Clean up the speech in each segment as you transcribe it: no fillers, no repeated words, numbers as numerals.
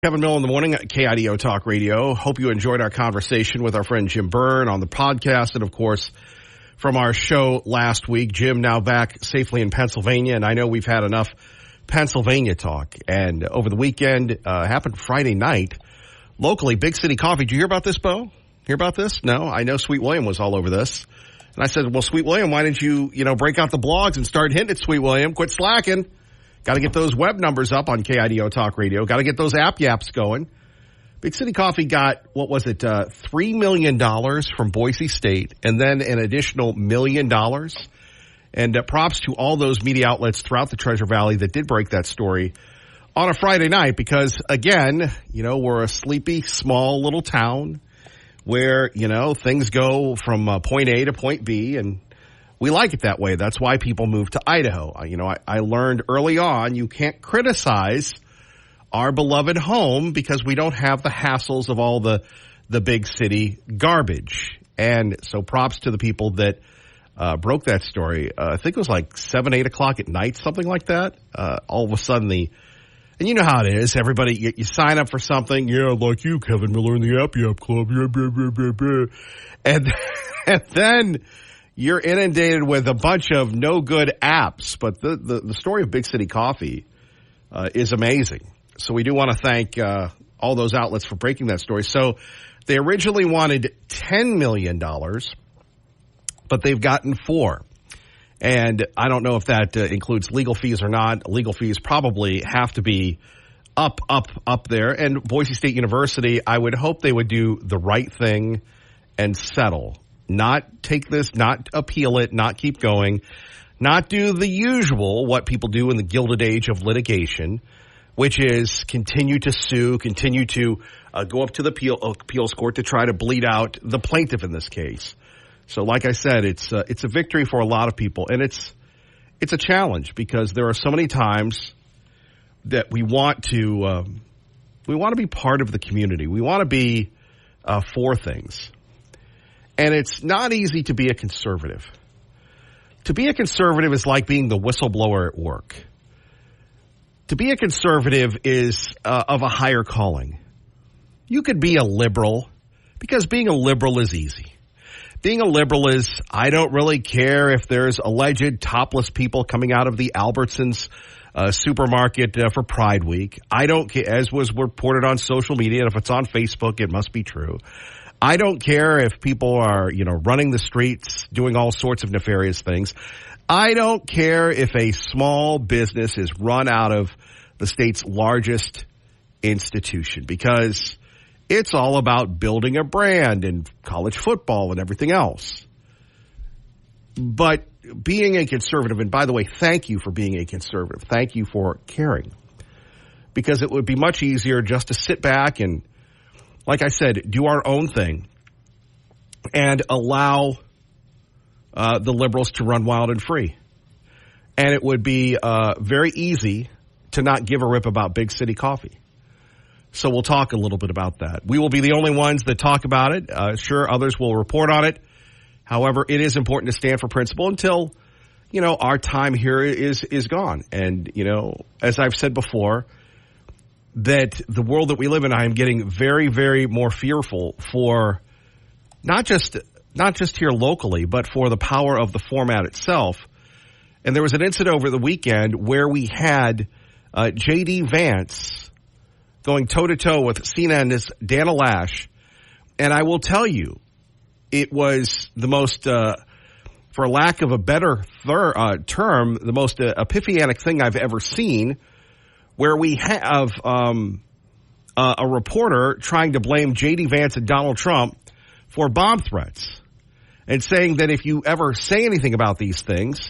Kevin Mill in the morning at KIDO Talk Radio. Hope you enjoyed our conversation with our friend Jim Byrne on the podcast and, of course, from our show last week. Jim now back safely in Pennsylvania, and I know we've had enough Pennsylvania talk. And over the weekend, happened Friday night, locally, Big City Coffee. Did you hear about this, Bo? Hear about this? No? I know Sweet William was all over this. And I said, well, Sweet William, why didn't you, break out the blogs and start hitting it, Sweet William? Quit slacking. Got to get those web numbers up on KIDO Talk Radio. Got to get those app yaps going. Big City Coffee got, $3 million from Boise State and then an additional $1 million. And props to all those media outlets throughout the Treasure Valley that did break that story on a Friday night because, again, we're a sleepy, small little town where, things go from point A to point B, and we like it that way. That's why people move to Idaho. I learned early on you can't criticize our beloved home because we don't have the hassles of all the big city garbage. And so props to the people that broke that story. I think it was like 7, 8 o'clock at night, something like that. All of a sudden and you know how it is. Everybody, you sign up for something. Yeah, like you, Kevin Miller in the App Yap Club. And then you're inundated with a bunch of no good apps. But the story of Big City Coffee is amazing. So we do want to thank all those outlets for breaking that story. So they originally wanted $10 million, but they've gotten $4 million. And I don't know if that includes legal fees or not. Legal fees probably have to be up there. And Boise State University, I would hope they would do the right thing and settle. Not take this, not appeal it, not keep going, not do the usual, what people do in the Gilded Age of litigation, which is continue to sue, continue to go up to the appeals court to try to bleed out the plaintiff in this case. So like I said, it's a victory for a lot of people, and it's a challenge because there are so many times that we want to be part of the community. We want to be for things. And it's not easy to be a conservative. To be a conservative is like being the whistleblower at work. To be a conservative is of a higher calling. You could be a liberal because being a liberal is easy. Being a liberal is, I don't really care if there's alleged topless people coming out of the Albertsons supermarket for Pride Week. I don't care, as was reported on social media, and if it's on Facebook, it must be true. I don't care if people are, running the streets, doing all sorts of nefarious things. I don't care if a small business is run out of the state's largest institution because it's all about building a brand in college football and everything else. But being a conservative, and by the way, thank you for being a conservative. Thank you for caring. Because it would be much easier just to sit back and, like I said, do our own thing and allow the liberals to run wild and free. And it would be very easy to not give a rip about Big City Coffee. So we'll talk a little bit about that. We will be the only ones that talk about it. Sure, others will report on it. However, it is important to stand for principle until, our time here is gone. And, as I've said before, that the world that we live in, I am getting very, very more fearful for not just here locally, but for the power of the format itself. And there was an incident over the weekend where we had J.D. Vance going toe-to-toe with CNN's Dana Lash. And I will tell you, it was the most, for lack of a better term, the most epiphanic thing I've ever seen, where we have a reporter trying to blame J.D. Vance and Donald Trump for bomb threats and saying that if you ever say anything about these things,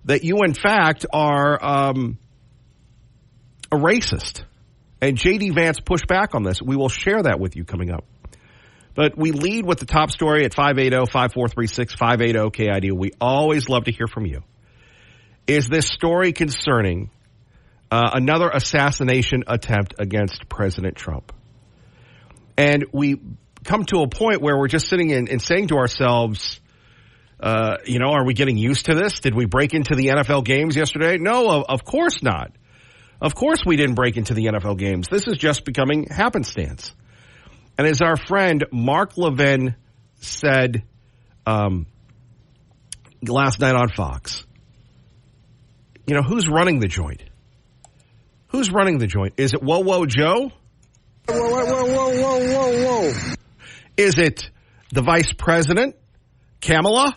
that you, in fact, are a racist. And J.D. Vance pushed back on this. We will share that with you coming up. But we lead with the top story at 580-5436-580-KID. We always love to hear from you. Is this story concerning another assassination attempt against President Trump? And we come to a point where we're just sitting and saying to ourselves, are we getting used to this? Did we break into the NFL games yesterday? No, of course not. Of course we didn't break into the NFL games. This is just becoming happenstance. And as our friend Mark Levin said last night on Fox, who's running the joint? Who's running the joint? Is it Whoa Joe? Whoa. Is it the vice president, Kamala?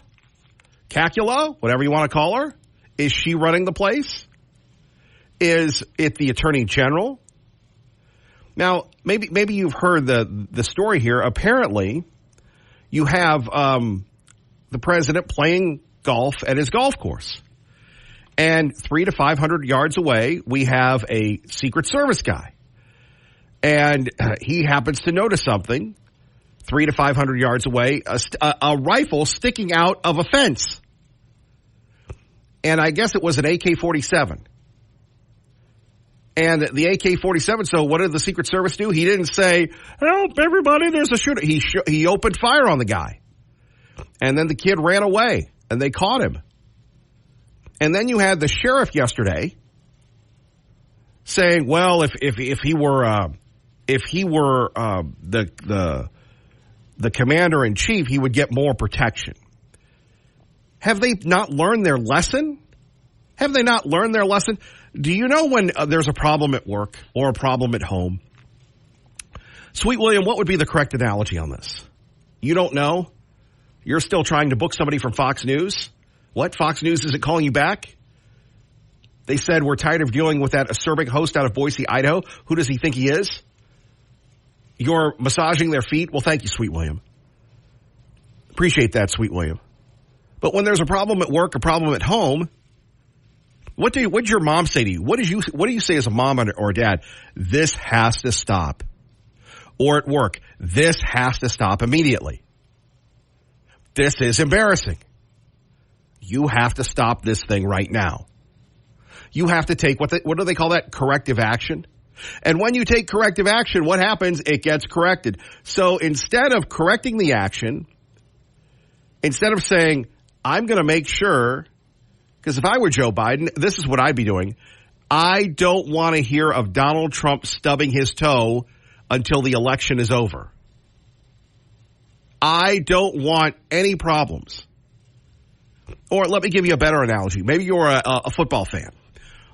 Cacula? Whatever you want to call her? Is she running the place? Is it the attorney general? Now, maybe you've heard the story here. Apparently, you have the president playing golf at his golf course. And 300 to 500 yards away, we have a Secret Service guy. And he happens to notice something 300 to 500 yards away, a rifle sticking out of a fence. And I guess it was an AK-47. And the AK-47, so what did the Secret Service do? He didn't say, help, everybody, there's a shooter. He opened fire on the guy. And then the kid ran away, and they caught him. And then you had the sheriff yesterday saying, well, if he were the commander-in-chief, he would get more protection. Have they not learned their lesson? Have they not learned their lesson? Do you know when there's a problem at work or a problem at home? Sweet William, what would be the correct analogy on this? You don't know? You're still trying to book somebody from Fox News? What? Fox News isn't calling you back? They said, we're tired of dealing with that acerbic host out of Boise, Idaho. Who does he think he is? You're massaging their feet? Well, thank you, Sweet William. Appreciate that, Sweet William. But when there's a problem at work, a problem at home, what did your mom say to you? What do you say as a mom or a dad? This has to stop. Or at work, this has to stop immediately. This is embarrassing. You have to stop this thing right now. You have to take, what do they call that? Corrective action. And when you take corrective action, what happens? It gets corrected. So instead of correcting the action, instead of saying, I'm going to make sure, because if I were Joe Biden, this is what I'd be doing. I don't want to hear of Donald Trump stubbing his toe until the election is over. I don't want any problems. Or let me give you a better analogy. Maybe you're a football fan.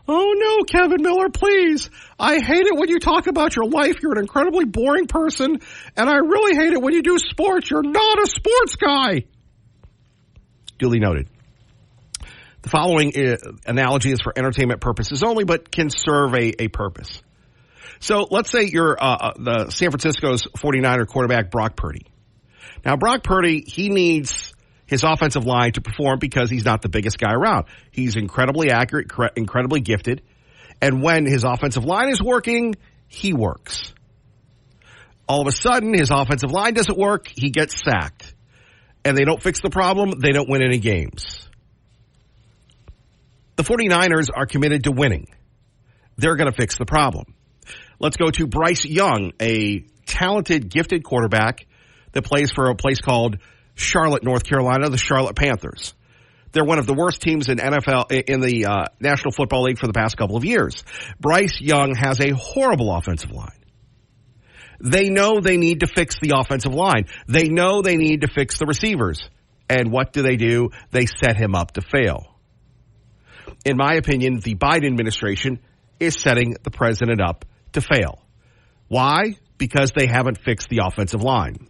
Oh, no, Kevin Miller, please. I hate it when you talk about your life. You're an incredibly boring person, and I really hate it when you do sports. You're not a sports guy. Duly noted. The following analogy is for entertainment purposes only, but can serve a purpose. So let's say you're the San Francisco's 49er quarterback, Brock Purdy. Now, Brock Purdy, he needs his offensive line to perform because he's not the biggest guy around. He's incredibly accurate, incredibly gifted. And when his offensive line is working, he works. All of a sudden, his offensive line doesn't work. He gets sacked. And they don't fix the problem. They don't win any games. The 49ers are committed to winning. They're going to fix the problem. Let's go to Bryce Young, a talented, gifted quarterback that plays for a place called Charlotte, North Carolina, the Charlotte Panthers. They're one of the worst teams in the National Football League for the past couple of years. Bryce Young has a horrible offensive line. They know they need to fix the offensive line. They know they need to fix the receivers. And what do? They set him up to fail. In my opinion, the Biden administration is setting the president up to fail. Why? Because they haven't fixed the offensive line.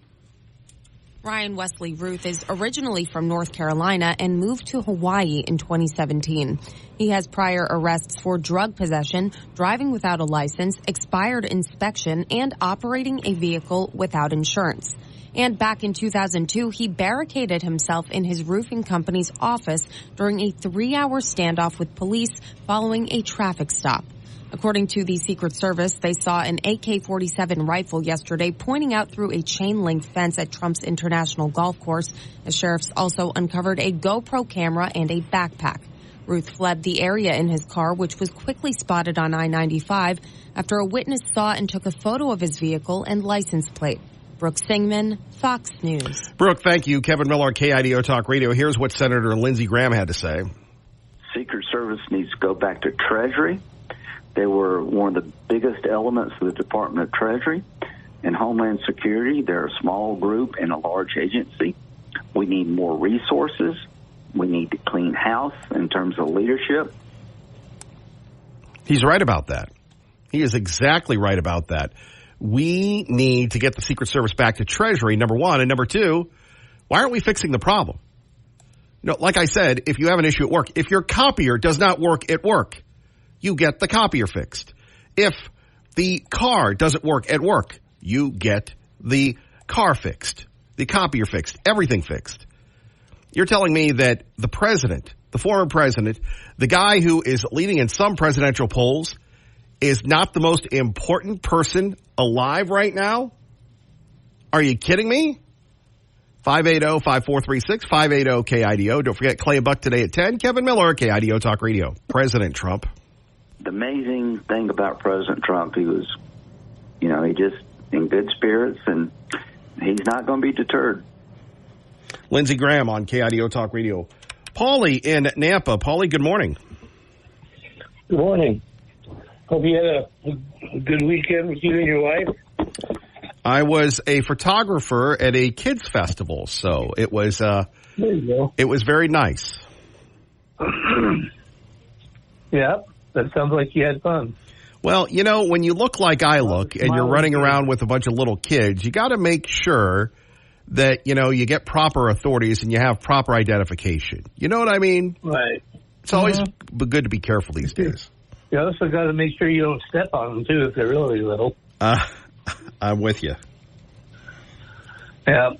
Ryan Wesley Ruth is originally from North Carolina and moved to Hawaii in 2017. He has prior arrests for drug possession, driving without a license, expired inspection, and operating a vehicle without insurance. And back in 2002, he barricaded himself in his roofing company's office during a 3-hour standoff with police following a traffic stop. According to the Secret Service, they saw an AK-47 rifle yesterday pointing out through a chain-link fence at Trump's International Golf Course. The sheriffs also uncovered a GoPro camera and a backpack. Ruth fled the area in his car, which was quickly spotted on I-95 after a witness saw and took a photo of his vehicle and license plate. Brooke Singman, Fox News. Brooke, thank you. Kevin Miller, KIDO Talk Radio. Here's what Senator Lindsey Graham had to say. Secret Service needs to go back to Treasury. They were one of the biggest elements of the Department of Treasury and Homeland Security. They're a small group and a large agency. We need more resources. We need to clean house in terms of leadership. He's right about that. He is exactly right about that. We need to get the Secret Service back to Treasury, number one. And number two, why aren't we fixing the problem? Like I said, if you have an issue at work, if your copier does not work at work, you get the copier fixed. If the car doesn't work at work, you get the car fixed, the copier fixed, everything fixed. You're telling me that the president, the former president, the guy who is leading in some presidential polls is not the most important person alive right now? Are you kidding me? 580-5436, 580-KIDO. Don't forget Clay Buck today at 10. Kevin Miller, KIDO Talk Radio. President Trump. The amazing thing about President Trump, he was, he just in good spirits, and he's not going to be deterred. Lindsey Graham on KIDO Talk Radio. Paulie in Nampa. Paulie, good morning. Good morning. Hope you had a good weekend with you and your wife. I was a photographer at a kids festival, so it was there you go. It was very nice. Yeah, that sounds like you had fun. Well, when you look like I look and you're running around with a bunch of little kids, you got to make sure that, you get proper authorities and you have proper identification. You know what I mean? Right. It's always good to be careful these days. You also got to make sure you don't step on them, too, if they're really little. I'm with you. Yeah.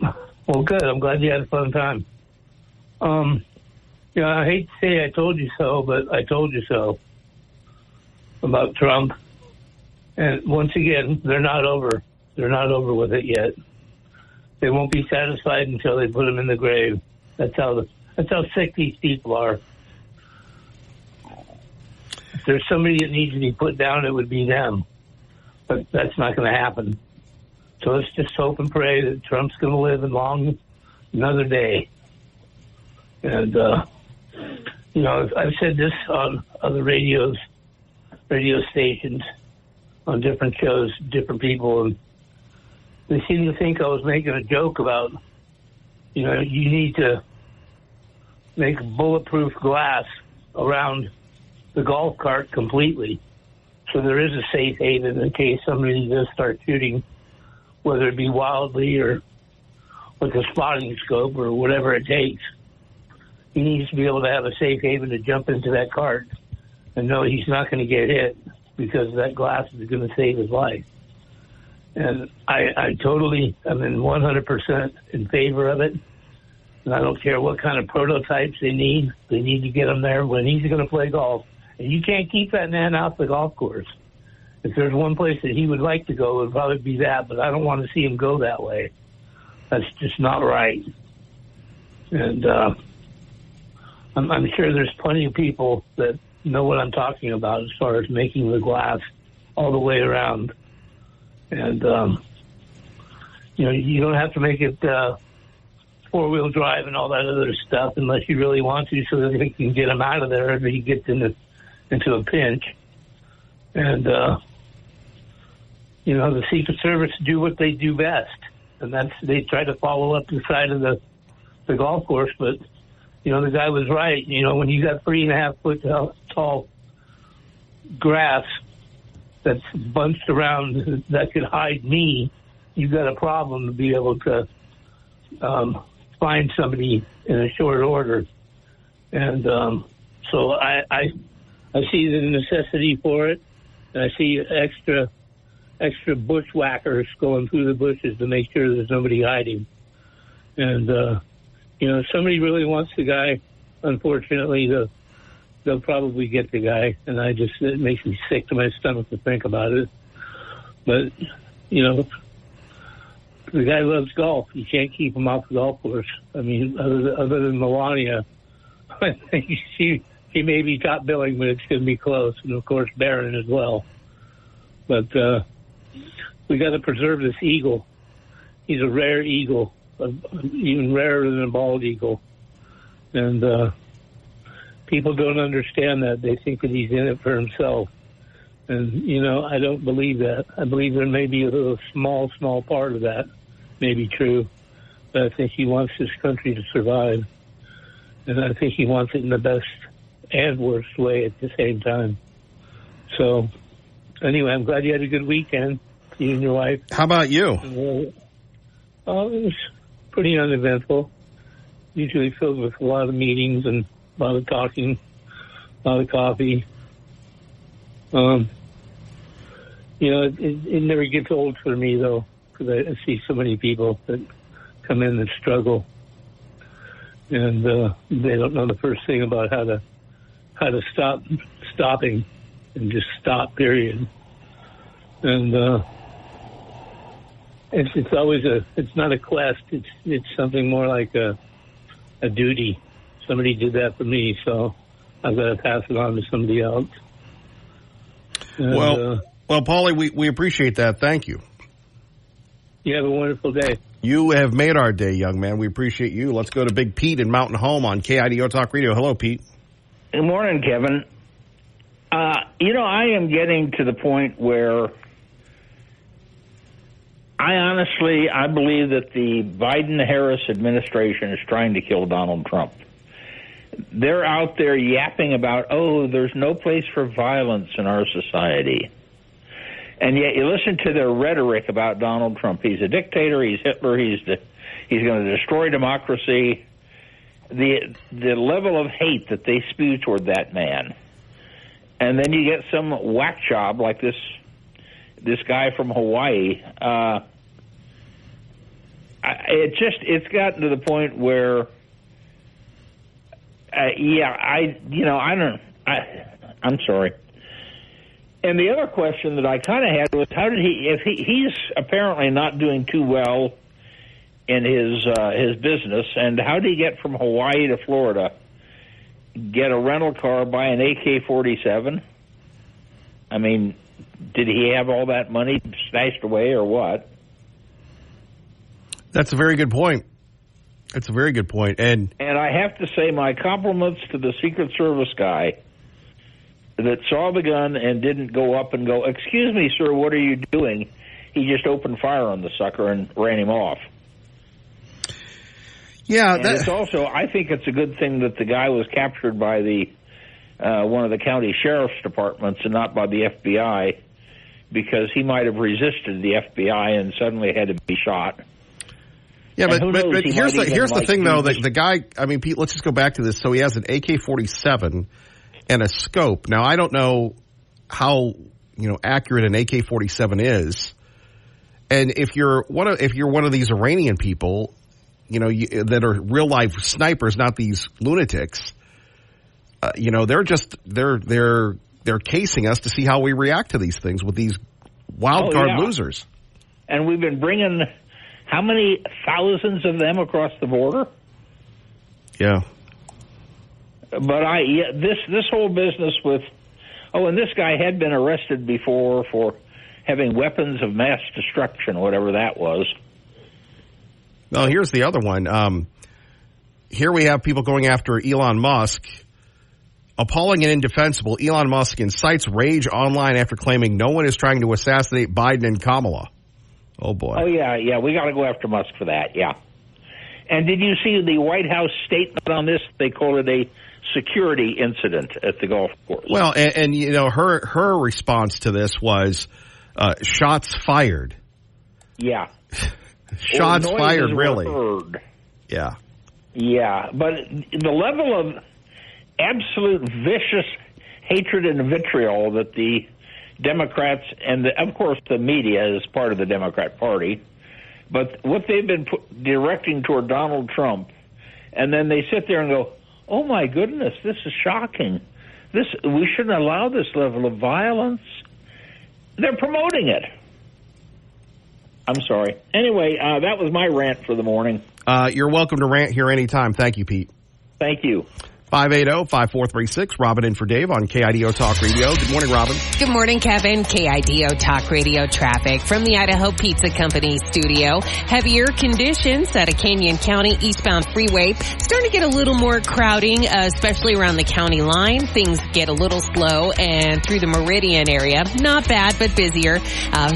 Well, good. I'm glad you had a fun time. I hate to say I told you so, but I told you so about Trump. And once again, they're not over. They're not over with it yet. They won't be satisfied until they put him in the grave. That's how sick these people are. If there's somebody that needs to be put down, it would be them. But that's not going to happen. So let's just hope and pray that Trump's going to live long another day. And, I've said this on other radio stations, on different shows, different people, and they seem to think I was making a joke about, you need to make bulletproof glass around the golf cart completely. So there is a safe haven in case somebody does start shooting, whether it be wildly or with a spotting scope or whatever it takes. He needs to be able to have a safe haven to jump into that cart and know he's not going to get hit because that glass is going to save his life. And I'm in 100% in favor of it. And I don't care what kind of prototypes they need. They need to get him there when he's going to play golf. And you can't keep that man off the golf course. If there's one place that he would like to go, it would probably be that, but I don't want to see him go that way. That's just not right. And I'm sure there's plenty of people that know what I'm talking about as far as making the glass all the way around. And, you don't have to make it four-wheel drive and all that other stuff unless you really want to so that they can get him out of there if he gets into a pinch. And, the Secret Service do what they do best, and that's they try to follow up the side of the golf course. But, the guy was right. When you got 3.5 foot tall grass that's bunched around that could hide me, you've got a problem to be able to find somebody in a short order. And so I see the necessity for it, and I see extra bushwhackers going through the bushes to make sure there's nobody hiding. And, if somebody really wants the guy, unfortunately, they'll probably get the guy, and it makes me sick to my stomach to think about it. But, the guy loves golf. You can't keep him off the golf course. I mean, other than Melania, I think she may be top billing, but it's going to be close. And, of course, Barron as well. But we got to preserve this eagle. He's a rare eagle, even rarer than a bald eagle. And people don't understand that. They think that he's in it for himself. And, I don't believe that. I believe there may be a little small part of that may be true. But I think he wants this country to survive. And I think he wants it in the best and worst way at the same time. So, anyway, I'm glad you had a good weekend, you and your wife. How about you? It was pretty uneventful. Usually filled with a lot of meetings and a lot of talking, a lot of coffee. It never gets old for me, though, because I see so many people that come in and struggle. And they don't know the first thing about how to stop stopping and just stop, period. And it's always it's not a quest. It's something more like a duty. Somebody did that for me, so I've got to pass it on to somebody else. And, well, Paulie, we appreciate that. Thank you. You have a wonderful day. You have made our day, young man. We appreciate you. Let's go to Big Pete in Mountain Home on KIDO Talk Radio. Hello, Pete. Good morning, Kevin. I am getting to the point where I believe that the Biden-Harris administration is trying to kill Donald Trump. They're out there yapping about, there's no place for violence in our society. And yet you listen to their rhetoric about Donald Trump. He's a dictator. He's Hitler. He's going to destroy democracy. The level of hate that they spew toward that man. And then you get some whack job like this guy from Hawaii. It's gotten to the point where, I'm sorry. And the other question that I kind of had was, how did he's apparently not doing too well in his business, and how did he get from Hawaii to Florida, get a rental car, buy an AK-47? I mean, did he have all that money stashed away or what? That's a very good point. It's a very good point. And I have to say my compliments to the Secret Service guy that saw the gun and didn't go up and go, "Excuse me, sir, what are you doing?" He just opened fire on the sucker and ran him off. Yeah, it's also, I think it's a good thing that the guy was captured by one of the county sheriff's departments and not by the FBI, because he might have resisted the FBI and suddenly had to be shot. Yeah, but here's the thing, though. The guy, I mean, Pete, let's just go back to this. So he has an AK-47 and a scope. Now, I don't know how accurate an AK-47 is, and if you're one of these Iranian people, that are real life snipers, not these lunatics, they're casing us to see how we react to these things with these wild card losers. And we've been bringing how many thousands of them across the border? Yeah. But this whole business with, and this guy had been arrested before for having weapons of mass destruction, whatever that was. Well, here's the other one. Here we have people going after Elon Musk. Appalling and indefensible, Elon Musk incites rage online after claiming no one is trying to assassinate Biden and Kamala. Oh, boy. Oh, yeah, we got to go after Musk for that, yeah. And did you see the White House statement on this? They call it a security incident at the golf course. Well, and her response to this was shots fired. Yeah. Shots fired, really. Heard. Yeah. Yeah, but the level of absolute vicious hatred and vitriol that the Democrats and, of course, the media is part of the Democrat Party, but what they've been directing toward Donald Trump, and then they sit there and go, "Oh my goodness, this is shocking. We shouldn't allow this level of violence." They're promoting it. I'm sorry. Anyway, that was my rant for the morning. You're welcome to rant here anytime. Thank you, Pete. Thank you. 580-5436. Robin in for Dave on KIDO Talk Radio. Good morning, Robin. Good morning, Kevin. KIDO Talk Radio traffic from the Idaho Pizza Company studio. Heavier conditions at a Canyon County eastbound freeway. Starting to get a little more crowding, especially around the county line. Things get a little slow, and through the Meridian area, not bad, but busier.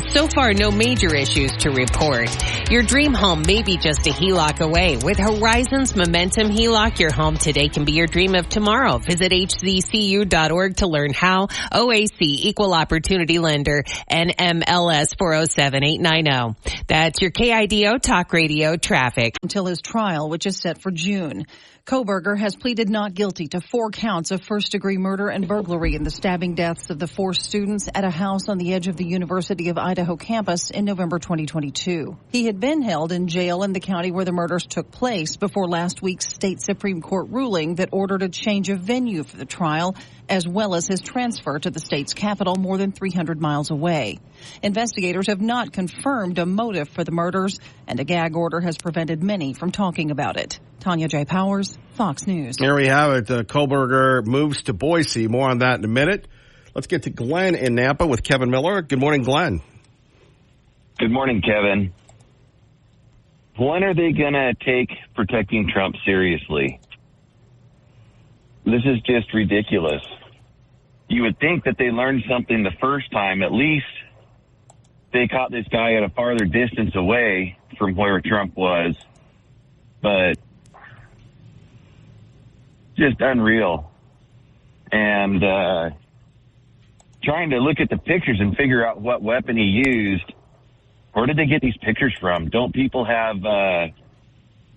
So far, no major issues to report. Your dream home may be just a HELOC away. With Horizons Momentum HELOC, your home today can be your dream of tomorrow. Visit hccu.org to learn how. OAC, Equal Opportunity Lender, NMLS 407890. That's your KIDO Talk Radio traffic. Until his trial, which is set for June. Koberger has pleaded not guilty to 4 counts of first-degree murder and burglary in the stabbing deaths of the 4 students at a house on the edge of the University of Idaho campus in November 2022. He had been held in jail in the county where the murders took place before last week's state Supreme Court ruling that ordered a change of venue for the trial, as well as his transfer to the state's capital more than 300 miles away. Investigators have not confirmed a motive for the murders, and a gag order has prevented many from talking about it. Tanya J. Powers, Fox News. There we have it. Koberger moves to Boise. More on that in a minute. Let's get to Glenn in Napa with Kevin Miller. Good morning, Glenn. Good morning, Kevin. When are they going to take protecting Trump seriously? This is just ridiculous. You would think that they learned something the first time. At least they caught this guy at a farther distance away from where Trump was. But just unreal. And trying to look at the pictures and figure out what weapon he used. Where did they get these pictures from? Don't people have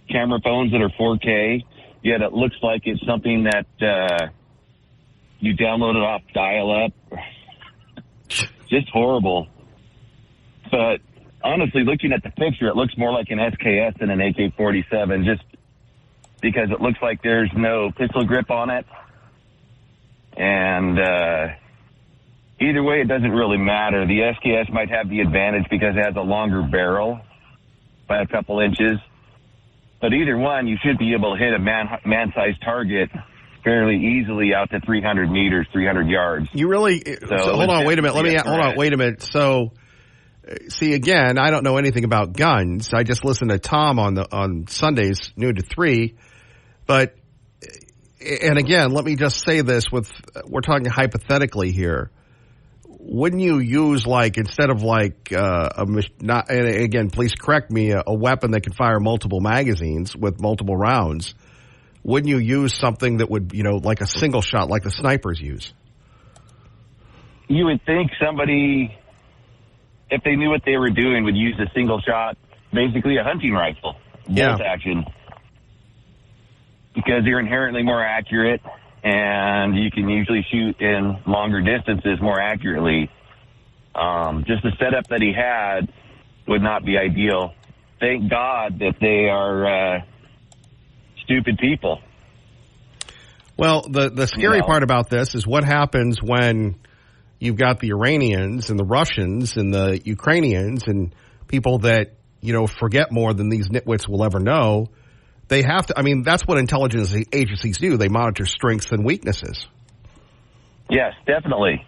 camera phones that are 4K? Yet it looks like it's something that you downloaded off dial-up. Just horrible. But honestly, looking at the picture, it looks more like an SKS than an AK-47, just because it looks like there's no pistol grip on it. And either way, it doesn't really matter. The SKS might have the advantage because it has a longer barrel by a couple inches. But either one, you should be able to hit a man-sized target fairly easily out to 300 meters, 300 yards. You really? So hold on, wait a minute. Hold on, wait a minute. So, see, again, I don't know anything about guns. I just listened to Tom on Sundays, noon to 3. But, and again, let me just say this: we're talking hypothetically here. Wouldn't you use, like, instead of like and again, please correct me, a weapon that can fire multiple magazines with multiple rounds? Wouldn't you use something that would, like a single shot, like the snipers use? You would think somebody, if they knew what they were doing, would use a single shot, basically a hunting rifle, bolt action, because they're inherently more accurate. And you can usually shoot in longer distances more accurately. Just the setup that he had would not be ideal. Thank God that they are stupid people. Well, the scary part about this is what happens when you've got the Iranians and the Russians and the Ukrainians and people that, forget more than these nitwits will ever know. They have to, that's what intelligence agencies do. They monitor strengths and weaknesses. Yes, definitely.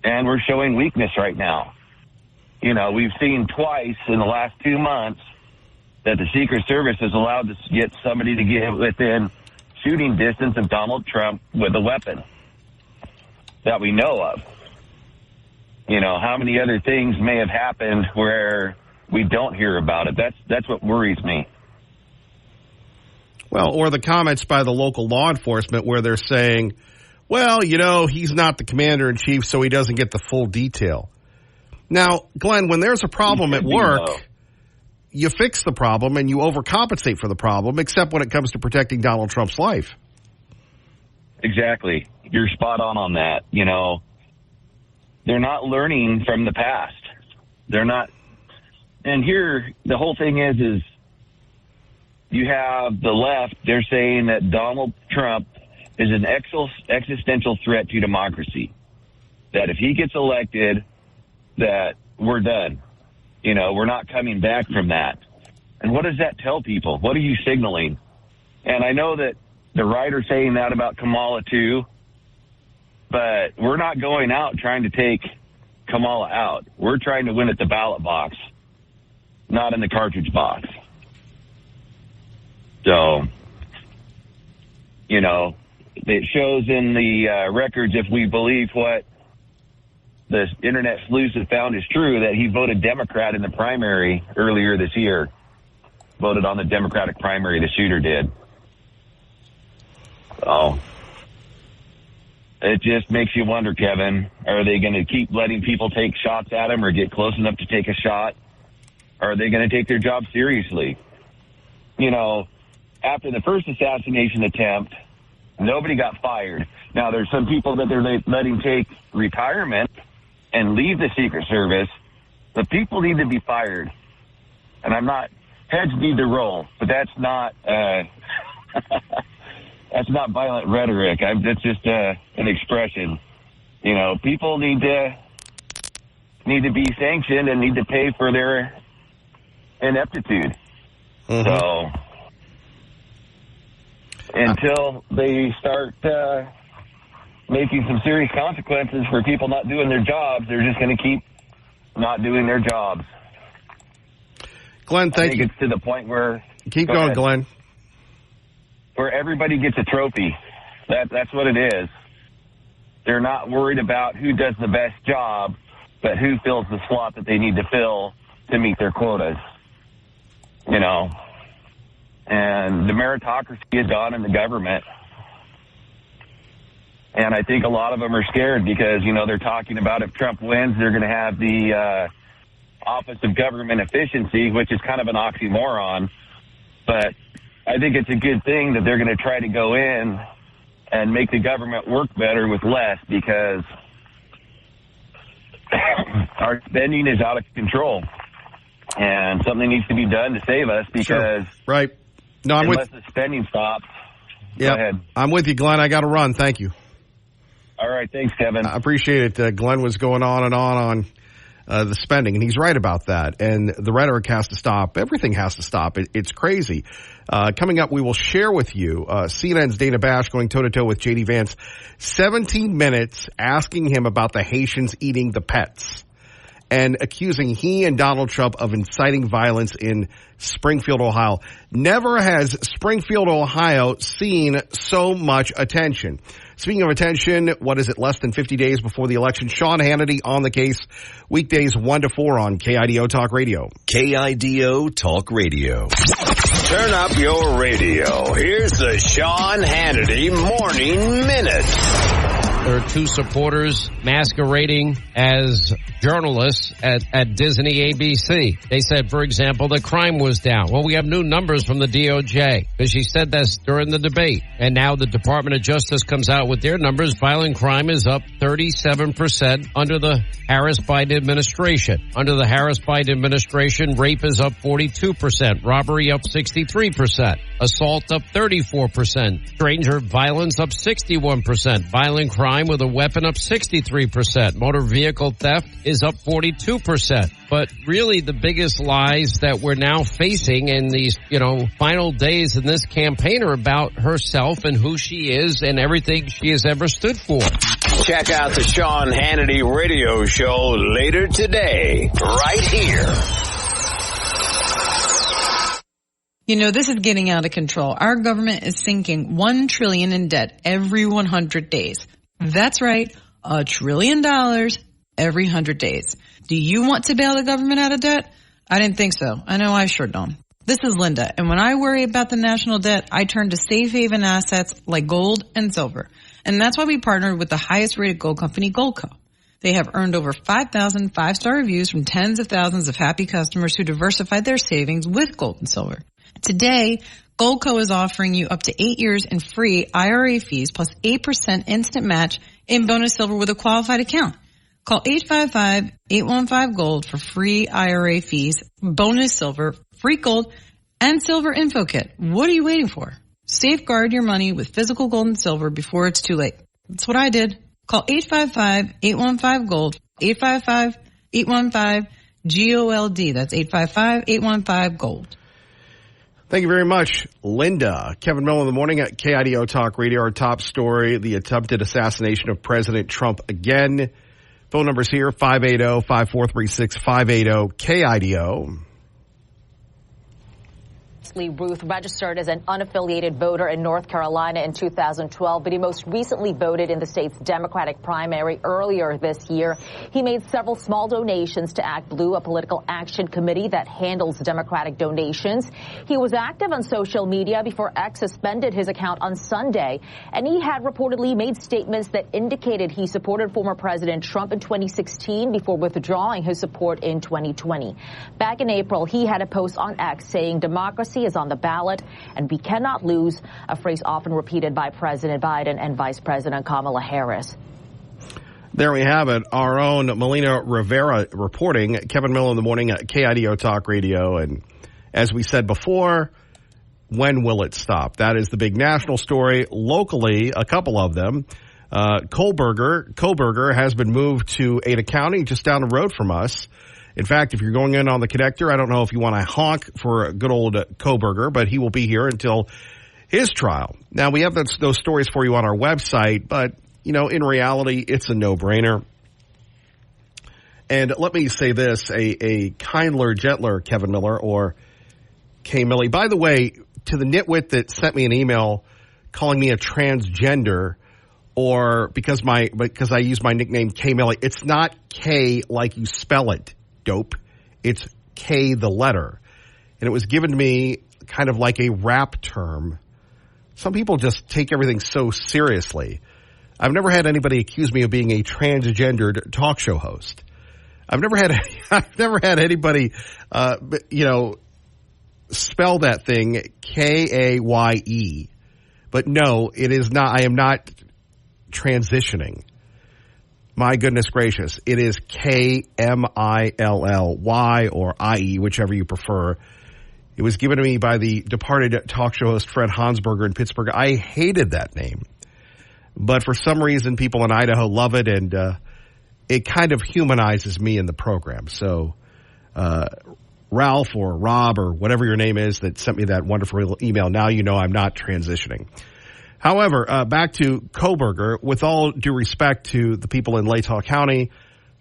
And we're showing weakness right now. We've seen twice in the last 2 months that the Secret Service has allowed to get somebody to get within shooting distance of Donald Trump with a weapon that we know of. How many other things may have happened where we don't hear about it? That's what worries me. Well, or the comments by the local law enforcement where they're saying, well, he's not the commander-in-chief, so he doesn't get the full detail. Now, Glenn, when there's a problem at work, you fix the problem and you overcompensate for the problem, except when it comes to protecting Donald Trump's life. Exactly. You're spot on that. They're not learning from the past. They're not. And here, the whole thing is you have the left, they're saying that Donald Trump is an existential threat to democracy. That if he gets elected, that we're done. We're not coming back from that. And what does that tell people? What are you signaling? And I know that The right are saying that about Kamala, too. But we're not going out trying to take Kamala out. We're trying to win at the ballot box, not in the cartridge box. So, you know, it shows in the records, if we believe what the internet sleuths have found is true, that he voted Democrat in the primary earlier this year. Voted on the Democratic primary, the shooter did. So, it just makes you wonder, Kevin, are they going to keep letting people take shots at him or get close enough to take a shot? Or are they going to take their job seriously? You know, after the first assassination attempt, nobody got fired. Now, there's some people that they're letting take retirement and leave the Secret Service, but people need to be fired. And I'm not, heads need to roll, but that's not, that's not violent rhetoric. That's just an expression. You know, people need to be sanctioned and need to pay for their ineptitude. Mm-hmm. So, until they start making some serious consequences for people not doing their jobs, they're just going to keep not doing their jobs. Glenn, thank you. I think it's to the point where... Keep going, Glenn. Where everybody gets a trophy. That's what it is. They're not worried about who does the best job, but who fills the slot that they need to fill to meet their quotas. You know? And the meritocracy is gone in the government. And I think a lot of them are scared because, you know, they're talking about if Trump wins, they're going to have the Office of Government Efficiency, which is kind of an oxymoron. But I think it's a good thing that they're going to try to go in and make the government work better with less because our spending is out of control. And something needs to be done to save us because... Sure. Right. No, unless the spending stops. Yeah, go ahead. I'm with you, Glenn. I got to run. Thank you. All right. Thanks, Kevin. I appreciate it. Glenn was going on and on the spending, and he's right about that. And the rhetoric has to stop. Everything has to stop. It's crazy. Coming up, we will share with you CNN's Dana Bash going toe-to-toe with J.D. Vance. 17 minutes asking him about the Haitians eating the pets and accusing he and Donald Trump of inciting violence in Springfield, Ohio. Never has Springfield, Ohio seen so much attention. Speaking of attention, what is it, less than 50 days before the election? Sean Hannity on the case, weekdays 1 to 4 on KIDO Talk Radio. KIDO Talk Radio. Turn up your radio. Here's the Sean Hannity Morning Minute. There are two supporters masquerading as journalists at Disney ABC. They said, for example, the crime was down. Well, we have new numbers from the DOJ because she said this during the debate. And now the Department of Justice comes out with their numbers. Violent crime is up 37% under the Harris-Biden administration. Under the Harris-Biden administration, rape is up 42%, robbery up 63%, assault up 34%, stranger violence up 61%, violent crime with a weapon up 63%, motor vehicle theft is up 42%. But really the biggest lies that we're now facing in these, final days in this campaign are about herself and who she is and everything she has ever stood for. Check out the Sean Hannity radio show later today, right here. This is getting out of control. Our government is sinking $1 trillion in debt every 100 days. That's right, $1 trillion every 100 days. Do you want to bail the government out of debt? I didn't think so. I know I sure don't. This is Linda, and when I worry about the national debt, I turn to safe haven assets like gold and silver. And that's why we partnered with the highest rated gold company, Goldco. They have earned over 5,000 five-star reviews from tens of thousands of happy customers who diversified their savings with gold and silver. Today, Goldco is offering you up to 8 years in free IRA fees plus 8% instant match in bonus silver with a qualified account. Call 855-815-GOLD for free IRA fees, bonus silver, free gold, and silver info kit. What are you waiting for? Safeguard your money with physical gold and silver before it's too late. That's what I did. Call 855-815-GOLD, 855-815-GOLD. That's 855-815-GOLD. Thank you very much, Linda. Kevin Miller in the morning at KIDO Talk Radio. Our top story, the attempted assassination of President Trump again. Phone numbers here, 580-5436, 580-KIDO. Ruth registered as an unaffiliated voter in North Carolina in 2012, but he most recently voted in the state's Democratic primary earlier this year. He made several small donations to Act Blue, a political action committee that handles Democratic donations. He was active on social media before X suspended his account on Sunday, and he had reportedly made statements that indicated he supported former President Trump in 2016 before withdrawing his support in 2020. Back in April, he had a post on X saying democracy is on the ballot and we cannot lose, a phrase often repeated by President Biden and Vice President Kamala Harris. There we have it. Our own Melina Rivera reporting. Kevin Miller in the morning at KIDO Talk Radio. And as we said before, when will it stop? That is the big national story. Locally, a couple of them. Kohlberger has been moved to Ada County, just down the road from us. In fact, if you're going in on the connector, I don't know if you want to honk for good old Kohlberger, but he will be here until his trial. Now, we have those stories for you on our website, but, you know, in reality, it's a no-brainer. And let me say this, a kindler, gentler Kevin Miller or K. Millie. By the way, to the nitwit that sent me an email calling me a transgender or because I use my nickname K. Millie, it's not K like you spell it. Dope. It's K, the letter. And it was given to me kind of like a rap term. Some people just take everything so seriously. I've never had anybody accuse me of being a transgendered talk show host. I've never had anybody, spell that thing Kaye. But no, it is not. I am not transitioning. My goodness gracious. It is K-M-I-L-L-Y or I-E, whichever you prefer. It was given to me by the departed talk show host Fred Hansberger in Pittsburgh. I hated that name. But for some reason, people in Idaho love it, and it kind of humanizes me in the program. So Ralph or Rob or whatever your name is that sent me that wonderful email, now you know I'm not transitioning. However, back to Kohlberger, with all due respect to the people in Latah County,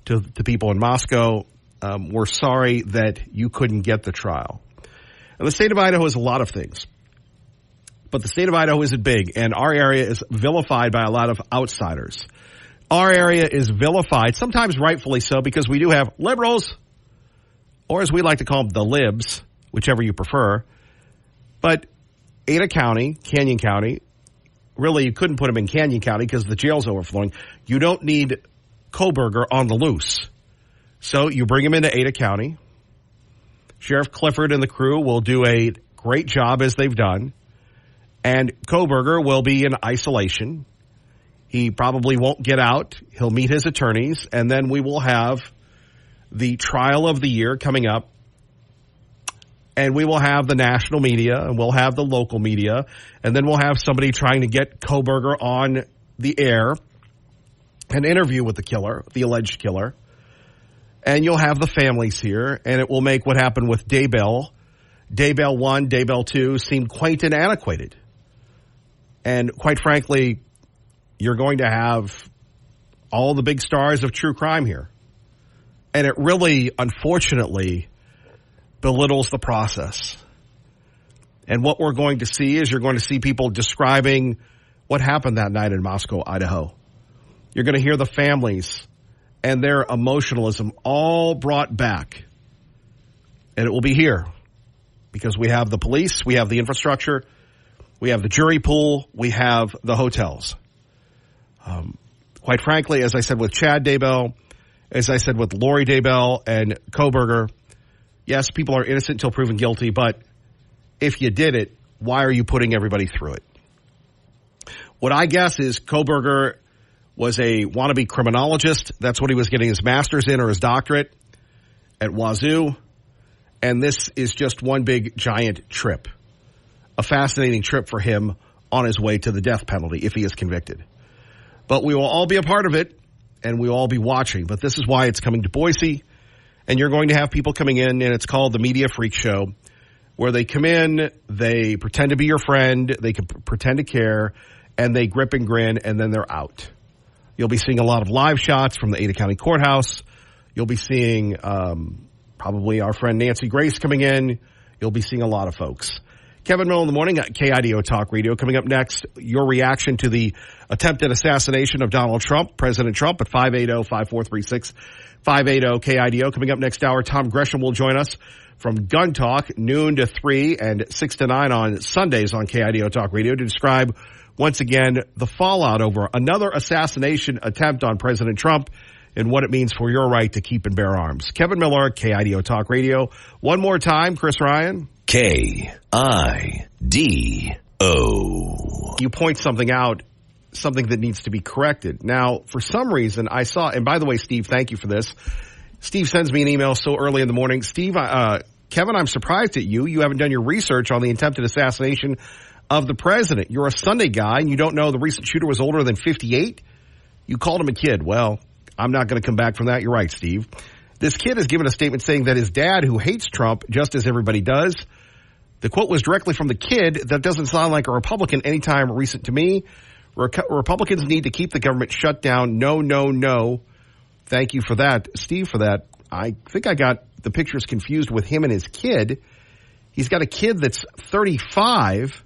to the people in Moscow, we're sorry that you couldn't get the trial. And the state of Idaho is a lot of things. But the state of Idaho isn't big, and our area is vilified by a lot of outsiders. Our area is vilified, sometimes rightfully so, because we do have liberals, or as we like to call them, the libs, whichever you prefer. But Ada County, Canyon County, really, you couldn't put him in Canyon County because the jail's overflowing. You don't need Kohlberger on the loose. So you bring him into Ada County. Sheriff Clifford and the crew will do a great job as they've done. And Kohlberger will be in isolation. He probably won't get out. He'll meet his attorneys. And then we will have the trial of the year coming up. And we will have the national media, and we'll have the local media, and then we'll have somebody trying to get Kohlberger on the air, an interview with the killer, the alleged killer. And you'll have the families here, and it will make what happened with Daybell 1, Daybell 2 seem quaint and antiquated. And quite frankly, you're going to have all the big stars of true crime here. And it really, unfortunately, belittles the process. And what we're going to see is you're going to see people describing what happened that night in Moscow, Idaho. You're going to hear the families and their emotionalism all brought back. And it will be here because we have the police, we have the infrastructure, we have the jury pool, we have the hotels. Quite frankly, as I said with Chad Daybell, as I said with Lori Daybell and Kohlberger, yes, people are innocent until proven guilty, but if you did it, why are you putting everybody through it? What I guess is Kohlberger was a wannabe criminologist. That's what he was getting his master's in or his doctorate at Wazoo. And this is just one big giant trip, a fascinating trip for him on his way to the death penalty if he is convicted. But we will all be a part of it, and we will all be watching. But this is why it's coming to Boise. And you're going to have people coming in, and it's called the Media Freak Show. where they come in, they pretend to be your friend, they can pretend to care, and they grip and grin, and then they're out. You'll be seeing a lot of live shots from the Ada County Courthouse. You'll be seeing probably our friend Nancy Grace coming in. You'll be seeing a lot of folks. Kevin Mill in the morning at KIDO Talk Radio. Coming up next, your reaction to the attempted assassination of Donald Trump, President Trump, at 580-5436, 580-KIDO. Coming up next hour, Tom Gresham will join us from Gun Talk, noon to 3 and 6 to 9 on Sundays on KIDO Talk Radio to describe, once again, the fallout over another assassination attempt on President Trump and what it means for your right to keep and bear arms. Kevin Miller, KIDO Talk Radio. One more time, Chris Ryan. KIDO. You point something out, something that needs to be corrected. Now, for some reason, I saw, and by the way, Steve, thank you for this. Steve sends me an email so early in the morning. Steve, Kevin, I'm surprised at you. You haven't done your research on the attempted assassination of the president. You're a Sunday guy, and you don't know the recent shooter was older than 58? You called him a kid. Well, I'm not going to come back from that. You're right, Steve. This kid has given a statement saying that his dad, who hates Trump just as everybody does, the quote was directly from the kid. That doesn't sound like a Republican anytime recent to me. Republicans need to keep the government shut down. No, no, no. Thank you for that, Steve, for that. I think I got the pictures confused with him and his kid. He's got a kid that's 35.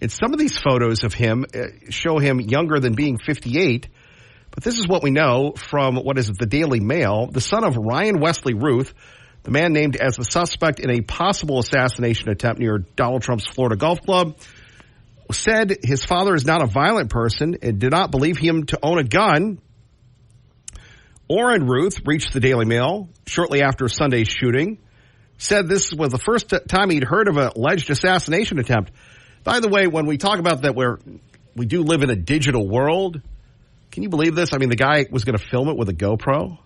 And some of these photos of him show him younger than being 58. But this is what we know from, what is it, the Daily Mail. The son of Ryan Wesley Ruth, the man named as the suspect in a possible assassination attempt near Donald Trump's Florida Golf Club, said his father is not a violent person and did not believe him to own a gun. Orrin Ruth reached the Daily Mail shortly after Sunday's shooting, said this was the first time he'd heard of an alleged assassination attempt. By the way, when we talk about that we do live in a digital world, can you believe this? I mean, the guy was going to film it with a GoPro.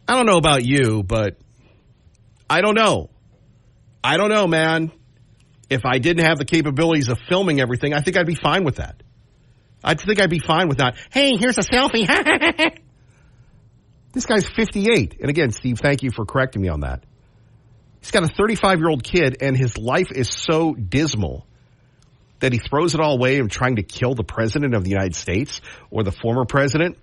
I don't know about you, but I don't know. I don't know, man. If I didn't have the capabilities of filming everything, I think I'd be fine with that. I think I'd be fine with that. Hey, here's a selfie. This guy's 58. And again, Steve, thank you for correcting me on that. He's got a 35-year-old kid, and his life is so dismal that he throws it all away in trying to kill the president of the United States or the former president.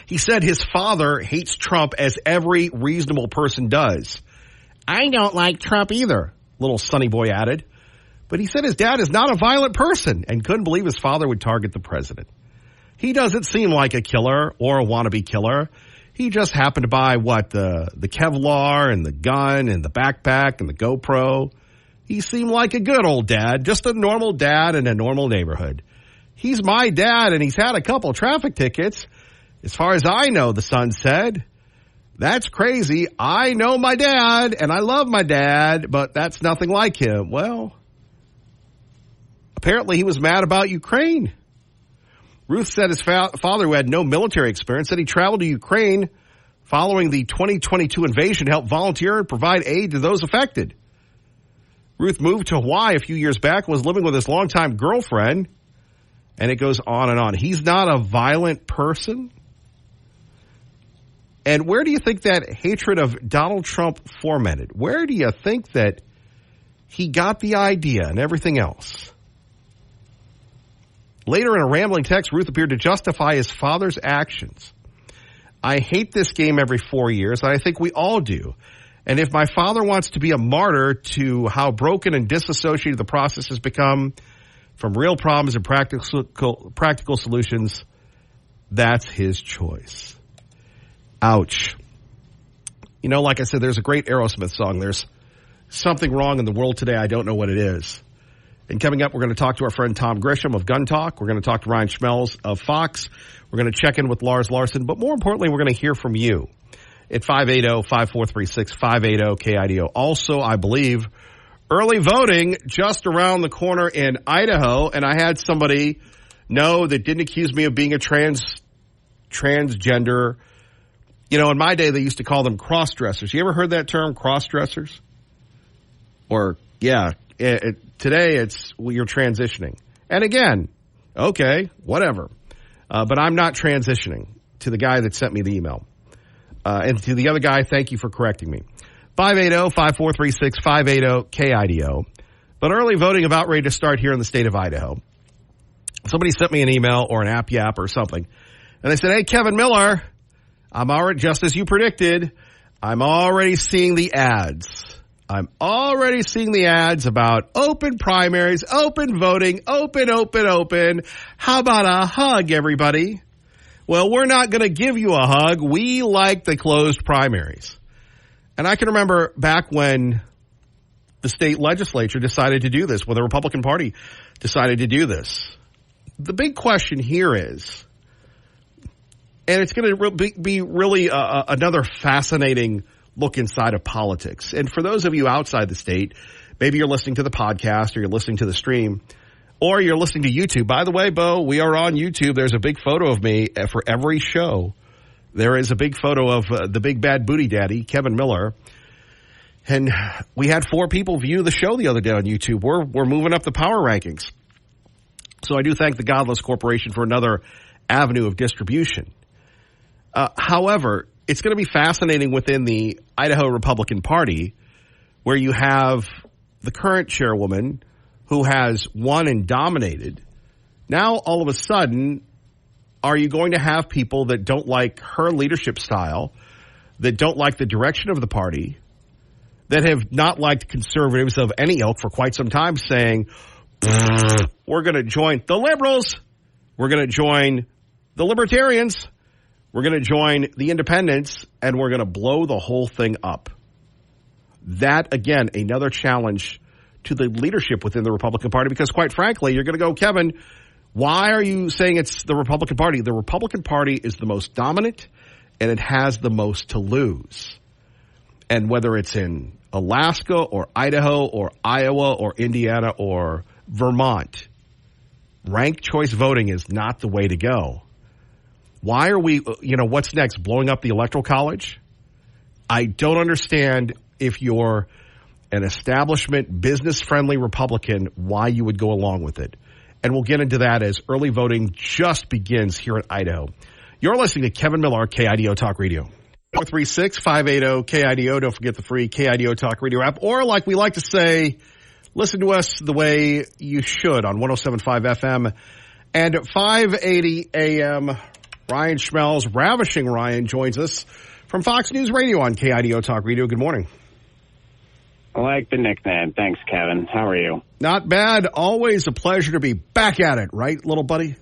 He said his father hates Trump as every reasonable person does. I don't like Trump either, little Sonny Boy added. But he said his dad is not a violent person and couldn't believe his father would target the president. He doesn't seem like a killer or a wannabe killer. He just happened to buy, the Kevlar and the gun and the backpack and the GoPro. He seemed like a good old dad, just a normal dad in a normal neighborhood. He's my dad, and he's had a couple traffic tickets. As far as I know, the son said. That's crazy. I know my dad, and I love my dad, but that's nothing like him. Well, apparently he was mad about Ukraine. Ruth said his father, who had no military experience, said he traveled to Ukraine following the 2022 invasion to help volunteer and provide aid to those affected. Ruth moved to Hawaii a few years back and was living with his longtime girlfriend. And it goes on and on. He's not a violent person. And where do you think that hatred of Donald Trump fomented? Where do you think that he got the idea and everything else? Later in a rambling text, Ruth appeared to justify his father's actions. I hate this game every 4 years, and I think we all do. And if my father wants to be a martyr to how broken and disassociated the process has become from real problems and practical solutions, that's his choice. Ouch. You know, like I said, there's a great Aerosmith song. There's something wrong in the world today. I don't know what it is. And coming up, we're going to talk to our friend Tom Gresham of Gun Talk. We're going to talk to Ryan Schmelz of Fox. We're going to check in with Lars Larson. But more importantly, we're going to hear from you at 580-5436, 580-KIDO. Also, I believe, early voting just around the corner in Idaho. And I had somebody that didn't accuse me of being a transgender. You know, in my day, they used to call them cross-dressers. You ever heard that term, cross-dressers? Or, yeah, today it's, you're transitioning. And again, okay, whatever. But I'm not transitioning, to the guy that sent me the email. And to the other guy, thank you for correcting me. 580-5436, 580-KIDO. But early voting about ready to start here in the state of Idaho. Somebody sent me an email or an app yap or something. And they said, hey, Kevin Miller, I'm already, just as you predicted, I'm already seeing the ads. I'm already seeing the ads about open primaries, open voting, open. How about a hug, everybody? Well, we're not going to give you a hug. We like the closed primaries. And I can remember back when the state legislature decided to do this, when the Republican Party decided to do this. The big question here is, and it's going to be really another fascinating look inside of politics. And for those of you outside the state, maybe you're listening to the podcast or you're listening to the stream or you're listening to YouTube. By the way, Bo, we are on YouTube. There's a big photo of me for every show. There is a big photo of the big bad booty daddy, Kevin Miller. And we had 4 people view the show the other day on YouTube. We're moving up the power rankings. So I do thank the Godless Corporation for another avenue of distribution. However, it's going to be fascinating within the Idaho Republican Party where you have the current chairwoman who has won and dominated. Now, all of a sudden, are you going to have people that don't like her leadership style, that don't like the direction of the party, that have not liked conservatives of any ilk for quite some time saying, we're going to join the liberals, we're going to join the libertarians, we're going to join the independents, and we're going to blow the whole thing up. That, again, another challenge to the leadership within the Republican Party, because quite frankly, you're going to go, Kevin, why are you saying it's the Republican Party? The Republican Party is the most dominant, and it has the most to lose. And whether it's in Alaska or Idaho or Iowa or Indiana or Vermont, ranked choice voting is not the way to go. Why are we, what's next? Blowing up the Electoral College? I don't understand, if you're an establishment, business-friendly Republican, why you would go along with it. And we'll get into that as early voting just begins here in Idaho. You're listening to Kevin Miller, KIDO Talk Radio. 436-580-KIDO. Don't forget the free KIDO Talk Radio app. Or like we like to say, listen to us the way you should on 107.5 FM and 580 AM. Ryan Schmelz, Ravishing Ryan, joins us from Fox News Radio on KIDO Talk Radio. Good morning. I like the nickname. Thanks, Kevin. How are you? Not bad. Always a pleasure to be back at it, right, little buddy?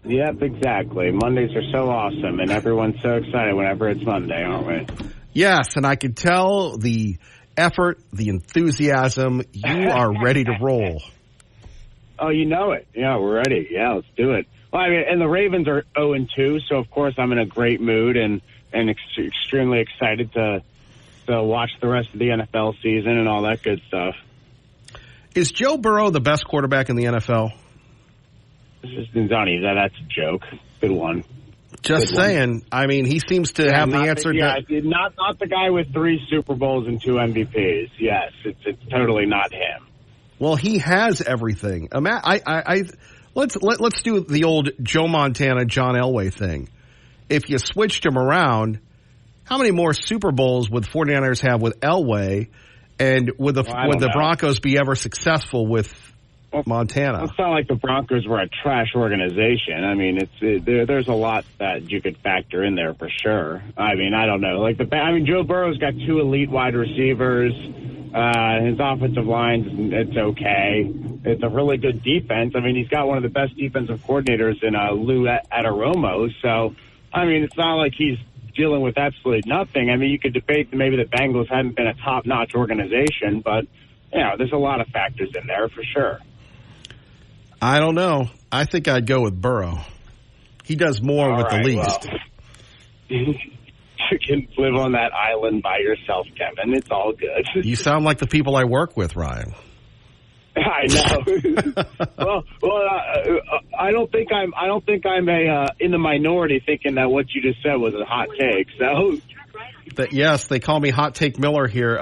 Yep, exactly. Mondays are so awesome, and everyone's so excited whenever it's Monday, aren't we? Yes, and I can tell the effort, the enthusiasm. You are ready to roll. Oh, you know it. Yeah, we're ready. Yeah, let's do it. Well, I mean, and the Ravens are 0-2, so of course I'm in a great mood and extremely excited to watch the rest of the NFL season and all that good stuff. Is Joe Burrow the best quarterback in the NFL? Donnie, that's a joke. Good one. Just saying. I mean, he seems to have the answer. Not the guy with 3 Super Bowls and 2 MVPs. Yes, it's totally not him. Well, he has everything. Let's do the old Joe Montana, John Elway thing. If you switched him around, how many more Super Bowls would 49ers have with Elway, and would the Broncos be ever successful with Montana? It's not like the Broncos were a trash organization. I mean, there's a lot that you could factor in there for sure. I mean, I don't know. Joe Burrow's got 2 elite wide receivers. His offensive line, it's okay. It's a really good defense. I mean, he's got one of the best defensive coordinators in Lou Adaromo. So, I mean, it's not like he's dealing with absolutely nothing. I mean, you could debate that maybe the Bengals hadn't been a top-notch organization, but, there's a lot of factors in there for sure. I don't know. I think I'd go with Burrow. He does more with the least. Well, you can live on that island by yourself, Kevin. It's all good. You sound like the people I work with, Ryan. I know. I don't think I'm in the minority thinking that what you just said was a hot take. So, yes, they call me Hot Take Miller here.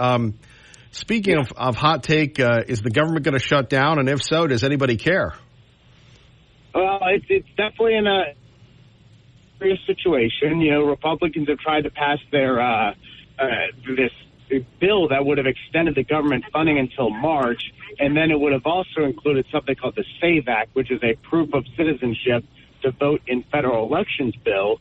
Speaking of hot take, is the government going to shut down? And if so, does anybody care? Well, it's definitely in a serious situation. Republicans have tried to pass their this bill that would have extended the government funding until March, and then it would have also included something called the SAVE Act, which is a proof of citizenship to vote in federal elections bill.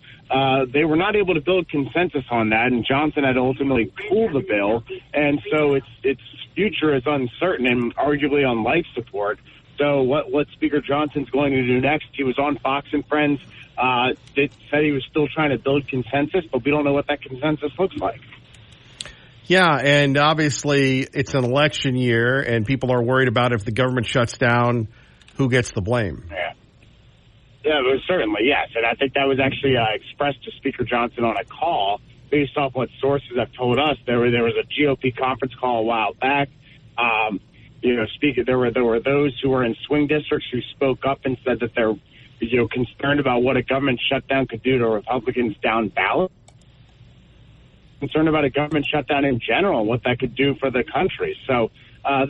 They were not able to build consensus on that, and Johnson had ultimately pulled the bill, and so its future is uncertain and arguably on life support. So what Speaker Johnson's going to do next, he was on Fox and Friends, said he was still trying to build consensus, but we don't know what that consensus looks like. Yeah, and obviously it's an election year, and people are worried about if the government shuts down, who gets the blame. Yeah, certainly, yes. And I think that was actually expressed to Speaker Johnson on a call based off what sources have told us. There was a GOP conference call a while back. There were those who were in swing districts who spoke up and said that they're concerned about what a government shutdown could do to Republicans down ballot. Concerned about a government shutdown in general and what that could do for the country. So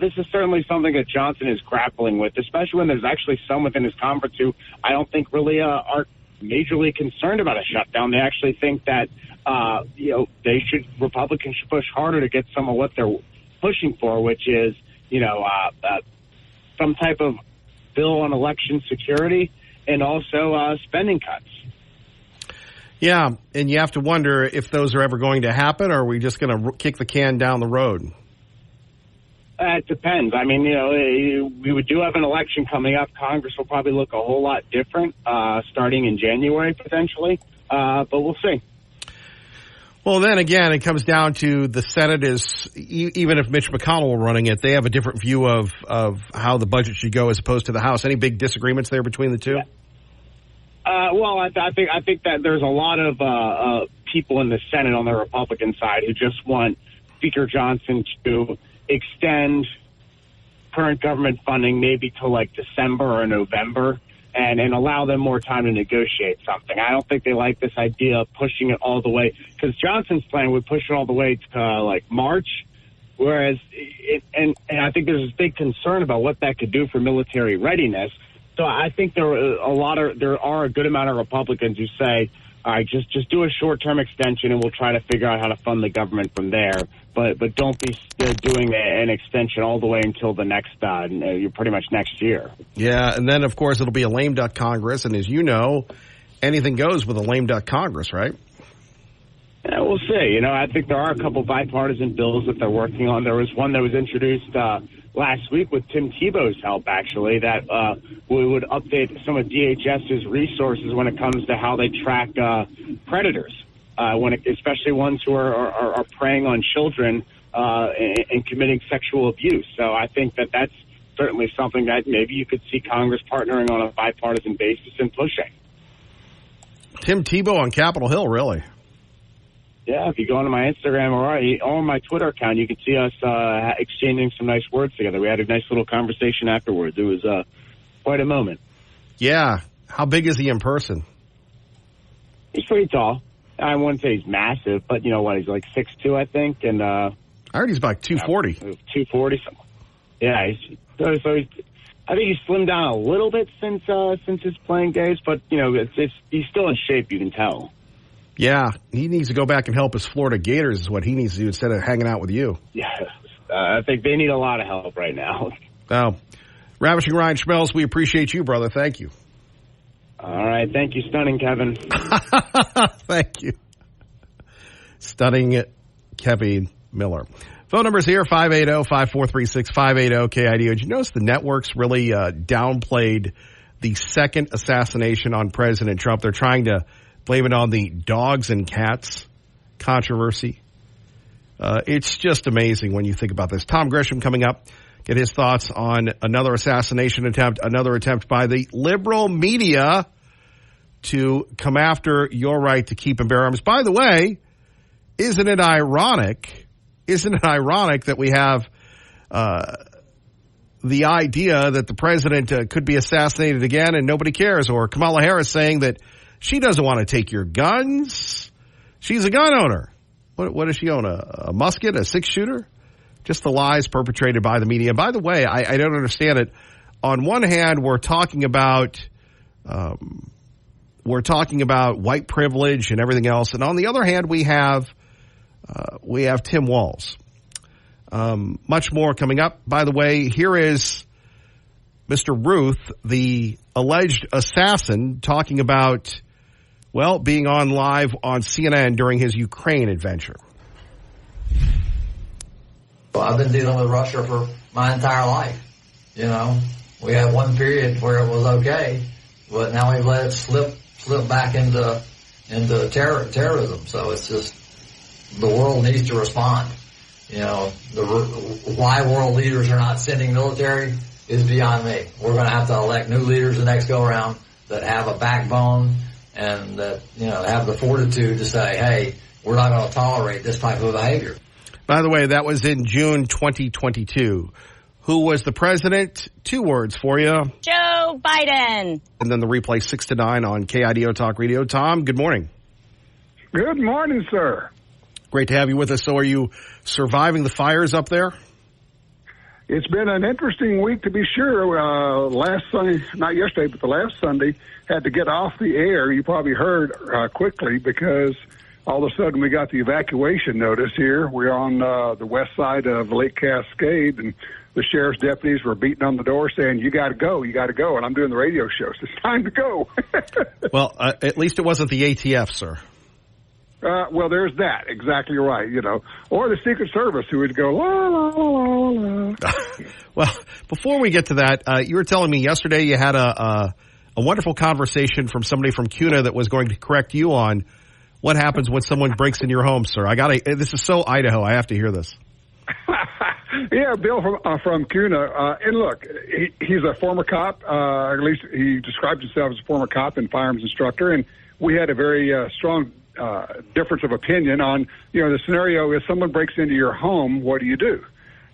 this is certainly something that Johnson is grappling with, especially when there's actually some within his conference who I don't think really are majorly concerned about a shutdown. They actually think that Republicans should push harder to get some of what they're pushing for, which is some type of bill on election security and also spending cuts. Yeah, and you have to wonder if those are ever going to happen, or are we just going to kick the can down the road? It depends. I mean, we do have an election coming up. Congress will probably look a whole lot different starting in January, potentially, but we'll see. Well, then again, it comes down to the Senate is, even if Mitch McConnell were running it, they have a different view of how the budget should go as opposed to the House. Any big disagreements there between the two? Yeah. Well, I think that there's a lot of people in the Senate on the Republican side who just want Speaker Johnson to extend current government funding maybe till like December or November and allow them more time to negotiate something. I don't think they like this idea of pushing it all the way, because Johnson's plan would push it all the way to like March, whereas and I think there's a big concern about what that could do for military readiness. So I think there are a good amount of Republicans who say, all right, just do a short-term extension and we'll try to figure out how to fund the government from there. But don't be doing an extension all the way until the next, pretty much next year. Yeah, and then, of course, it'll be a lame duck Congress. And as you know, anything goes with a lame duck Congress, right? Yeah, we'll see. I think there are a couple bipartisan bills that they're working on. There was one that was introduced last week with Tim Tebow's help, actually, that we would update some of DHS's resources when it comes to how they track predators, especially ones who are preying on children and committing sexual abuse. So I think that that's certainly something that maybe you could see Congress partnering on a bipartisan basis and pushing. Tim Tebow on Capitol Hill, really? Yeah, if you go onto my Instagram or my Twitter account, you can see us exchanging some nice words together. We had a nice little conversation afterwards. It was quite a moment. Yeah. How big is he in person? He's pretty tall. I wouldn't say he's massive, but you know what? He's like 6'2", I think. And I heard he's about 240. 240 something. Yeah. I think he's slimmed down a little bit since his playing days, but he's still in shape. You can tell. Yeah, he needs to go back and help his Florida Gators is what he needs to do instead of hanging out with you. Yeah, I think they need a lot of help right now. Oh, Ravishing Ryan Schmelz, we appreciate you, brother. Thank you. All right. Thank you, Stunning Kevin. Thank you. Stunning Kevin Miller. Phone numbers here, 580-5436-580-KIDO. Did you notice the networks really downplayed the second assassination on President Trump? They're trying to blame it on the dogs and cats controversy. It's just amazing when you think about this. Tom Gresham coming up. Get his thoughts on another assassination attempt, another attempt by the liberal media to come after your right to keep and bear arms. By the way, isn't it ironic that we have the idea that the president could be assassinated again and nobody cares, or Kamala Harris saying that she doesn't want to take your guns. She's a gun owner. What does she own? A musket, a six-shooter? Just the lies perpetrated by the media. And by the way, I don't understand it. On one hand, we're talking about white privilege and everything else, and on the other hand, we have Tim Walz. Much more coming up. By the way, here is Mr. Ruth, the alleged assassin, talking about, well, being on live on CNN during his Ukraine adventure. Well, I've been dealing with Russia for my entire life. You know, we had one period where it was okay, but now we've let it slip back into terrorism. So it's just, the world needs to respond. You know, why world leaders are not sending military is beyond me. We're going to have to elect new leaders the next go around that have a backbone and that, you know, have the fortitude to say, hey, we're not going to tolerate this type of behavior. By the way, that was in June 2022. Who was the president? 2 words for you. Joe Biden. And then the replay 6 to 9 on KIDO Talk Radio. Tom, good morning. Good morning, sir. Great to have you with us. So are you surviving the fires up there? It's been an interesting week, to be sure. Last Sunday, not yesterday, but the last Sunday, had to get off the air. You probably heard quickly because all of a sudden we got the evacuation notice here. We're on the west side of Lake Cascade, and the sheriff's deputies were beating on the door saying, you got to go, you got to go. And I'm doing the radio show, so it's time to go. Well, at least it wasn't the ATF, sir. Well, there's that. Exactly right, you know. Or the Secret Service, who would go, la, la, la, la. Well, before we get to that, you were telling me yesterday you had a wonderful conversation from somebody from CUNA that was going to correct you on what happens when someone breaks in your home, sir. This is so Idaho. I have to hear this. Yeah, Bill from CUNA. And look, he's a former cop. At least he described himself as a former cop and firearms instructor. And we had a very strong difference of opinion on, you know, the scenario is someone breaks into your home, what do you do?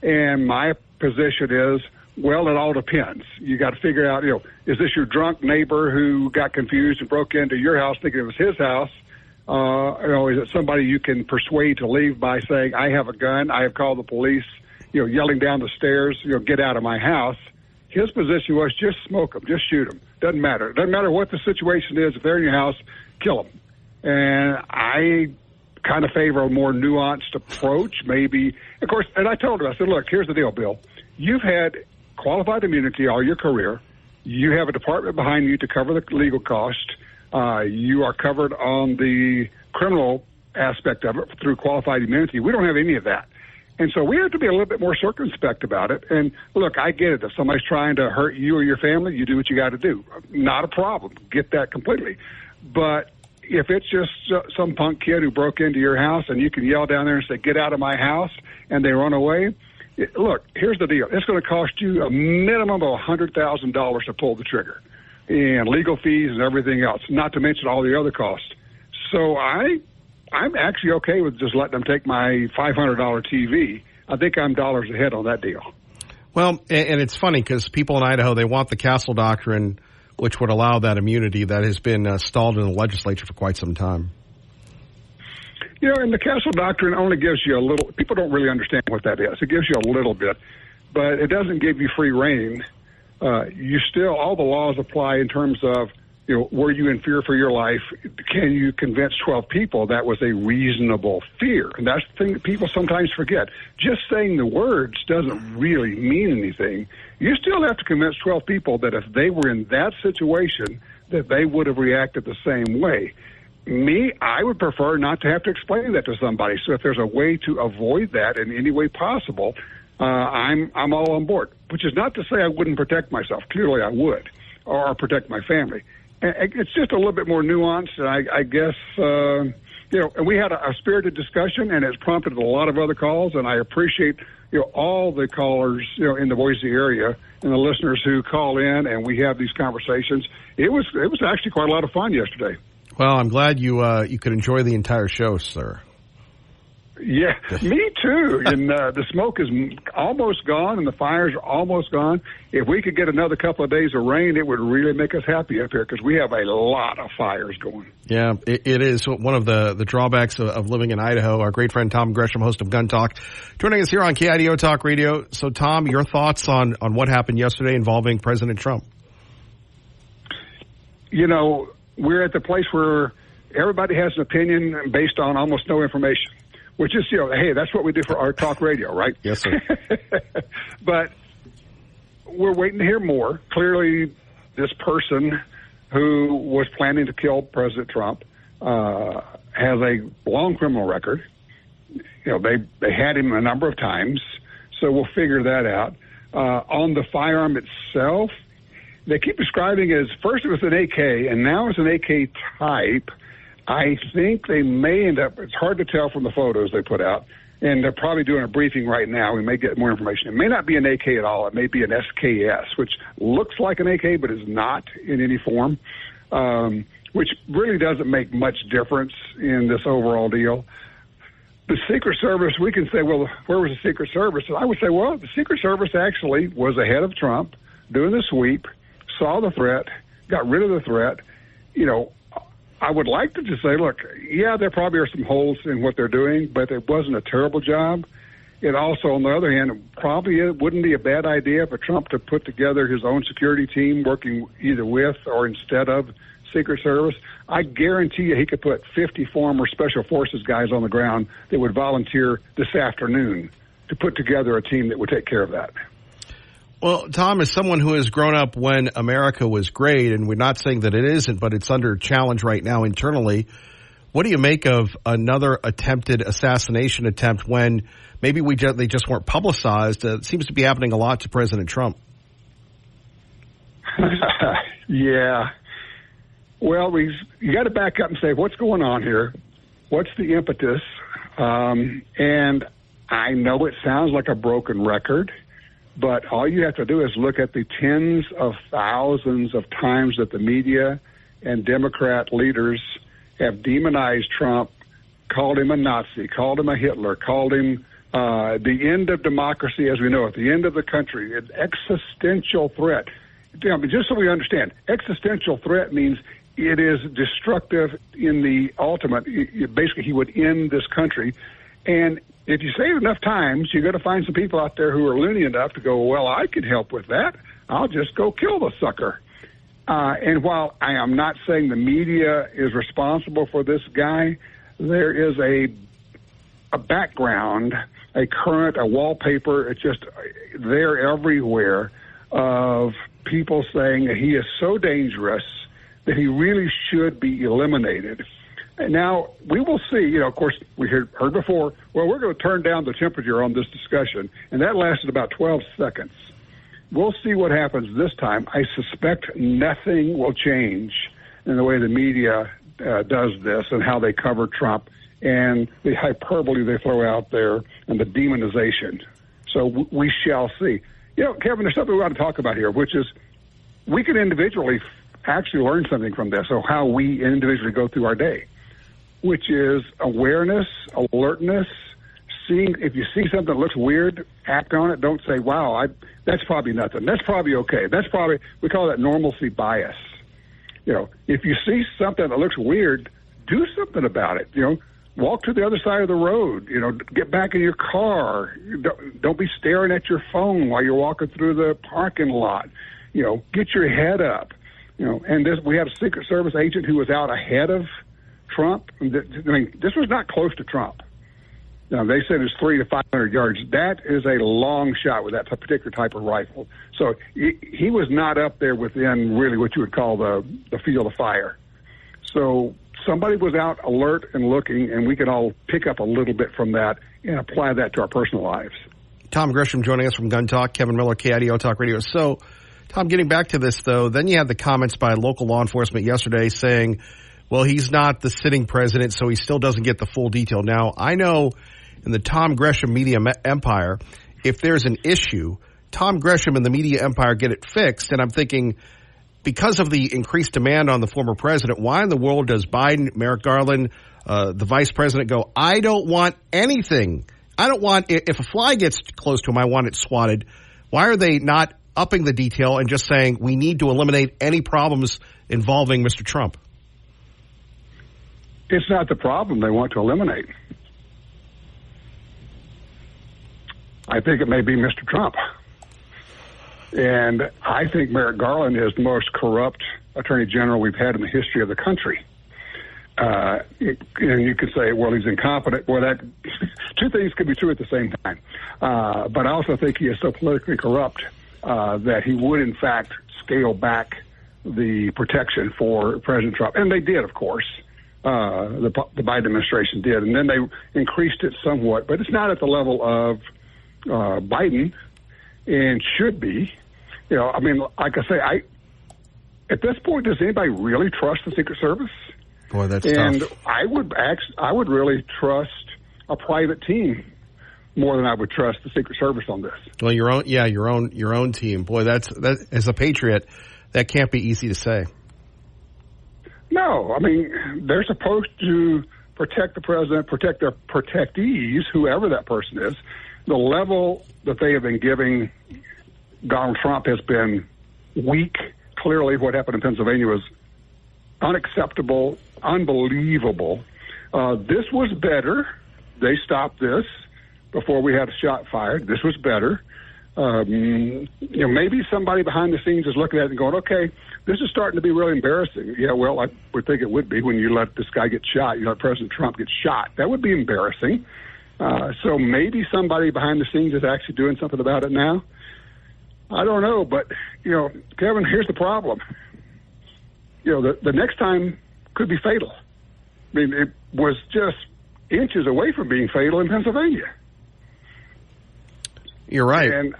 And my position is, well, it all depends. You got to figure out, you know, is this your drunk neighbor who got confused and broke into your house thinking it was his house? You know, is it somebody you can persuade to leave by saying, I have a gun, I have called the police, you know, yelling down the stairs, you know, get out of my house. His position was just smoke them, just shoot them. Doesn't matter. Doesn't matter what the situation is. If they're in your house, kill them. And I kind of favor a more nuanced approach, maybe. Of course, and I told him, I said, look, here's the deal, Bill. You've had qualified immunity all your career. You have a department behind you to cover the legal cost. You are covered on the criminal aspect of it through qualified immunity. We don't have any of that. And so we have to be a little bit more circumspect about it. And look, I get it. If somebody's trying to hurt you or your family, you do what you got to do. Not a problem. Get that completely. But if it's just some punk kid who broke into your house and you can yell down there and say, get out of my house, and they run away, look, here's the deal. It's going to cost you a minimum of $100,000 to pull the trigger, and legal fees and everything else, not to mention all the other costs. So I'm actually okay with just letting them take my $500 TV. I think I'm dollars ahead on that deal. Well, and it's funny because people in Idaho, they want the Castle Doctrine, which would allow that immunity that has been stalled in the legislature for quite some time. You know, and the Castle Doctrine only gives you a little. People don't really understand what that is. It gives you a little bit, but it doesn't give you free reign. You still, all the laws apply in terms of, you know, were you in fear for your life? Can you convince 12 people that was a reasonable fear? And that's the thing that people sometimes forget. Just saying the words doesn't really mean anything. You still have to convince 12 people that if they were in that situation, that they would have reacted the same way. Me, I would prefer not to have to explain that to somebody. So if there's a way to avoid that in any way possible, I'm all on board, which is not to say I wouldn't protect myself. Clearly I would, or protect my family. It's just a little bit more nuanced, and I guess, you know, and we had a spirited discussion, and it's prompted a lot of other calls, and I appreciate, you know, all the callers, you know, in the Boise area and the listeners who call in, and we have these conversations. It was actually quite a lot of fun yesterday. Well, I'm glad you could enjoy the entire show, sir. Yeah, me too. And the smoke is almost gone, and the fires are almost gone. If we could get another couple of days of rain, it would really make us happy up here because we have a lot of fires going. Yeah, it is one of the drawbacks of living in Idaho. Our great friend Tom Gresham, host of Gun Talk, joining us here on KIDO Talk Radio. So, Tom, your thoughts on what happened yesterday involving President Trump? You know, we're at the place where everybody has an opinion based on almost no information. which is, hey, that's what we do for our talk radio, right? Yes, sir. But we're waiting to hear more. Clearly, this person who was planning to kill President Trump has a long criminal record. They had him a number of times, so we'll figure that out. On the firearm itself, they keep describing it as first it was an AK, and now it's an AK type. I think they may end up, it's hard to tell from the photos they put out, and they're probably doing a briefing right now. We may get more information. It may not be an AK at all. It may be an SKS, which looks like an AK but is not in any form, which really doesn't make much difference in this overall deal. The Secret Service, we can say, well, where was the Secret Service? And I would say, well, the Secret Service actually was ahead of Trump doing the sweep, saw the threat, got rid of the threat. I would like to just say, look, yeah, there probably are some holes in what they're doing, but it wasn't a terrible job. It also, on the other hand, probably wouldn't be a bad idea for Trump to put together his own security team working either with or instead of Secret Service. I guarantee you he could put 50 former Special Forces guys on the ground that would volunteer this afternoon to put together a team that would take care of that. Well, Tom, as someone who has grown up when America was great, and we're not saying that it isn't, but it's under challenge right now internally, what do you make of another attempted assassination attempt when maybe they just weren't publicized? It seems to be happening a lot to President Trump. Yeah. Well, you got to back up and say, what's going on here? What's the impetus? And I know it sounds like a broken record, but all you have to do is look at the tens of thousands of times that the media and Democrat leaders have demonized Trump, called him a Nazi, called him a Hitler, called him the end of democracy as we know it, the end of the country, an existential threat. Just so we understand, existential threat means it is destructive in the ultimate. Basically, he would end this country. And if you say it enough times, you're going to find some people out there who are loony enough to go, well, I can help with that. I'll just go kill the sucker. And while I am not saying the media is responsible for this guy, there is a background, a current, a wallpaper. It's just there everywhere of people saying that he is so dangerous that he really should be eliminated. And now, we will see, of course, we heard before, well, we're going to turn down the temperature on this discussion, and that lasted about 12 seconds. We'll see what happens this time. I suspect nothing will change in the way the media does this and how they cover Trump and the hyperbole they throw out there and the demonization. So we shall see. Kevin, there's something we want to talk about here, which is we can individually actually learn something from this, or how we individually go through our day, which is awareness, alertness, seeing if you see something that looks weird, act on it. Don't say, wow, that's probably nothing. That's probably okay. We call that normalcy bias. If you see something that looks weird, do something about it. Walk to the other side of the road. Get back in your car. Don't be staring at your phone while you're walking through the parking lot. Get your head up. And we had a Secret Service agent who was out ahead of Trump. This was not close to Trump. They said it's 300 to 500 yards. That is a long shot with that particular type of rifle. So he was not up there within really what you would call the field of fire. So somebody was out alert and looking, and we could all pick up a little bit from that and apply that to our personal lives. Tom Gresham joining us from Gun Talk, Kevin Miller, KIDO Talk Radio. So, Tom, getting back to this, though, then you had the comments by local law enforcement yesterday saying, well, he's not the sitting president, so he still doesn't get the full detail. Now, I know in the Tom Gresham media empire, if there's an issue, Tom Gresham and the media empire get it fixed. And I'm thinking, because of the increased demand on the former president, why in the world does Biden, Merrick Garland, the vice president go, I don't want anything. I don't want, if a fly gets close to him, I want it swatted. Why are they not upping the detail and just saying we need to eliminate any problems involving Mr. Trump? It's not the problem they want to eliminate. I think it may be Mr. Trump. And I think Merrick Garland is the most corrupt attorney general we've had in the history of the country. and you could say, well, he's incompetent. Well, that two things could be true at the same time. But I also think he is so politically corrupt that he would, in fact, scale back the protection for President Trump. And they did, of course. The Biden administration did. And then they increased it somewhat. But it's not at the level of Biden and should be. You know, I mean, like I say, at this point, does anybody really trust the Secret Service? Boy, that's and tough. I would really trust a private team more than I would trust the Secret Service on this. Well, your own team. Boy, that as a patriot, that can't be easy to say. No, I mean, they're supposed to protect the president, protect their protectees, whoever that person is. The level that they have been giving Donald Trump has been weak. Clearly, what happened in Pennsylvania was unacceptable, unbelievable. This was better. They stopped this before we had a shot fired. This was better. You know, maybe somebody behind the scenes is looking at it and going, okay, this is starting to be really embarrassing. Yeah, well, I would think it would be when you let this guy get shot. You let President Trump get shot. That would be embarrassing. So maybe somebody behind the scenes is actually doing something about it now. I don't know, but, you know, Kevin, here's the problem. You know, the next time could be fatal. I mean, it was just inches away from being fatal in Pennsylvania. You're right. And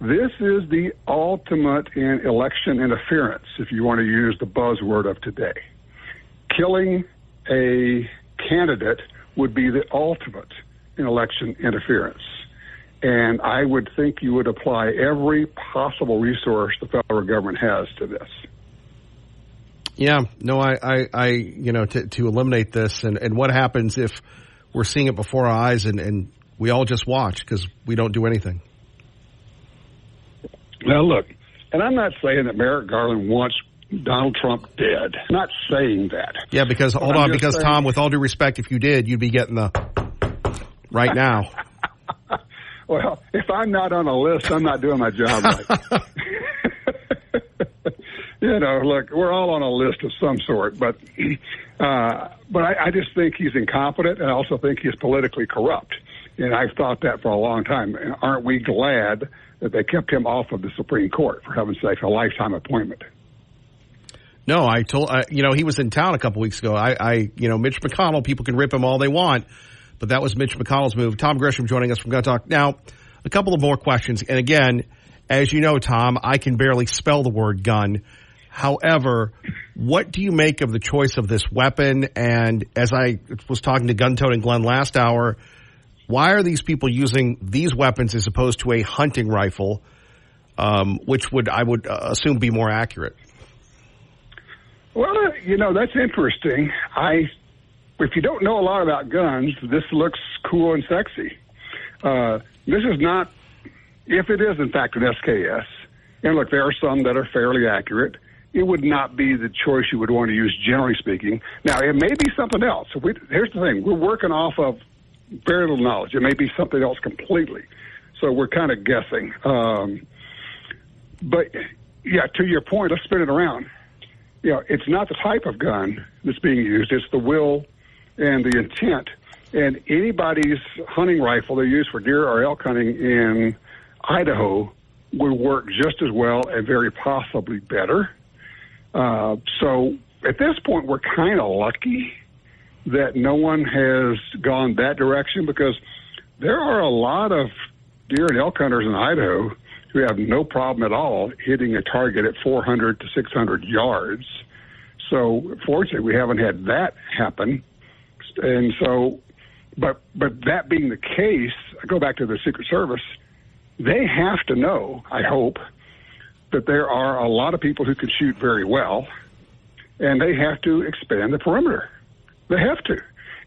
this is the ultimate in election interference, if you want to use the buzzword of today. Killing a candidate would be the ultimate in election interference. And I would think you would apply every possible resource the federal government has to this. Yeah, no, I you know, to eliminate this, and what happens if we're seeing it before our eyes and we all just watch because we don't do anything? Well, look, and I'm not saying that Merrick Garland wants Donald Trump dead. I'm not saying that. Yeah, because, hold on, because, Tom, with all due respect, if you did, you'd be getting the right now. Well, if I'm not on a list, I'm not doing my job right. You know, look, we're all on a list of some sort, but I just think he's incompetent, and I also think he's politically corrupt. And I've thought that for a long time. And aren't we glad that they kept him off of the Supreme Court, for heaven's sake, a lifetime appointment? No, you know, he was in town a couple weeks ago. You know, Mitch McConnell, people can rip him all they want, but that was Mitch McConnell's move. Tom Gresham joining us from Gun Talk. Now, a couple of more questions. And again, as you know, Tom, I can barely spell the word gun. However, what do you make of the choice of this weapon? And as I was talking to Gun Tote and Glenn last hour, why are these people using these weapons as opposed to a hunting rifle, which I would assume be more accurate? Well, you know, that's interesting. If you don't know a lot about guns, this looks cool and sexy. This is not, if it is in fact an SKS, and look, there are some that are fairly accurate, it would not be the choice you would want to use, generally speaking. Now, it may be something else. Here's the thing. We're working off of very little knowledge. It may be something else completely. So we're kind of guessing. But, yeah, to your point, let's spin it around. You know, it's not the type of gun that's being used. It's the will and the intent. And anybody's hunting rifle they use for deer or elk hunting in Idaho would work just as well and very possibly better. So at this point, we're kind of lucky that no one has gone that direction, because there are a lot of deer and elk hunters in Idaho who have no problem at all hitting a target at 400 to 600 yards. So fortunately, we haven't had that happen. And so, but that being the case, I go back to the Secret Service. They have to know, I hope, that there are a lot of people who can shoot very well, and they have to expand the perimeter. They have to.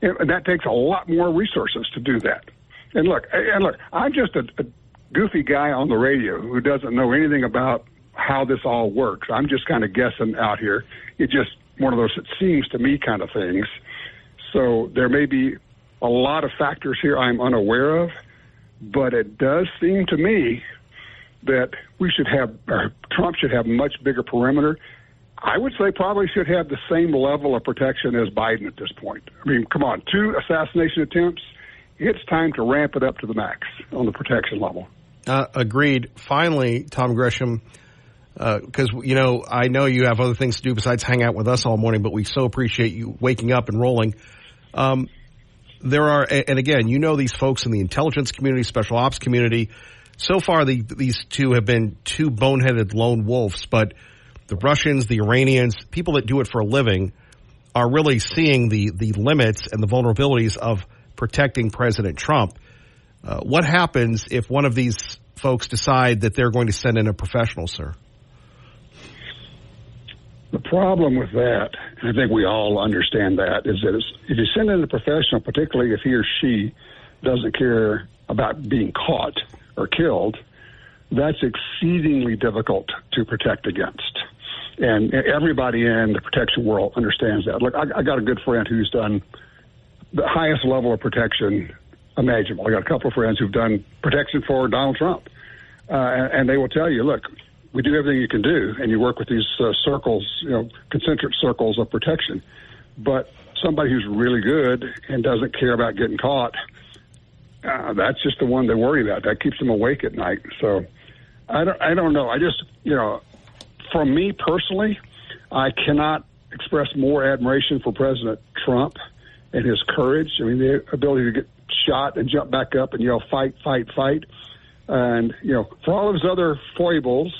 And that takes a lot more resources to do that. And look, I'm just a goofy guy on the radio who doesn't know anything about how this all works. I'm just kind of guessing out here. It's just one of those it seems to me kind of things. So there may be a lot of factors here I'm unaware of, but it does seem to me that we should have, or Trump should have much bigger perimeter. I would say probably should have the same level of protection as Biden at this point. I mean, come on, 2 assassination attempts. It's time to ramp it up to the max on the protection level. Agreed. Finally, Tom Gresham, because, I know you have other things to do besides hang out with us all morning, but we so appreciate you waking up and rolling. There are, and again, these folks in the intelligence community, special ops community. So far, these two have been 2 boneheaded lone wolves, but the Russians, the Iranians, people that do it for a living are really seeing the limits and the vulnerabilities of protecting President Trump. What happens if one of these folks decide that they're going to send in a professional, sir? The problem with that, and I think we all understand that, is that if you send in a professional, particularly if he or she doesn't care about being caught or killed, that's exceedingly difficult to protect against. And everybody in the protection world understands that. Look, I got a good friend who's done the highest level of protection imaginable. I got a couple of friends who've done protection for Donald Trump. And they will tell you, look, we do everything you can do, and you work with these circles, concentric circles of protection. But somebody who's really good and doesn't care about getting caught, that's just the one they worry about. That keeps them awake at night. So I don't know. I just, for me personally, I cannot express more admiration for President Trump and his courage. I mean, the ability to get shot and jump back up and yell, fight, fight, fight. And, for all of his other foibles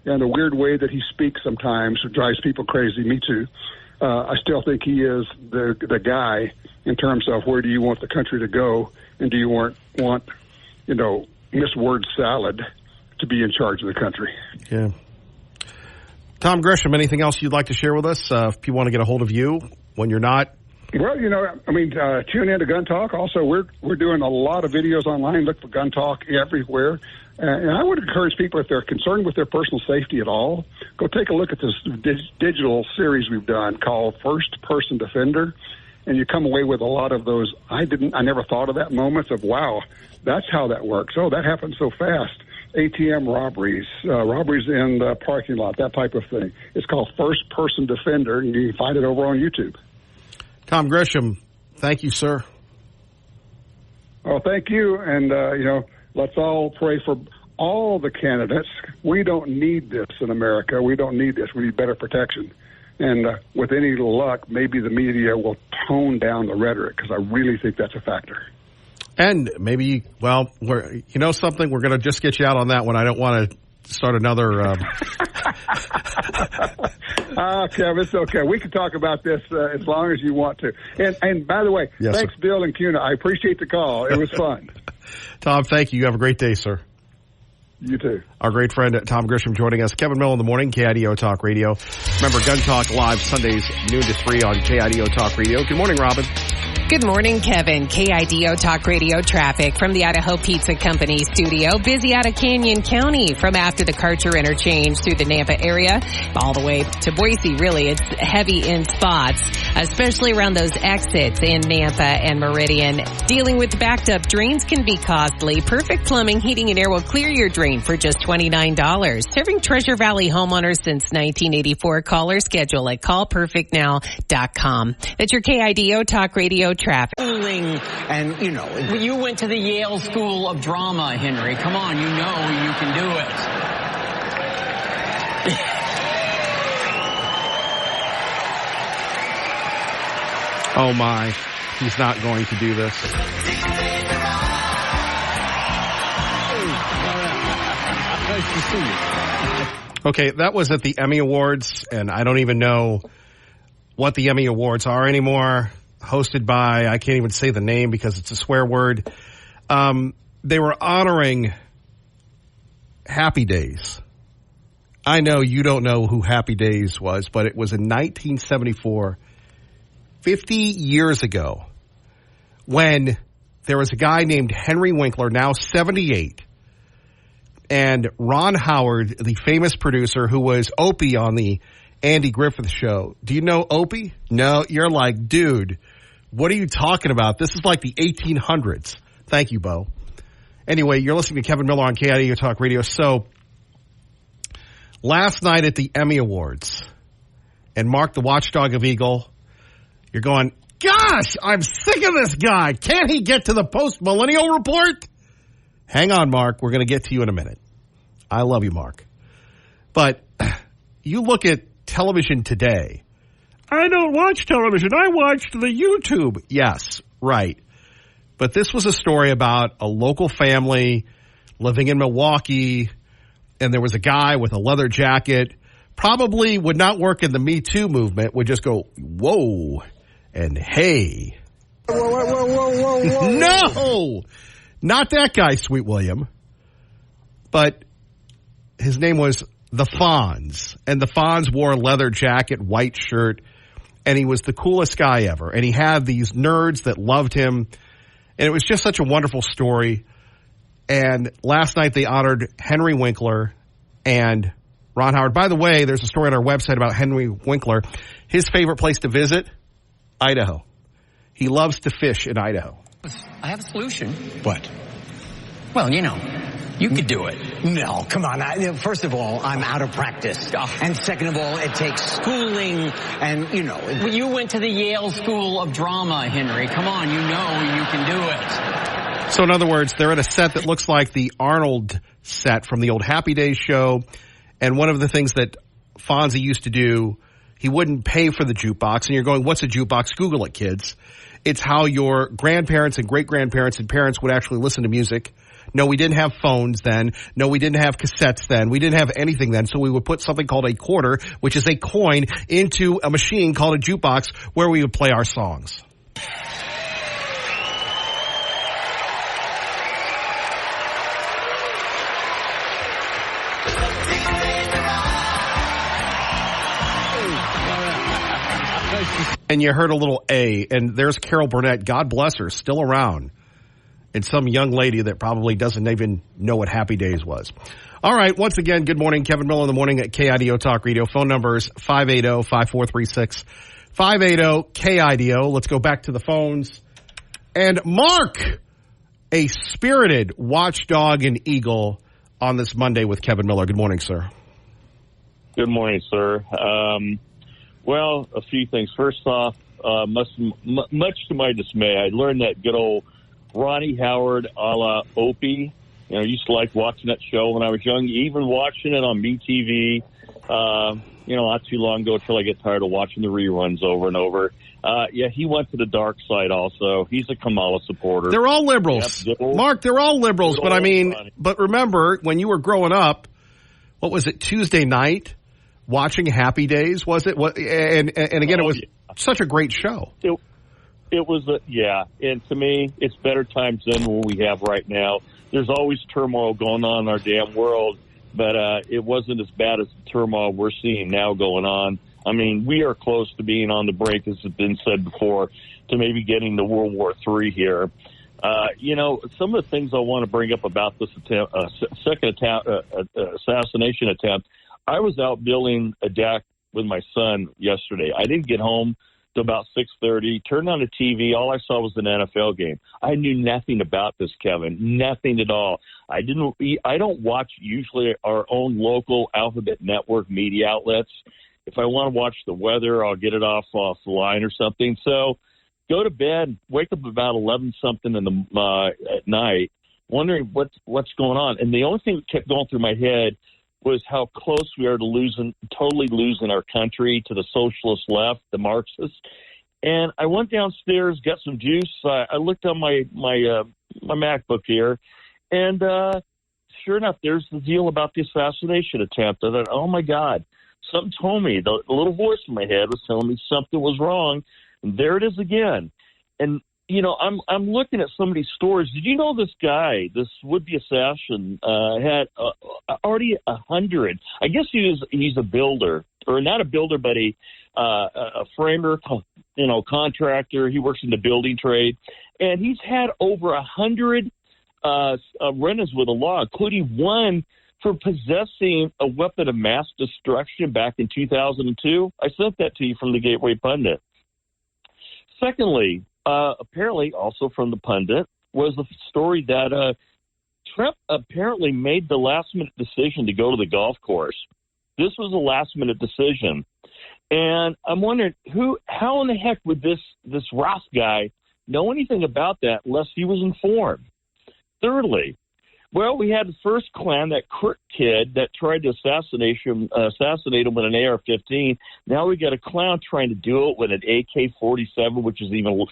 and the weird way that he speaks sometimes drives people crazy, me too, I still think he is the guy in terms of where do you want the country to go, and do you want Miss Word Salad to be in charge of the country. Yeah. Tom Gresham, anything else you'd like to share with us if people want to get a hold of you when you're not? Well, tune in to Gun Talk. Also, we're doing a lot of videos online. Look for Gun Talk everywhere. And I would encourage people, if they're concerned with their personal safety at all, go take a look at this digital series we've done called First Person Defender. And you come away with a lot of those, I never thought of that moments of, wow, that's how that works. Oh, that happened so fast. ATM robberies, robberies in the parking lot, that type of thing. It's called First Person Defender, and you can find it over on YouTube. Tom Gresham, thank you, sir. Well, thank you, and, let's all pray for all the candidates. We don't need this in America. We don't need this. We need better protection. And with any luck, maybe the media will tone down the rhetoric, because I really think that's a factor. And maybe, something, we're going to just get you out on that one. I don't want to start another. Kev, it's okay. We can talk about this as long as you want to. And by the way, yes, thanks, sir. Bill and Cuna. I appreciate the call. It was fun. Tom, thank you. You have a great day, sir. You too. Our great friend Tom Gresham joining us. Kevin Mill in the morning, KIDO Talk Radio. Remember, Gun Talk live Sundays noon to 3 on KIDO Talk Radio. Good morning, Robin. Good morning, Kevin. KIDO Talk Radio traffic from the Idaho Pizza Company studio. Busy out of Canyon County from after the Karcher interchange through the Nampa area all the way to Boise. Really, it's heavy in spots, especially around those exits in Nampa and Meridian. Dealing with backed up drains can be costly. Perfect Plumbing, Heating, and Air will clear your drain for just $29. Serving Treasure Valley homeowners since 1984. Call or schedule at callperfectnow.com. That's your KIDO Talk Radio traffic. And, you went to the Yale School of Drama, Henry. Come on, you can do it. Oh, my. He's not going to do this. Nice to see you. Okay, that was at the Emmy Awards, and I don't even know what the Emmy Awards are anymore. Hosted by, I can't even say the name because it's a swear word. They were honoring Happy Days. I know you don't know who Happy Days was, but it was in 1974, 50 years ago, when there was a guy named Henry Winkler, now 78, and Ron Howard, the famous producer who was Opie on the Andy Griffith Show. Do you know Opie? No, you're like, dude, what are you talking about? This is like the 1800s. Thank you, Bo. Anyway, you're listening to Kevin Miller on KIDO Talk Radio. So, last night at the Emmy Awards, And Mark, the watchdog of Eagle, you're going, gosh, I'm sick of this guy. Can't he get to the post-millennial report? Hang on, Mark. We're going to get to you in a minute. I love you, Mark. But you look at television today. I don't watch television. I watched the YouTube. Yes, right. But this was a story about a local family living in Milwaukee, and there was a guy with a leather jacket, probably would not work in the Me Too movement, would just go, whoa, and hey. Whoa. No! Not that guy, Sweet William. But his name was the Fonz, and the Fonz wore a leather jacket, white shirt, and he was the coolest guy ever. And he had these nerds that loved him, and it was just such a wonderful story. And last night they honored Henry Winkler and Ron Howard. By the way, there's a story on our website about Henry Winkler. His favorite place to visit, Idaho. He loves to fish in Idaho. I have a solution. What? Well, you could do it. No, come on. First of all, I'm out of practice. And second of all, it takes schooling and, You went to the Yale School of Drama, Henry. Come on, you can do it. So in other words, they're at a set that looks like the Arnold set from the old Happy Days show. And one of the things that Fonzie used to do, he wouldn't pay for the jukebox. And you're going, what's a jukebox? Google it, kids. It's how your grandparents and great-grandparents and parents would actually listen to music. No, we didn't have phones then. No, we didn't have cassettes then. We didn't have anything then. So we would put something called a quarter, which is a coin, into a machine called a jukebox where we would play our songs. And you heard a little A, and there's Carol Burnett, God bless her, still around. And some young lady that probably doesn't even know what Happy Days was. All right, once again, good morning. Kevin Miller in the morning at KIDO Talk Radio. Phone numbers 580-5436, 580-KIDO. Let's go back to the phones. And Mark, a spirited watchdog and eagle on this Monday with Kevin Miller. Good morning, sir. Good morning, sir. Well, a few things. First off, much to my dismay, I learned that good old Ronnie Howard a la Opie. I used to like watching that show when I was young, even watching it on MeTV, not too long ago until I get tired of watching the reruns over and over. He went to the dark side also. He's a Kamala supporter. They're all liberals. Yep, Mark, they're all liberals. But remember, when you were growing up, what was it, Tuesday night? Watching Happy Days, was it? And again, it was such a great show. It was, and to me, it's better times than what we have right now. There's always turmoil going on in our damn world, but it wasn't as bad as the turmoil we're seeing now going on. I mean, we are close to being on the brink, as has been said before, to maybe getting to World War III here. Some of the things I want to bring up about this second assassination attempt, I was out building a deck with my son yesterday. I didn't get home till about 6:30. Turned on the TV. All I saw was an NFL game. I knew nothing about this, Kevin. Nothing at all. I don't watch usually our own local Alphabet Network media outlets. If I want to watch the weather, I'll get it off the line or something. So go to bed, wake up about 11-something at night, wondering what's going on. And the only thing that kept going through my head was how close we are to totally losing our country to the socialist left, the Marxists. And I went downstairs, got some juice. I looked on my MacBook here, and sure enough, there's the deal about the assassination attempt. I thought, oh my God, something told me. The little voice in my head was telling me something was wrong. And there it is again. And I'm looking at some of these stories. Did you know this guy, this would-be assassin, had already 100? I guess he's a builder, or not a builder, but a framer, contractor. He works in the building trade, and he's had over 100 run-ins with the law, including one for possessing a weapon of mass destruction back in 2002. I sent that to you from the Gateway Pundit. Secondly, apparently also from the Pundit was the story that Trump apparently made the last-minute decision to go to the golf course. This was a last-minute decision. And I'm wondering how in the heck would this Ross guy know anything about that unless he was informed? Thirdly, well, we had the first clown, that Kirk kid that tried to assassinate him with an AR-15. Now we got a clown trying to do it with an AK-47, which is even,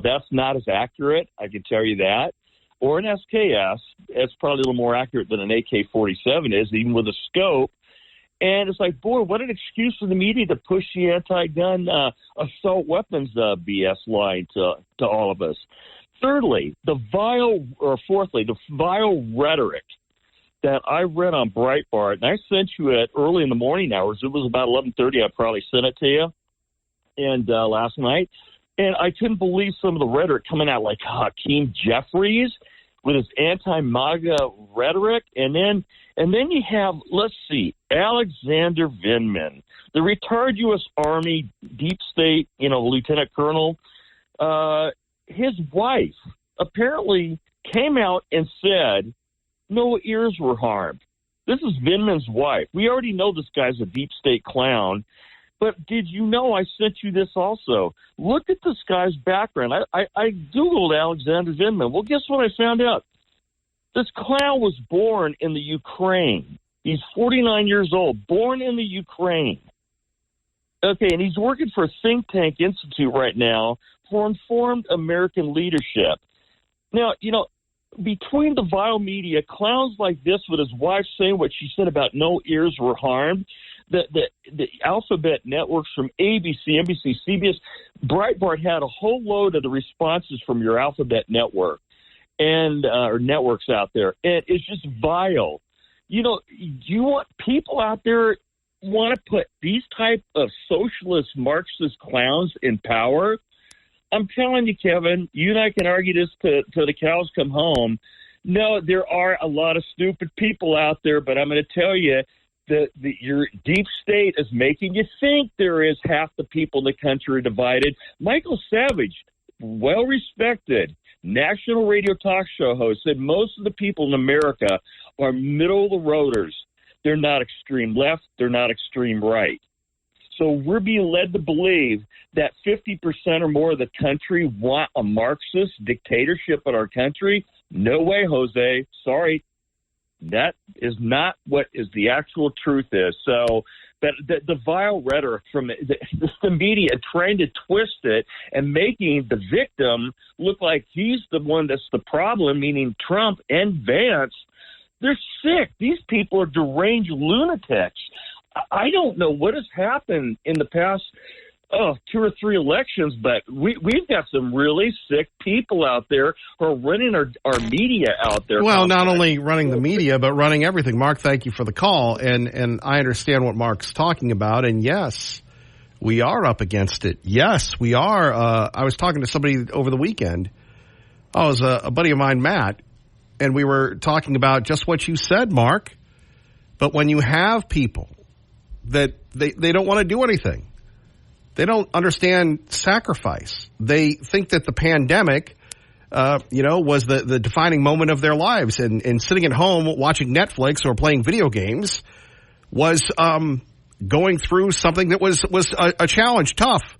that's not as accurate. I can tell you that. Or an SKS. It's probably a little more accurate than an AK-47 is, even with a scope. And it's like, boy, what an excuse for the media to push the anti-gun assault weapons BS line to all of us. Fourthly, the vile rhetoric that I read on Breitbart, and I sent you it early in the morning hours. It was about 11:30. I probably sent it to you, and last night, and I couldn't believe some of the rhetoric coming out, like Hakeem Jeffries with his anti-MAGA rhetoric, and then you have, let's see, Alexander Vindman, the retired U.S. Army deep state, lieutenant colonel. His wife apparently came out and said no ears were harmed. This is Vindman's wife. We already know this guy's a deep state clown, but did you know I sent you this also? Look at this guy's background. I Googled Alexander Vindman. Well, guess what I found out? This clown was born in the Ukraine. He's 49 years old, born in the Ukraine. Okay, and he's working for a think tank institute right now for informed American leadership. Now, between the vile media, clowns like this with his wife saying what she said about no ears were harmed, the alphabet networks from ABC, NBC, CBS, Breitbart had a whole load of the responses from your alphabet network and or networks out there, and it's just vile. You want people out there want to put these type of socialist Marxist clowns in power? I'm telling you, Kevin, you and I can argue this till the cows come home. No, there are a lot of stupid people out there, but I'm going to tell you that your deep state is making you think there is half the people in the country are divided. Michael Savage, well-respected national radio talk show host, said most of the people in America are middle-of-the-roaders. They're not extreme left. They're not extreme right. So we're being led to believe that 50% or more of the country want a Marxist dictatorship in our country. No way, Jose. Sorry. That is not what is the actual truth is. So, but the vile rhetoric from the media trying to twist it and making the victim look like he's the one that's the problem, meaning Trump and Vance, they're sick. These people are deranged lunatics. I don't know what has happened in the past 2 or 3 elections, but we've got some really sick people out there who are running our media out there. Well, not only running the media, but running everything. Mark, thank you for the call, and I understand what Mark's talking about, and yes, we are up against it. Yes, we are. I was talking to somebody over the weekend. It was a buddy of mine, Matt, and we were talking about just what you said, Mark, but when you have people that they don't want to do anything. They don't understand sacrifice. They think that the pandemic, was the defining moment of their lives. And sitting at home watching Netflix or playing video games was going through something that was a challenge, tough.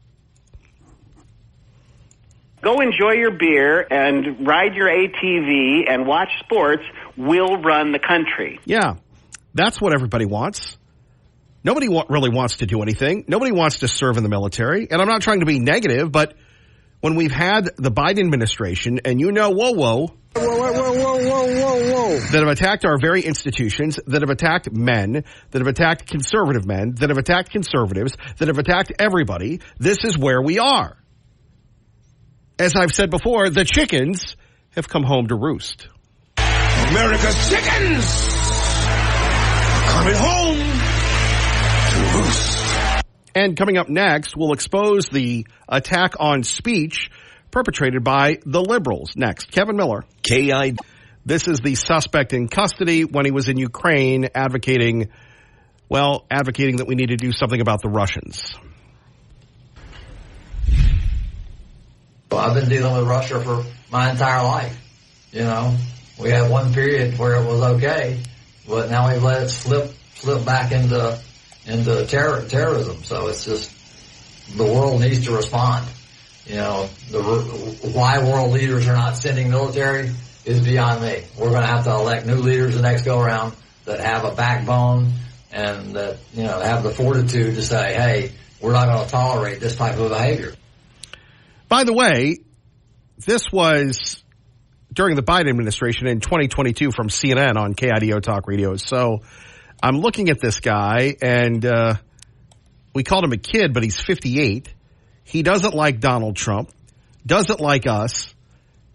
Go enjoy your beer and ride your ATV and watch sports. We'll run the country. Yeah, that's what everybody wants. Nobody really wants to do anything. Nobody wants to serve in the military. And I'm not trying to be negative, but when we've had the Biden administration and whoa, that have attacked our very institutions, that have attacked men, that have attacked conservative men, that have attacked conservatives, that have attacked everybody, this is where we are. As I've said before, the chickens have come home to roost. America's chickens coming home. And coming up next, we'll expose the attack on speech perpetrated by the liberals. Next, Kevin Miller. This is the suspect in custody when he was in Ukraine advocating that we need to do something about the Russians. Well, I've been dealing with Russia for my entire life. We had one period where it was okay, but now we've let it slip back into terrorism. So it's just the world needs to respond. You know, why world leaders are not sending military is beyond me. We're going to have to elect new leaders the next go around that have a backbone and that, you know, have the fortitude to say, hey, we're not going to tolerate this type of behavior. By the way, this was during the Biden administration in 2022 from CNN on KIDO Talk Radio. So I'm looking at this guy, and we called him a kid, but he's 58. He doesn't like Donald Trump, doesn't like us,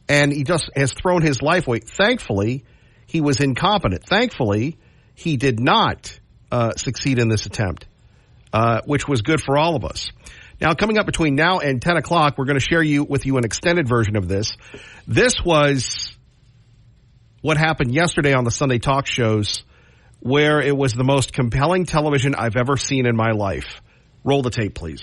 and he just has thrown his life away. Thankfully, he was incompetent. Thankfully, he did not succeed in this attempt, which was good for all of us. Now, coming up between now and 10 o'clock, we're going to share with you an extended version of this. This was what happened yesterday on the Sunday talk shows, where it was the most compelling television I've ever seen in my life. Roll the tape, please.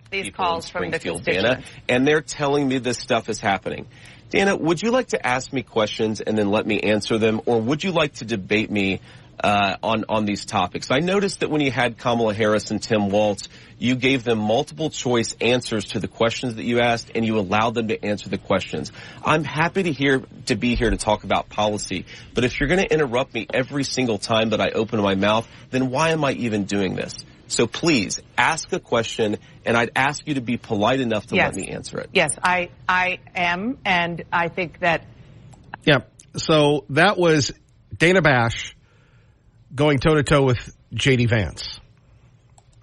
These calls from the constituents. Dana, and they're telling me this stuff is happening. Dana, would you like to ask me questions and then let me answer them, or would you like to debate me on these topics? I noticed that when you had Kamala Harris and Tim Walz, you gave them multiple choice answers to the questions that you asked, and you allowed them to answer the questions. I'm happy to be here to talk about policy, but if you're going to interrupt me every single time that I open my mouth, then why am I even doing this? So please ask a question, and I'd ask you to be polite enough to let me answer it. Yes, I am, and I think that. Yeah. So that was Dana Bash going toe-to-toe with J.D. Vance.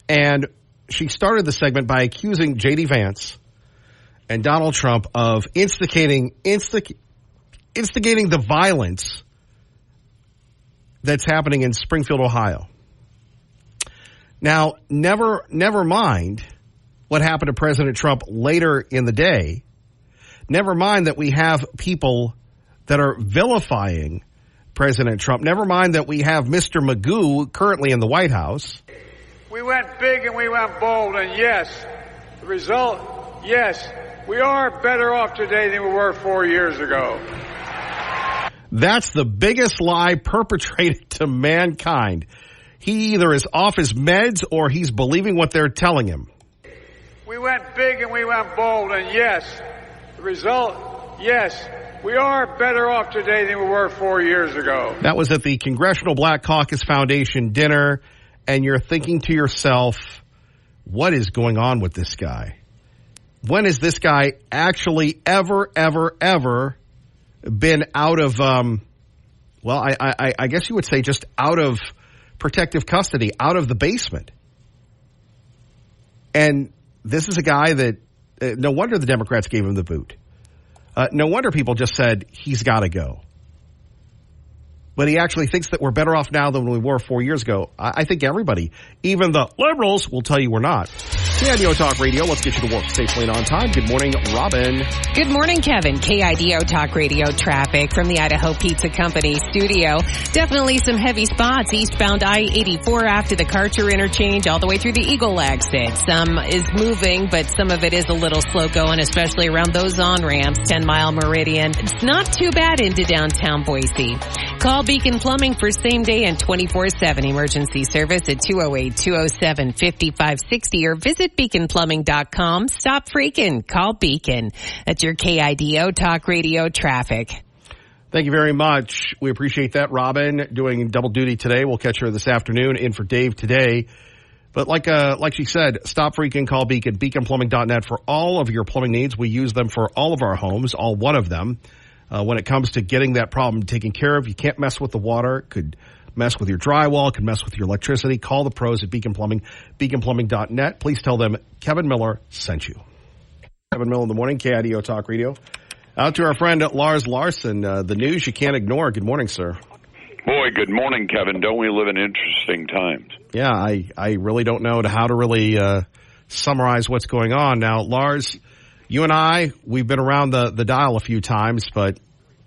And she started the segment by accusing J.D. Vance and Donald Trump of instigating the violence that's happening in Springfield, Ohio. Now, never mind what happened to President Trump later in the day. Never mind that we have people that are vilifying President Trump. Never mind that we have Mr. Magoo currently in the White House. We went big and we went bold, and yes, the result, yes, we are better off today than we were 4 years ago. That's the biggest lie perpetrated to mankind. He either is off his meds or he's believing what they're telling him. We went big and we went bold, and yes, the result, yes, we are better off today than we were 4 years ago. That was at the Congressional Black Caucus Foundation dinner, and you're thinking to yourself, what is going on with this guy? When has this guy actually ever been out of, I guess you would say just out of protective custody, out of the basement? And this is a guy that, no wonder the Democrats gave him the boot. No wonder people just said, he's got to go. But he actually thinks that we're better off now than we were 4 years ago. I think everybody, even the liberals, will tell you we're not. KIDO Talk Radio, let's get you to work safely and on time. Good morning, Robin. Good morning, Kevin. KIDO Talk Radio traffic from the Idaho Pizza Company studio. Definitely some heavy spots eastbound I-84 after the Karcher interchange all the way through the Eagle exit. Some is moving, but some of it is a little slow going, especially around those on-ramps, 10-mile Meridian. It's not too bad into downtown Boise. Call Beacon Plumbing for same-day and 24/7 emergency service at 208-207-5560 or visit beaconplumbing.com. Stop freaking. Call Beacon. That's your KIDO Talk Radio traffic. Thank you very much. We appreciate that, Robin, doing double duty today. We'll catch her this afternoon, in for Dave today. But like she said, stop freaking, call Beacon, beaconplumbing.net for all of your plumbing needs. We use them for all of our homes, all one of them. When it comes to getting that problem taken care of, you can't mess with the water. It could mess with your drywall, could mess with your electricity. Call the pros at Beacon Plumbing, beaconplumbing.net. Please tell them Kevin Miller sent you. Kevin Miller in the morning, KIDO Talk Radio. Out to our friend Lars Larson, the news you can't ignore. Good morning, sir. Boy, good morning, Kevin. Don't we live in interesting times? Yeah, I really don't know how to really summarize what's going on. Now, Lars, you and I, we've been around the dial a few times, but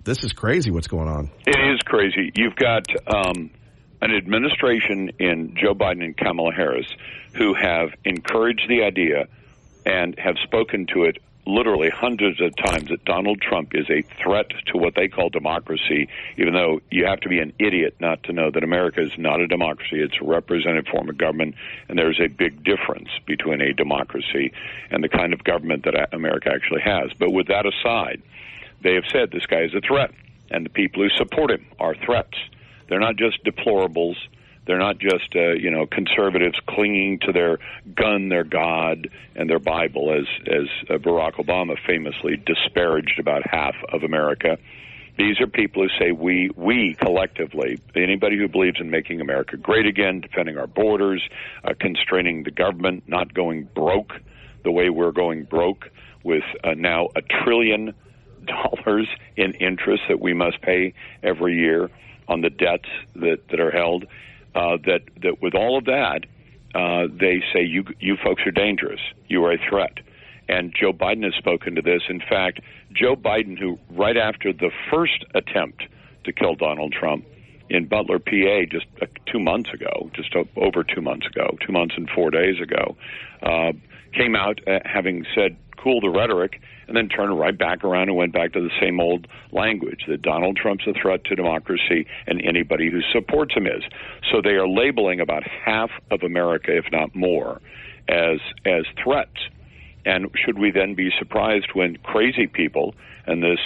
this is crazy what's going on. It is crazy. You've got an administration in Joe Biden and Kamala Harris who have encouraged the idea and have spoken to it literally hundreds of times that Donald Trump is a threat to what they call democracy, even though you have to be an idiot not to know that America is not a democracy. It's a representative form of government, and there's a big difference between a democracy and the kind of government that America actually has. But with that aside, they have said this guy is a threat, and the people who support him are threats. They're not just deplorables. They're not just, conservatives clinging to their gun, their God, and their Bible, as Barack Obama famously disparaged about half of America. These are people who say we collectively, anybody who believes in making America great again, defending our borders, constraining the government, not going broke the way we're going broke with now $1 trillion in interest that we must pay every year on the debts that are held, that with all of that, they say you folks are dangerous. You are a threat. And Joe Biden has spoken to this. In fact, Joe Biden, who right after the first attempt to kill Donald Trump in Butler, PA, just 2 months ago, just over 2 months ago, 2 months and 4 days ago, came out having said, cool the rhetoric, and then turned right back around and went back to the same old language, that Donald Trump's a threat to democracy and anybody who supports him is. So they are labeling about half of America, if not more, as threats. And should we then be surprised when crazy people, and this,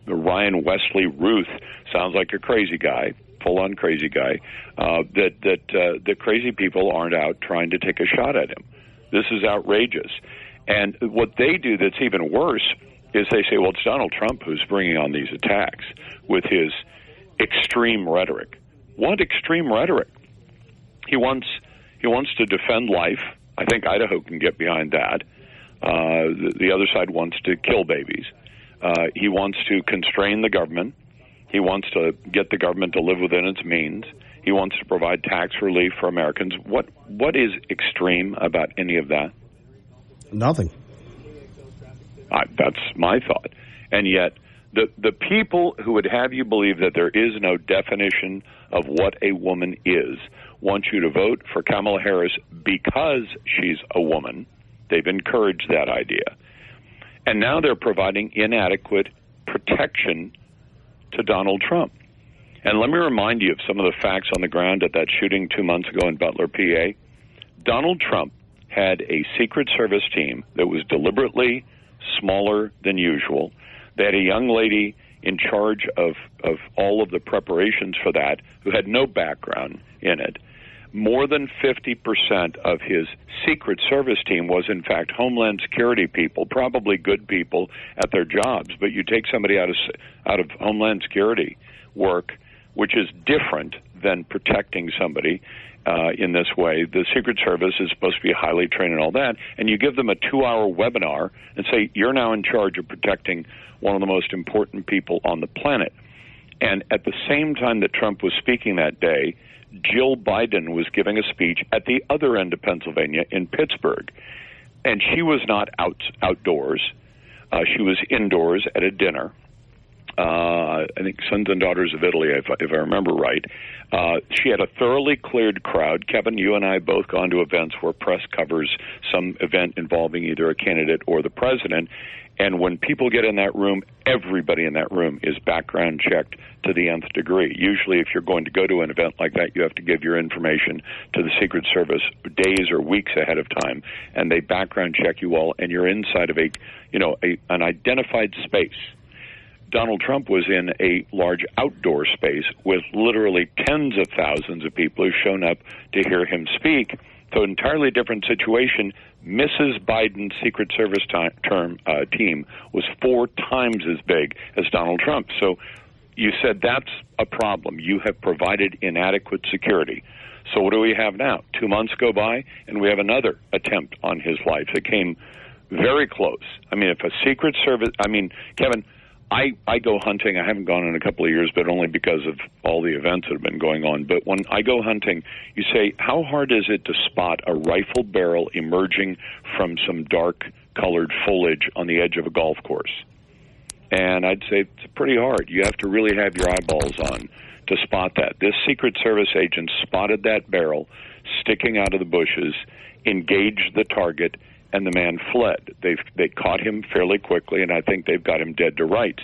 Ryan Wesley Ruth sounds like a crazy guy, full-on crazy guy, that crazy people aren't out trying to take a shot at him. This is outrageous. And what they do that's even worse is they say, well, it's Donald Trump who's bringing on these attacks with his extreme rhetoric. What extreme rhetoric? He wants to defend life. I think Idaho can get behind that. The other side wants to kill babies. He wants to constrain the government. He wants to get the government to live within its means. He wants to provide tax relief for Americans. What is extreme about any of that? Nothing. That's my thought. And yet, the people who would have you believe that there is no definition of what a woman is want you to vote for Kamala Harris because she's a woman. They've encouraged that idea. And now they're providing inadequate protection to Donald Trump. And let me remind you of some of the facts on the ground at that shooting 2 months ago in Butler, PA. Donald Trump had a Secret Service team that was deliberately smaller than usual. They had a young lady in charge of all of the preparations for that who had no background in it. More than 50% of his Secret Service team was, in fact, Homeland Security people, probably good people at their jobs. But you take somebody out of Homeland Security work, which is different than protecting somebody in this way. The Secret Service is supposed to be highly trained and all that, and you give them a 2-hour webinar and say, you're now in charge of protecting one of the most important people on the planet. And at the same time that Trump was speaking that day, Jill Biden was giving a speech at the other end of Pennsylvania in Pittsburgh. And she was not outdoors. She was indoors at a dinner. I think Sons and Daughters of Italy, if I remember right. She had a thoroughly cleared crowd. Kevin, you and I have both gone to events where press covers some event involving either a candidate or the president. And when people get in that room, everybody in that room is background checked to the nth degree. Usually, if you're going to go to an event like that, you have to give your information to the Secret Service days or weeks ahead of time, and they background check you all, and you're inside of an identified space. Donald Trump was in a large outdoor space with literally tens of thousands of people who've shown up to hear him speak. So an entirely different situation. Mrs. Biden's Secret Service team was 4 times as big as Donald Trump. So you said that's a problem. You have provided inadequate security. So what do we have now? 2 months go by, and we have another attempt on his life. It came very close. I mean, if a Secret Service, Kevin, I go hunting. I haven't gone in a couple of years, but only because of all the events that have been going on. But when I go hunting, you say, how hard is it to spot a rifle barrel emerging from some dark-colored foliage on the edge of a golf course? And I'd say it's pretty hard. You have to really have your eyeballs on to spot that. This Secret Service agent spotted that barrel sticking out of the bushes, engaged the target, and the man fled. They caught him fairly quickly, and I think they've got him dead to rights.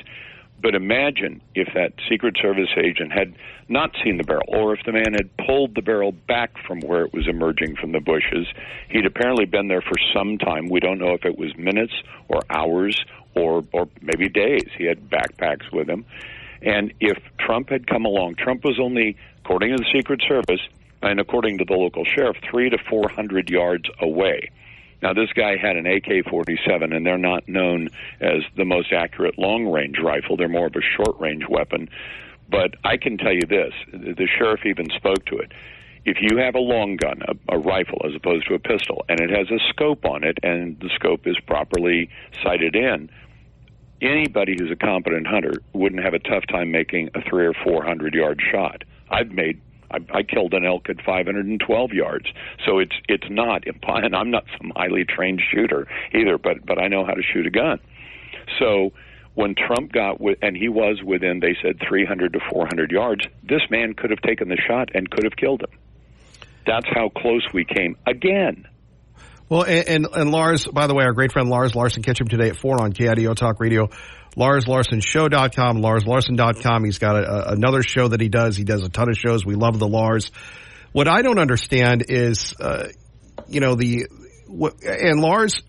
But imagine if that Secret Service agent had not seen the barrel, or if the man had pulled the barrel back from where it was emerging from the bushes. He'd apparently been there for some time. We don't know if it was minutes or hours or maybe days. He had backpacks with him. And if Trump had come along, Trump was only, according to the Secret Service and according to the local sheriff, 300 to 400 yards away. Now, this guy had an AK-47, and they're not known as the most accurate long-range rifle. They're more of a short-range weapon. But I can tell you this, the sheriff even spoke to it. If you have a long gun, a rifle, as opposed to a pistol, and it has a scope on it, and the scope is properly sighted in, anybody who's a competent hunter wouldn't have a tough time making a 300 or 400-yard shot. I killed an elk at 512 yards, so it's not, and I'm not some highly trained shooter either, but I know how to shoot a gun. So when Trump got, and he was within, they said, 300 to 400 yards, this man could have taken the shot and could have killed him. That's how close we came again. Well, and Lars, by the way, our great friend Lars Larson, catch him today at 4 on KIDO Talk Radio. LarsLarsonShow.com, LarsLarson.com. He's got another show that he does. He does a ton of shows. We love the Lars. What I don't understand is, and Lars,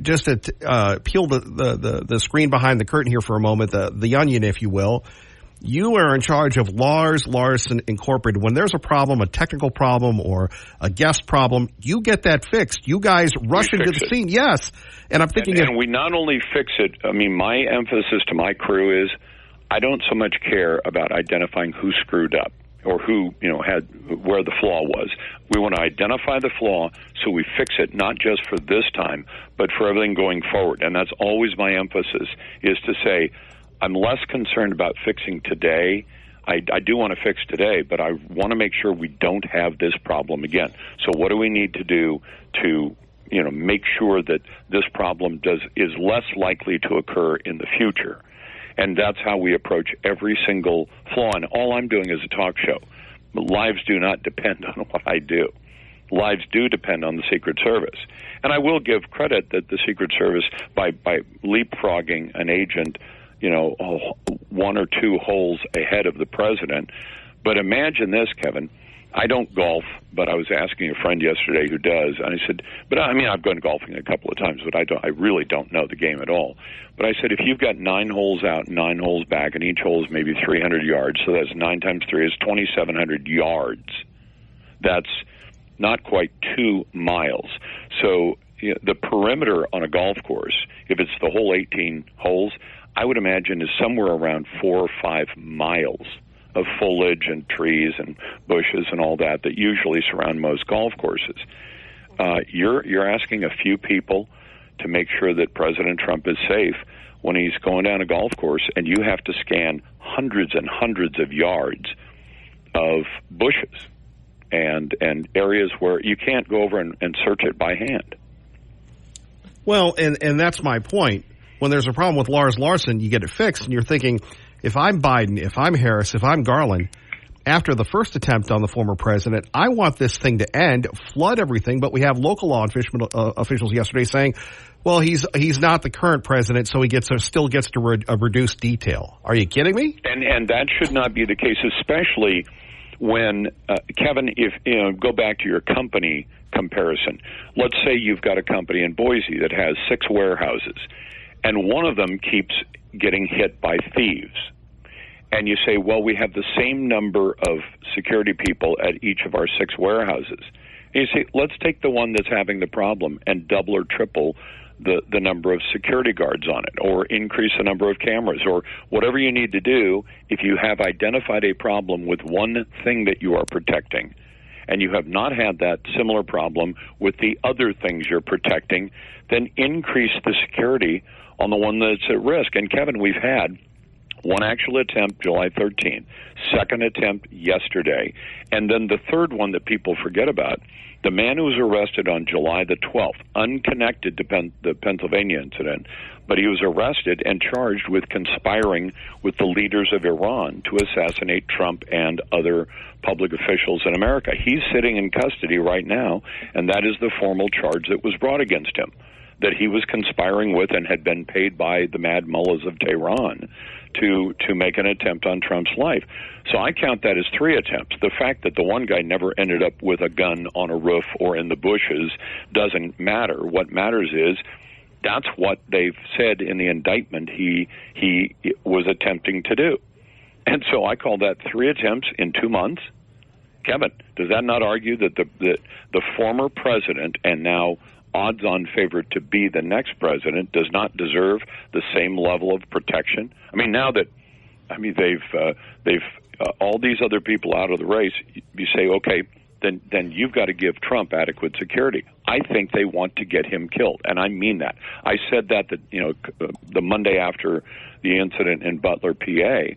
just to peel the screen behind the curtain here for a moment, the onion, if you will. You are in charge of Lars Larson Incorporated. When there's a problem, a technical problem or a guest problem, you get that fixed. You guys rush into the scene. Yes. And I'm thinking... And we not only fix it, I mean, my emphasis to my crew is I don't so much care about identifying who screwed up or who, had where the flaw was. We want to identify the flaw so we fix it, not just for this time, but for everything going forward. And that's always my emphasis, is to say, I'm less concerned about fixing today. I do want to fix today, but I want to make sure we don't have this problem again. So what do we need to do to, make sure that this problem is less likely to occur in the future? And that's how we approach every single flaw. And all I'm doing is a talk show. Lives do not depend on what I do. Lives do depend on the Secret Service. And I will give credit that the Secret Service, by leapfrogging an agent, one or two holes ahead of the president. But imagine this, Kevin. I don't golf, but I was asking a friend yesterday who does, and I said, I've gone golfing a couple of times, but I really don't know the game at all. But I said, if you've got 9 holes out, 9 holes back, and each hole is maybe 300 yards, so that's 9 times 3 is 2,700 yards. That's not quite 2 miles. So the perimeter on a golf course, if it's the whole 18 holes, I would imagine is somewhere around 4 or 5 miles of foliage and trees and bushes and all that usually surround most golf courses. You're asking a few people to make sure that President Trump is safe when he's going down a golf course, and you have to scan hundreds and hundreds of yards of bushes and areas where you can't go over and search it by hand. Well, and that's my point. When there's a problem with Lars Larson, you get it fixed, and you're thinking, if I'm Biden, if I'm Harris, if I'm Garland, after the first attempt on the former president, I want this thing to end, flood everything, but we have local law officials yesterday saying, well, he's not the current president, so he still gets to a reduced detail. Are you kidding me? And that should not be the case, especially when, Kevin, if go back to your company comparison. Let's say you've got a company in Boise that has 6 warehouses, and one of them keeps getting hit by thieves. And you say, well, we have the same number of security people at each of our 6 warehouses. And you say, let's take the one that's having the problem and double or triple the number of security guards on it, or increase the number of cameras, or whatever you need to do. If you have identified a problem with one thing that you are protecting, and you have not had that similar problem with the other things you're protecting, then increase the security on the one that's at risk. And Kevin, we've had One actual attempt, July 13th. Second attempt yesterday. And then the third one that people forget about, the man who was arrested on July the 12th, unconnected to the Pennsylvania incident, but he was arrested and charged with conspiring with the leaders of Iran to assassinate Trump and other public officials in America. He's sitting in custody right now, and that is the formal charge that was brought against him, that he was conspiring with and had been paid by the mad mullahs of Tehran to make an attempt on Trump's life. So I count that as 3 attempts. The fact that the one guy never ended up with a gun on a roof or in the bushes doesn't matter. What matters is that's what they've said in the indictment he was attempting to do. And so I call that 3 attempts in 2 months. Kevin, does that not argue that the former president and now odds-on favorite to be the next president does not deserve the same level of protection? I mean, now that they've all these other people out of the race, you say, okay, then you've got to give Trump adequate security. I think they want to get him killed, and I mean that. I said that the Monday after the incident in Butler, PA,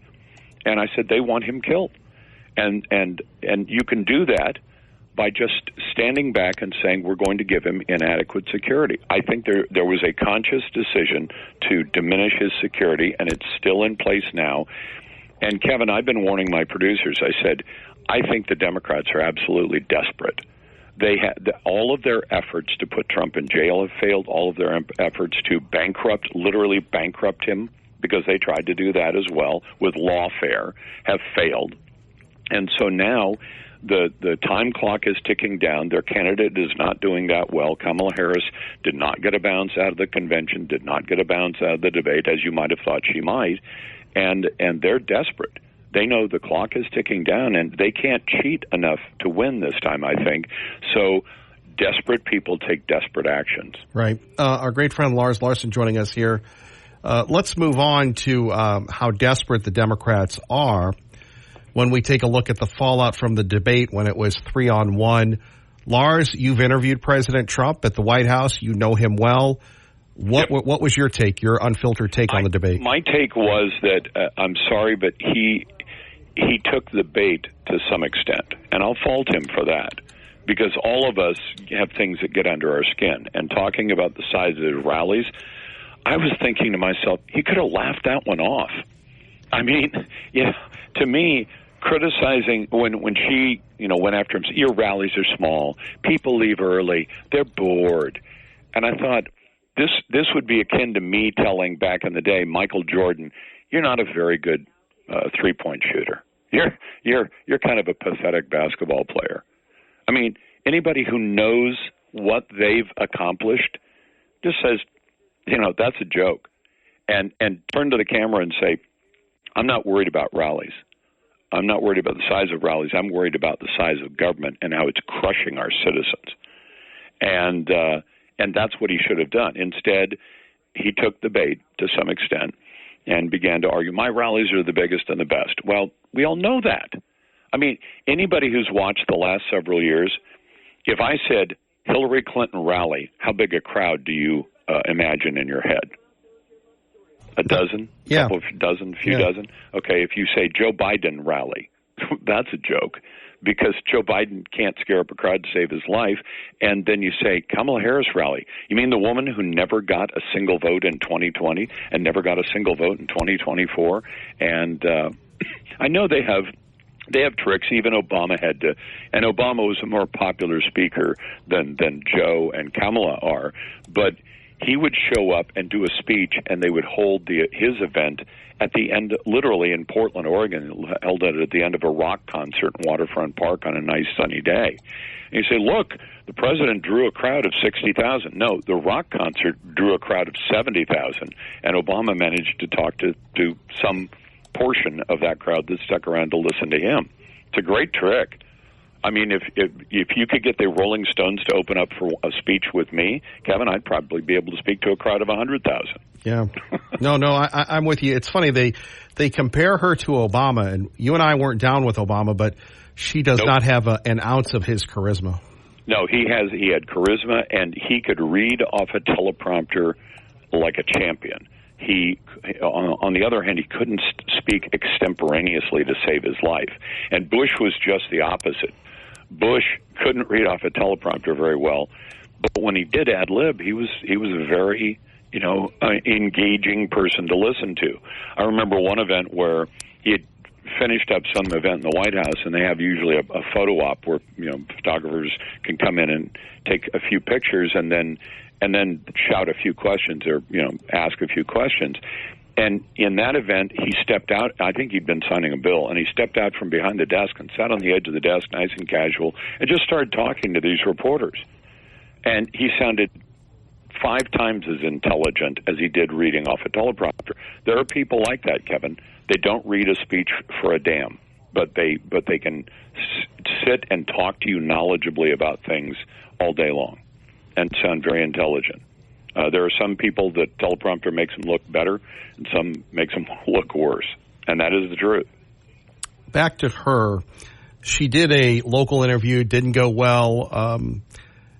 and I said they want him killed, and you can do that by just standing back and saying we're going to give him inadequate security. I think there was a conscious decision to diminish his security, and it's still in place now. And, Kevin, I've been warning my producers. I said, I think the Democrats are absolutely desperate. They had all of their efforts to put Trump in jail have failed. All of their efforts to literally bankrupt him, because they tried to do that as well with lawfare, have failed. And so now the time clock is ticking down. Their candidate is not doing that well. Kamala Harris did not get a bounce out of the convention, did not get a bounce out of the debate, as you might have thought she might. And they're desperate. They know the clock is ticking down, and they can't cheat enough to win this time, I think. So desperate people take desperate actions. Right. Our great friend Lars Larson joining us here. Let's move on to how desperate the Democrats are when we take a look at the fallout from the debate when it was 3-on-1. Lars, you've interviewed President Trump at the White House. You know him well. What was your take, your unfiltered take on the debate? My take was that, I'm sorry, but he took the bait to some extent, and I'll fault him for that, because all of us have things that get under our skin. And talking about the size of his rallies, I was thinking to myself, he could have laughed that one off. I mean, to me, criticizing when she, went after him, your rallies are small, people leave early, they're bored. And I thought, this would be akin to me telling back in the day, Michael Jordan, you're not a very good three-point shooter. You're kind of a pathetic basketball player. I mean, anybody who knows what they've accomplished just says, that's a joke. And turn to the camera and say, I'm not worried about rallies. I'm not worried about the size of rallies. I'm worried about the size of government and how it's crushing our citizens. And that's what he should have done. Instead, he took the bait to some extent and began to argue, my rallies are the biggest and the best. Well, we all know that. I mean, anybody who's watched the last several years, if I said Hillary Clinton rally, how big a crowd do you imagine in your head? A dozen? Yeah. A few dozen? Okay, if you say Joe Biden rally, that's a joke, because Joe Biden can't scare up a crowd to save his life. And then you say Kamala Harris rally. You mean the woman who never got a single vote in 2020 and never got a single vote in 2024? And I know they have tricks. Even Obama had to, and Obama was a more popular speaker than Joe and Kamala are. But he would show up and do a speech, and they would hold his event at the end, literally in Portland, Oregon, held it at the end of a rock concert in Waterfront Park on a nice sunny day. And you say, look, the president drew a crowd of 60,000. No, the rock concert drew a crowd of 70,000, and Obama managed to talk to some portion of that crowd that stuck around to listen to him. It's a great trick. I mean, if you could get the Rolling Stones to open up for a speech with me, Kevin, I'd probably be able to speak to a crowd of 100,000. Yeah. No, I'm with you. It's funny. They compare her to Obama, and you and I weren't down with Obama, but she does not have an ounce of his charisma. No, he had charisma, and he could read off a teleprompter like a champion. he, on the other hand, he couldn't speak extemporaneously to save his life. And Bush was just the opposite. Bush couldn't read off a teleprompter very well, but when he did ad lib, he was a very engaging person to listen to. I remember one event where he had finished up some event in the White House, and they have usually a photo op where photographers can come in and take a few pictures and then shout a few questions or ask a few questions. And in that event, he stepped out. I think he'd been signing a bill, and he stepped out from behind the desk and sat on the edge of the desk, nice and casual, and just started talking to these reporters. And he sounded 5 times as intelligent as he did reading off a teleprompter. There are people like that, Kevin. They don't read a speech for a damn, but they can sit and talk to you knowledgeably about things all day long and sound very intelligent. There are some people that teleprompter makes them look better, and some makes them look worse, and that is the truth. Back to her. She did a local interview, didn't go well.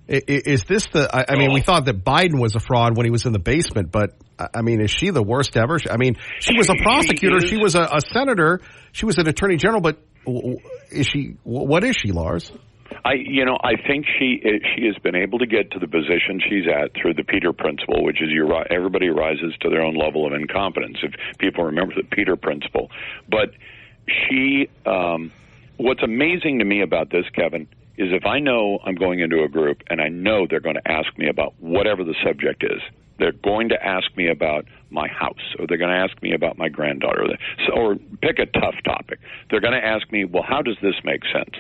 Is this I mean, we thought that Biden was a fraud when he was in the basement, but, I mean, is she the worst ever? I mean, she was a prosecutor. She was a senator. She was an attorney general, but what is she, Lars? I think she has been able to get to the position she's at through the Peter Principle, which is everybody rises to their own level of incompetence, if people remember the Peter Principle. But what's amazing to me about this, Kevin, is if I know I'm going into a group and I know they're going to ask me about whatever the subject is, they're going to ask me about my house, or they're going to ask me about my granddaughter, or pick a tough topic. They're going to ask me, well, how does this make sense?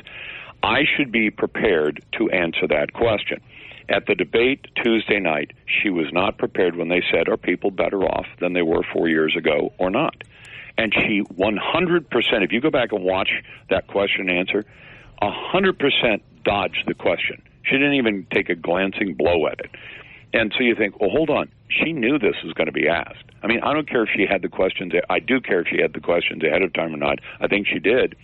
I should be prepared to answer that question. At the debate Tuesday night, she was not prepared when they said, are people better off than they were 4 years ago or not? And she 100%, if you go back and watch that question and answer, 100% dodged the question. She didn't even take a glancing blow at it. And so you think, well, hold on. She knew this was going to be asked. I mean, I don't care if she had the questions. I do care if she had the questions ahead of time or not. I think she did.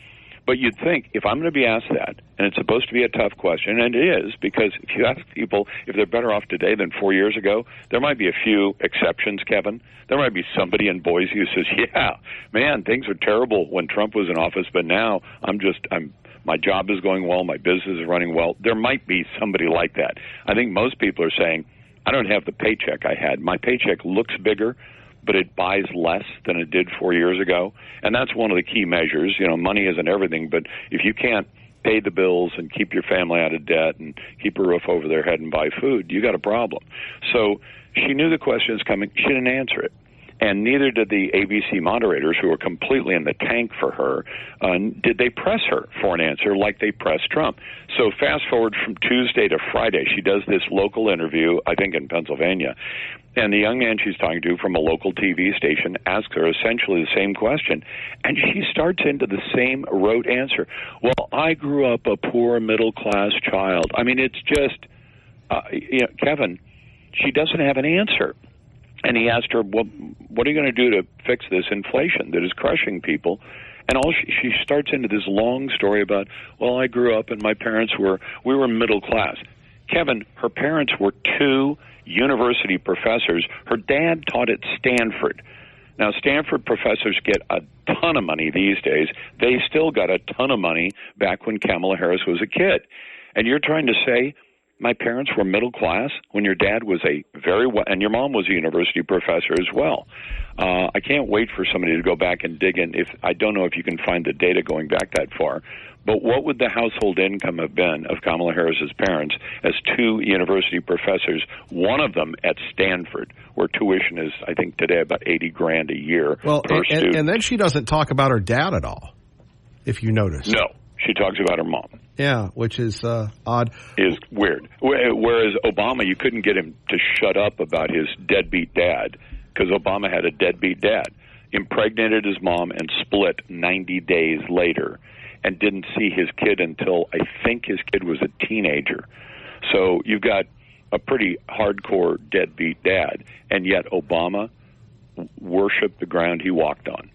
But you'd think, if I'm going to be asked that, and it's supposed to be a tough question, and it is, because if you ask people if they're better off today than 4 years ago, there might be a few exceptions, Kevin. There might be somebody in Boise who says, yeah, man, things are terrible when Trump was in office, but now my job is going well, my business is running well. There might be somebody like that. I think most people are saying, I don't have the paycheck I had. My paycheck looks bigger, but it buys less than it did 4 years ago. And that's one of the key measures. Money isn't everything, but if you can't pay the bills and keep your family out of debt and keep a roof over their head and buy food, you got a problem. So she knew the question was coming. She didn't answer it. And neither did the ABC moderators, who were completely in the tank for her. Did they press her for an answer like they pressed Trump? So fast forward from Tuesday to Friday, she does this local interview, I think in Pennsylvania, and the young man she's talking to from a local TV station asks her essentially the same question, and she starts into the same rote answer. Well, I grew up a poor middle-class child. I mean, it's just, Kevin, she doesn't have an answer. And he asked her, well, what are you going to do to fix this inflation that is crushing people? And she starts into this long story about, well, I grew up and my parents we were middle class. Kevin, her parents were 2 university professors. Her dad taught at Stanford. Now, Stanford professors get a ton of money these days. They still got a ton of money back when Kamala Harris was a kid. And you're trying to say, my parents were middle class when your dad was and your mom was a university professor as well. I can't wait for somebody to go back and dig in. I don't know if you can find the data going back that far, but what would the household income have been of Kamala Harris's parents as 2 university professors, one of them at Stanford, where tuition is, I think today, about $80,000 a year per student. And then she doesn't talk about her dad at all, if you notice. No. She talks about her mom. Yeah, which is odd. Is weird. Whereas Obama, you couldn't get him to shut up about his deadbeat dad, because Obama had a deadbeat dad. Impregnated his mom and split 90 days later, and didn't see his kid until I think his kid was a teenager. So you've got a pretty hardcore deadbeat dad, and yet Obama worshipped the ground he walked on.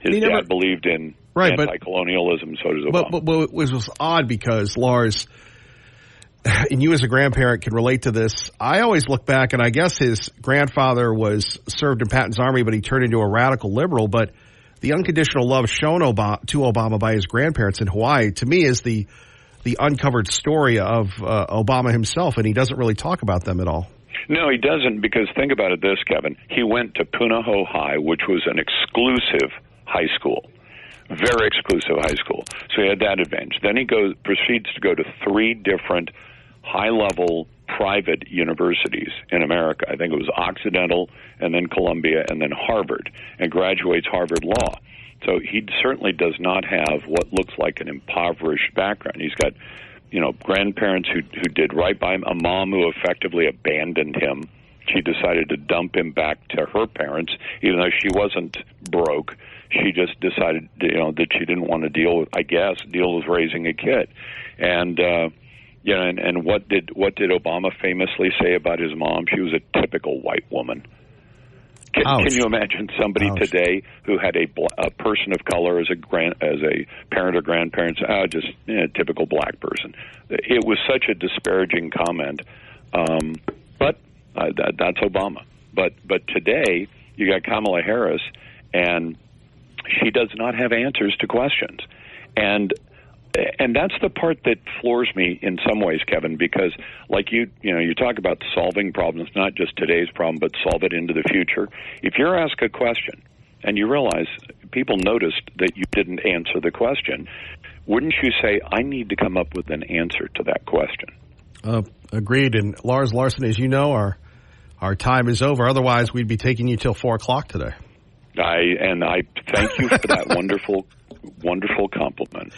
His dad believed in anti-colonialism, so does Obama. But it was odd because, Lars, and you as a grandparent can relate to this. I always look back, and I guess his grandfather was served in Patton's Army, but he turned into a radical liberal. But the unconditional love shown to Obama by his grandparents in Hawaii, to me, is the uncovered story of Obama himself, and he doesn't really talk about them at all. No, he doesn't, because think about it this, Kevin. He went to Punahou High, which was an exclusive high school. Very exclusive high school. So he had that advantage. Then he proceeds to go to 3 different high-level private universities in America. I think it was Occidental, and then Columbia, and then Harvard, and graduates Harvard Law. So he certainly does not have what looks like an impoverished background. He's got, grandparents who did right by him, a mom who effectively abandoned him. She decided to dump him back to her parents, even though she wasn't broke. She just decided, that she didn't want to deal with raising a kid. And, and what did Obama famously say about his mom? She was a typical white woman. Can you imagine somebody today who had a person of color as a parent or grandparent? Just a typical black person. It was such a disparaging comment. But that's Obama. But today you got Kamala Harris, and she does not have answers to questions, and that's the part that floors me in some ways, Kevin, because like you talk about solving problems, not just today's problem, but solve it into the future. If you're asked a question and you realize people noticed that you didn't answer the question, wouldn't you say, I need to come up with an answer to that question? Agreed. And Lars Larson, as you know, our time is over. Otherwise, we'd be taking you till 4:00 today. I thank you for that wonderful compliment.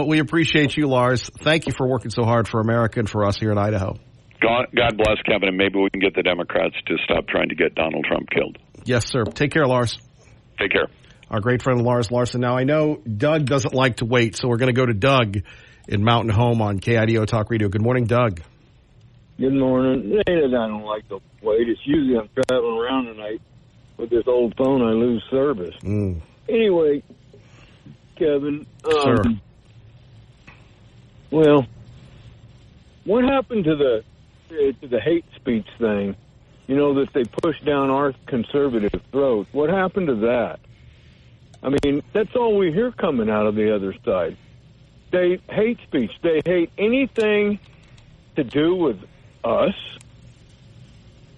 We appreciate you, Lars. Thank you for working so hard for America and for us here in Idaho. God bless, Kevin, and maybe we can get the Democrats to stop trying to get Donald Trump killed. Yes, sir. Take care, Lars. Take care. Our great friend Lars Larson. Now, I know Doug doesn't like to wait, so we're going to go to Doug in Mountain Home on KIDO Talk Radio. Good morning, Doug. Good morning. It ain't that I don't like to wait. It's usually I'm traveling around tonight with this old phone. I lose service. Anyway, Kevin. Sure. Well, what happened to the hate speech thing? That they push down our conservative throats. What happened to that? I mean, that's all we hear coming out of the other side. They hate speech. They hate anything to do with us,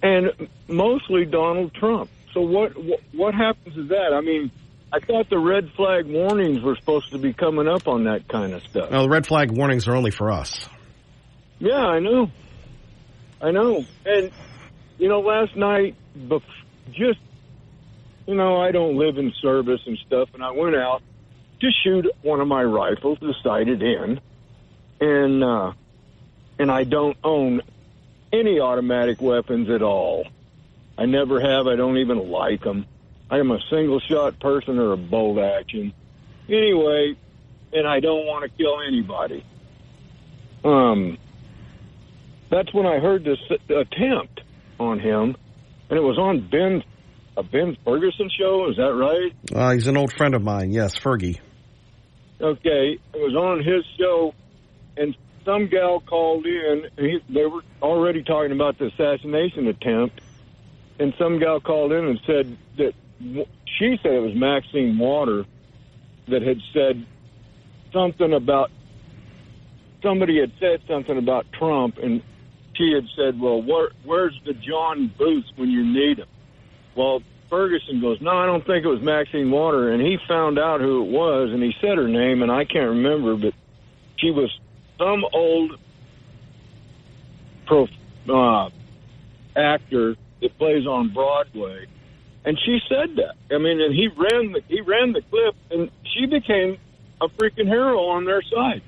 and mostly Donald Trump. So what happens to that? I mean, I thought the red flag warnings were supposed to be coming up on that kind of stuff. No, the red flag warnings are only for us. Yeah, I know. And, last night, I don't live in service and stuff, and I went out to shoot one of my rifles, the sighted in, and I don't own any automatic weapons at all. I never have. I don't even like them. I am a single-shot person or a bolt action. Anyway, and I don't want to kill anybody. That's when I heard this attempt on him, and it was on Ben Ferguson show. Is that right? He's an old friend of mine. Yes, Fergie. Okay, it was on his show, and some gal called in. They were already talking about the assassination attempt, and some gal called in and said that she said it was Maxine Water that had said something about, somebody had said something about Trump, and she had said, well, where's the John Booth when you need him? Well, Ferguson goes, no, I don't think it was Maxine Water, and he found out who it was, and he said her name, and I can't remember, but she was some old actor that plays on Broadway, and she said that. I mean, and he ran the clip, and she became a freaking hero on their side.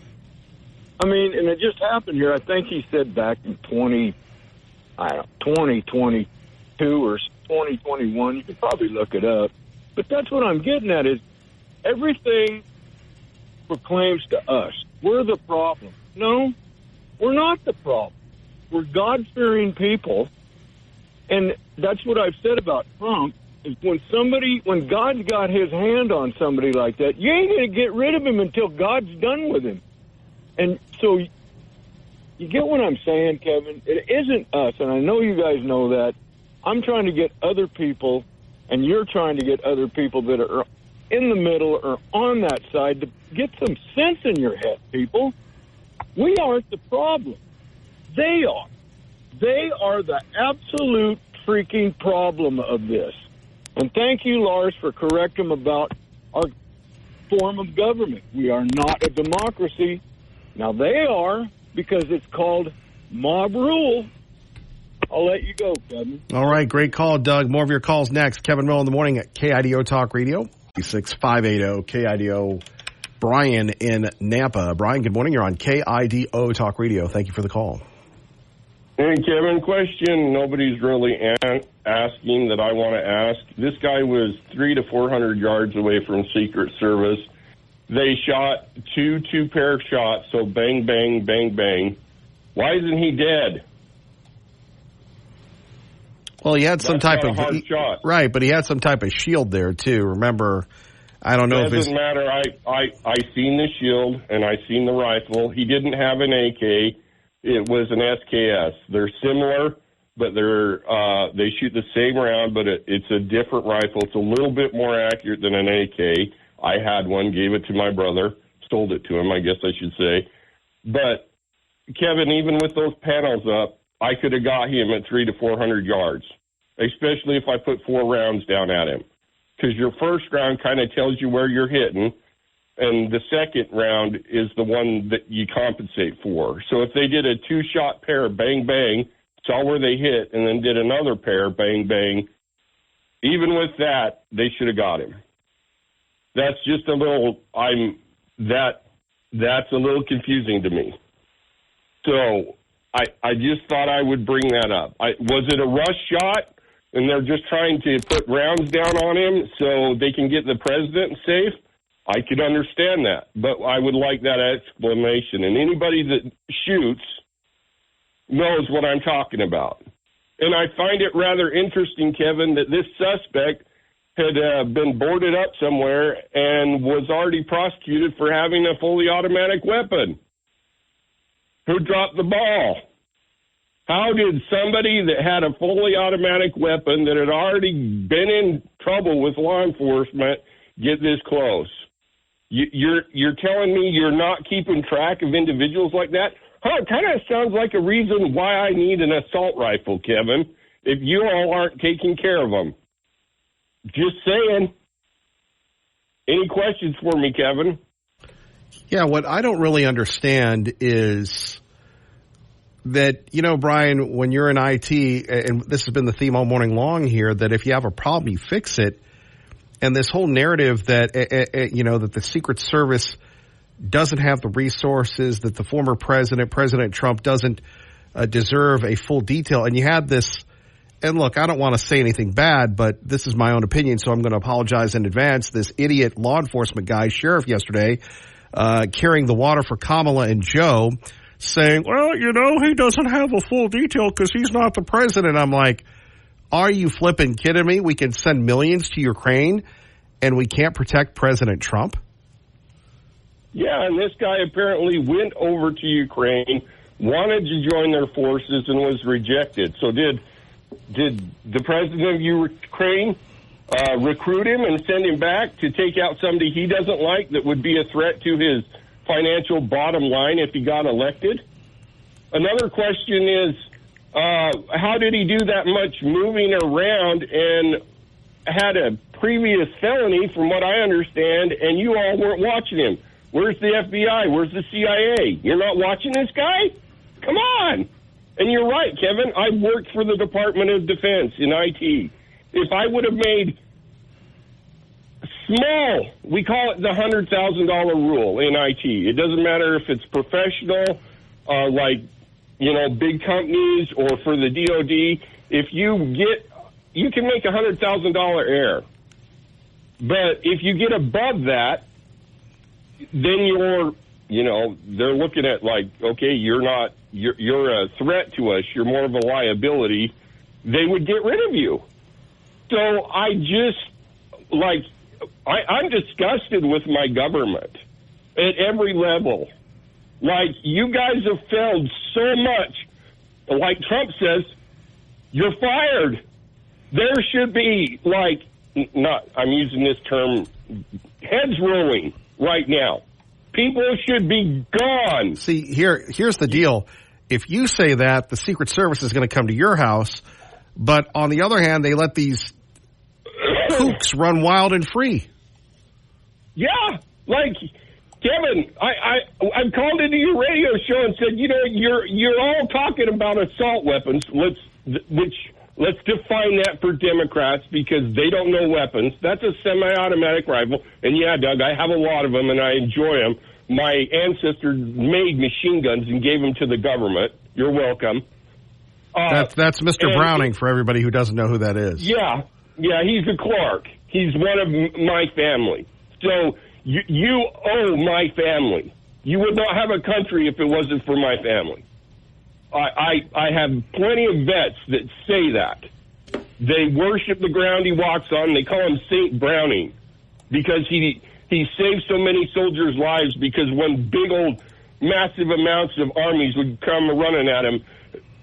I mean, and it just happened here. I think he said back in 2022 or 2021. You could probably look it up. But that's what I'm getting at is everything proclaims to us, we're the problem. No, we're not the problem. We're God-fearing people. And that's what I've said about Trump, is when God's got his hand on somebody like that, you ain't going to get rid of him until God's done with him. And so You get what I'm saying, Kevin? It isn't us, and I know you guys know that. I'm trying to get other people, and you're trying to get other people that are in the middle or on that side to get some sense in your head, people. We aren't the problem. They are. They are the absolute freaking problem of this. And thank you, Lars, for correcting them about our form of government. We are not a democracy. Now, they are, because it's called mob rule. I'll let you go, Kevin. All right, great call, Doug. More of your calls next. Kevin Rowe in the morning at KIDO Talk Radio, 6580 KIDO. Brian in Nampa. Brian, good morning. You're on KIDO Talk Radio. Thank you for the call. Hey, Kevin, question nobody's really asking that I want to ask. This guy was 300 to 400 yards away from Secret Service. They shot two-pair shots, so bang, bang, bang, bang. Why isn't he dead? Well, he had some type of hard shot. Right, but he had some type of shield there too. Remember, I don't know if it doesn't matter. I seen the shield and I seen the rifle. He didn't have an AK. It was an SKS. They're similar, but they shoot the same round, but it's a different rifle. It's a little bit more accurate than an AK. I had one, gave it to my brother, sold it to him, I guess I should say. But Kevin, even with those panels up, I could have got him at 300 to 400 yards, especially if I put 4 rounds down at him. Because your first round kind of tells you where you're hitting, and the second round is the one that you compensate for. So if they did a 2-shot pair, bang, bang, saw where they hit, and then did another pair, bang, bang, even with that, they should have got him. That's just a little, that's a little confusing to me. So I just thought I would bring that up. Was it a rush shot, and they're just trying to put rounds down on him so they can get the president safe? I could understand that, but I would like that explanation. And anybody that shoots knows what I'm talking about. And I find it rather interesting, Kevin, that this suspect had been boarded up somewhere and was already prosecuted for having a fully automatic weapon. Who dropped the ball? How did somebody that had a fully automatic weapon that had already been in trouble with law enforcement get this close? You're telling me you're not keeping track of individuals like that? It kind of sounds like a reason why I need an assault rifle, Kevin, if you all aren't taking care of them. Just saying. Any questions for me, Kevin? Yeah, what I don't really understand is that, Brian, when you're in IT, and this has been the theme all morning long here, that if you have a problem, you fix it. And this whole narrative that, that the Secret Service doesn't have the resources, that the former President Trump, doesn't deserve a full detail. And you had this, and look, I don't want to say anything bad, but this is my own opinion, so I'm going to apologize in advance. This idiot law enforcement guy, sheriff yesterday, carrying the water for Kamala and Joe, saying, well, he doesn't have a full detail because he's not the president. I'm like, are you flipping kidding me? We can send millions to Ukraine and we can't protect President Trump? Yeah, and this guy apparently went over to Ukraine, wanted to join their forces, and was rejected. So did the president of Ukraine recruit him and send him back to take out somebody he doesn't like that would be a threat to his financial bottom line if he got elected? Another question is, how did he do that much moving around and had a previous felony, from what I understand, and you all weren't watching him? Where's the FBI? Where's the CIA? You're not watching this guy? Come on. And you're right, Kevin. I worked for the Department of Defense in IT. If I would have made small, we call it the $100,000 rule in IT. It doesn't matter if it's professional, like, big companies, or for the DOD. If you can make $100,000 error. But if you get above that, then they're looking at like, okay, you're a threat to us. You're more of a liability. They would get rid of you. So I'm disgusted with my government at every level. Like, you guys have failed so much. Like Trump says, you're fired. There should be, like, I'm using this term, heads rolling right now. People should be gone. See, here's the deal. If you say that, the Secret Service is going to come to your house. But on the other hand, they let these kooks run wild and free. Yeah, like, Kevin, I've called into your radio show and said, you're all talking about assault weapons. Let's define that for Democrats because they don't know weapons. That's a semi-automatic rifle. And yeah, Doug, I have a lot of them and I enjoy them. My ancestors made machine guns and gave them to the government. You're welcome. That's Mr. Browning for everybody who doesn't know who that is. Yeah, he's a Clark. He's one of my family. So you owe my family. You would not have a country if it wasn't for my family. I have plenty of vets that say that. They worship the ground he walks on. They call him Saint Browning because he saved so many soldiers' lives because when big old massive amounts of armies would come running at him,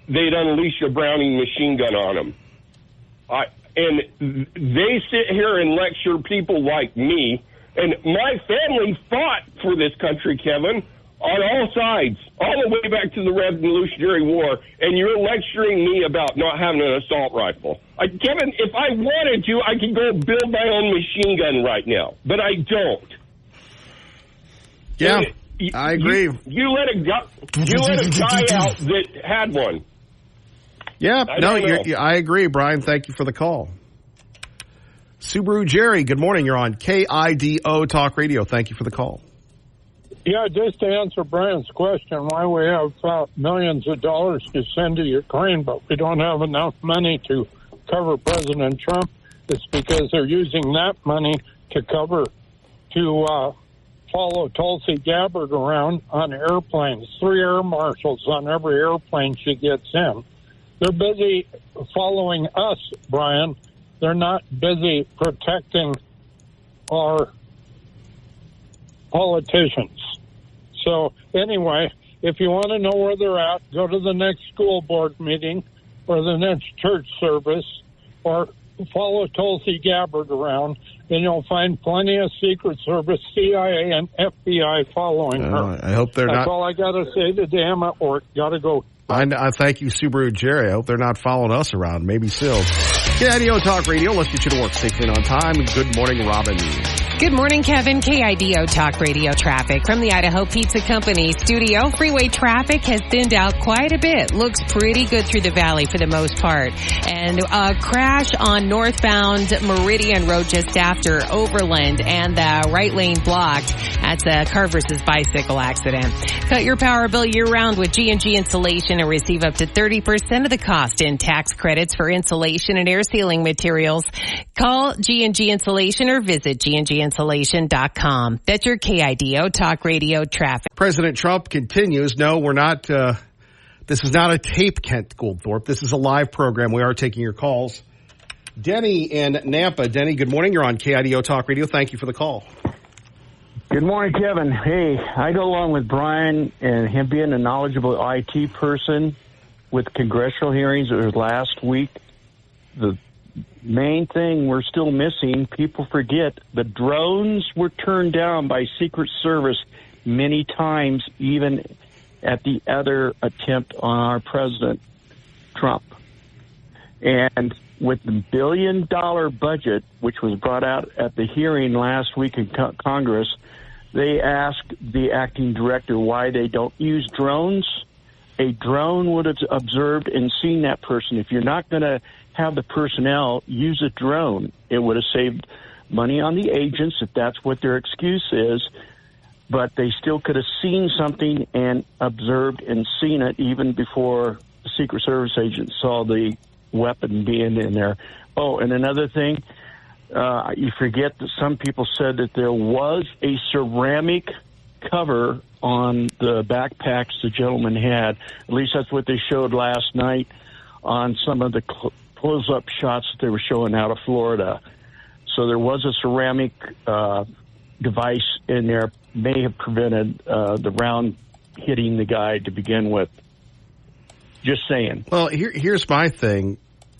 they'd unleash a Browning machine gun on him. And they sit here and lecture people like me. And my family fought for this country, Kevin, on all sides, all the way back to the Revolutionary War. And you're lecturing me about not having an assault rifle. Kevin, if I wanted to, I could go build my own machine gun right now. But I don't. Yeah, I agree. You let a guy out that had one. Yeah, I agree, Brian. Thank you for the call. Subaru Jerry, good morning. You're on KIDO Talk Radio. Thank you for the call. Yeah, just to answer Brian's question, why we have millions of dollars to send to Ukraine, but we don't have enough money to cover President Trump, it's because they're using that money to follow Tulsi Gabbard around on airplanes. 3 air marshals on every airplane she gets in. They're busy following us, Brian. They're not busy protecting our politicians. So anyway, if you want to know where they're at, go to the next school board meeting or the next church service or follow Tulsi Gabbard around, and you'll find plenty of Secret Service, CIA, and FBI following her. I hope they're That's not. all I got to say today. I'm at work. Got to go. I thank you, Subaru Jerry. I hope they're not following us around. Maybe still. KIDO Talk Radio. Let's get you to work safely and on time. Good morning, Robin. Good morning, Kevin. KIDO Talk Radio traffic from the Idaho Pizza Company studio. Freeway traffic has thinned out quite a bit. Looks pretty good through the valley for the most part. And a crash on northbound Meridian Road just after Overland and the right lane blocked. That's a car versus bicycle accident. Cut your power bill year-round with G&G Insulation and receive up to 30% of the cost in tax credits for insulation and air sealing materials. Call G&G Insulation or visit GNGinsulation.com. That's your KIDO Talk Radio traffic. President Trump continues. No, we're not. This is not a tape, Kent Goldthorpe. This is a live program. We are taking your calls. Denny in Nampa. Denny, good morning. You're on KIDO Talk Radio. Thank you for the call. Good morning, Kevin. Hey, I go along with Brian and him being a knowledgeable IT person with congressional hearings last week. The main thing we're still missing, people forget, the drones were turned down by Secret Service many times, even at the other attempt on our President Trump. And with the $1 billion budget, which was brought out at the hearing last week in Congress, they asked the acting director why they don't use drones. A drone would have observed and seen that person. If you're not going to have the personnel use a drone, it would have saved money on the agents if that's what their excuse is. But they still could have seen something and observed and seen it even before the Secret Service agents saw the weapon being in there. Oh, and another thing, you forget that some people said that there was a ceramic cover on the backpacks the gentleman had. At least that's what they showed last night on some of the close-up shots that they were showing out of Florida. So there was a ceramic device in there, may have prevented the round hitting the guy to begin with. Just saying. Well, here's my thing,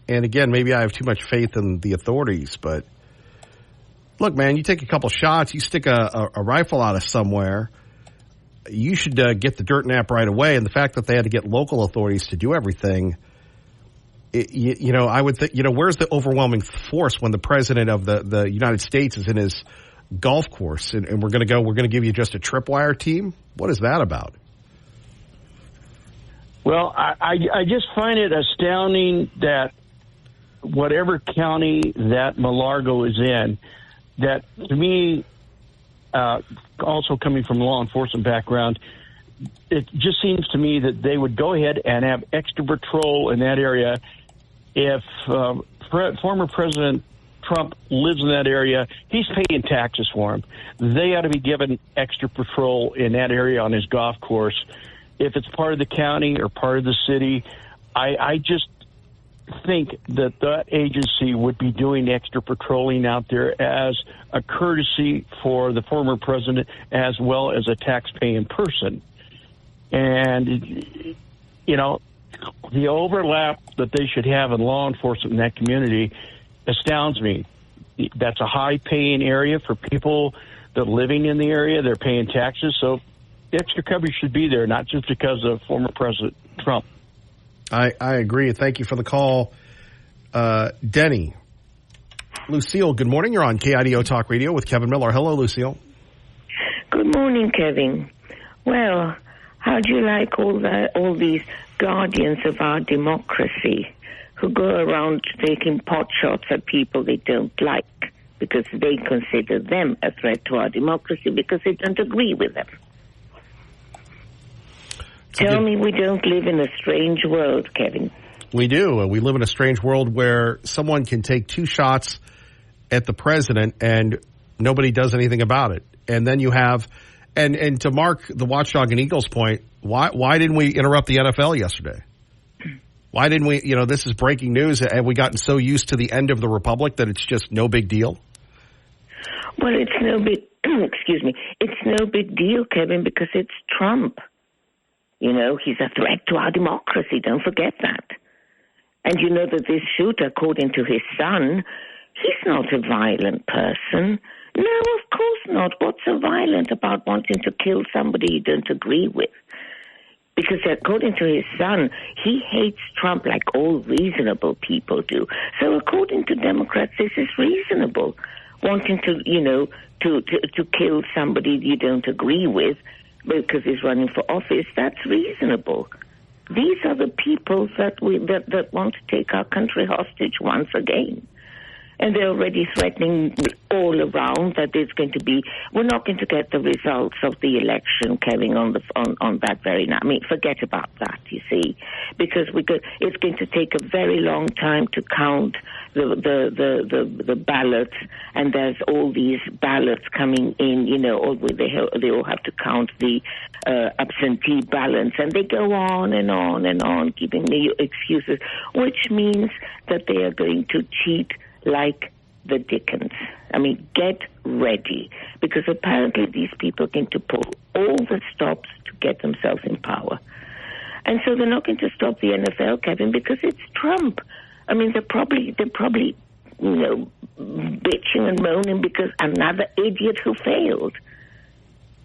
and again, maybe I have too much faith in the authorities, but look, man, you take a couple shots, you stick a rifle out of somewhere, you should get the dirt nap right away. And the fact that they had to get local authorities to do everything, I would think, where's the overwhelming force when the president of the United States is in his golf course and we're going to give you just a tripwire team? What is that about? Well, I just find it astounding that whatever county that Malargo is in, that to me, also coming from a law enforcement background, it just seems to me that they would go ahead and have extra patrol in that area. If former President Trump lives in that area, he's paying taxes for him. They ought to be given extra patrol in that area on his golf course. If it's part of the county or part of the city, I just think that agency would be doing extra patrolling out there as a courtesy for the former president as well as a tax-paying person. And, the overlap that they should have in law enforcement in that community astounds me. That's a high-paying area for people that are living in the area. They're paying taxes, so extra coverage should be there, not just because of former President Trump. I agree. Thank you for the call. Denny. Lucille, good morning. You're on KIDO Talk Radio with Kevin Miller. Hello, Lucille. Good morning, Kevin. Well, how do you like all these guardians of our democracy who go around taking pot shots at people they don't like because they consider them a threat to our democracy because they don't agree with them? Tell me we don't live in a strange world, Kevin. We do. We live in a strange world where someone can take two shots at the president and nobody does anything about it. And then you have, and to mark the Watchdog and Eagles point, why didn't we interrupt the NFL yesterday? Why didn't we, this is breaking news. Have we gotten so used to the end of the republic that it's just no big deal? Well, it's no big, excuse me, it's no big deal, Kevin, because it's Trump. He's a threat to our democracy. Don't forget that. And you know that this shooter, according to his son, he's not a violent person. No, of course not. What's so violent about wanting to kill somebody you don't agree with? Because according to his son, he hates Trump like all reasonable people do. So according to Democrats, this is reasonable. Wanting to, to kill somebody you don't agree with because he's running for office, that's reasonable. These are the people that want to take our country hostage once again. And they're already threatening all around that we're not going to get the results of the election, Kevin, on that very night. I mean, forget about that, you see, because it's going to take a very long time to count the ballots, and there's all these ballots coming in, they all have to count the absentee ballots, and they go on and on and on, giving the excuses, which means that they are going to cheat like the Dickens. I mean, get ready, because apparently these people are going to pull all the stops to get themselves in power. And so they're not going to stop the NFL, Kevin, because it's Trump. I mean, they're probably bitching and moaning because another idiot who failed.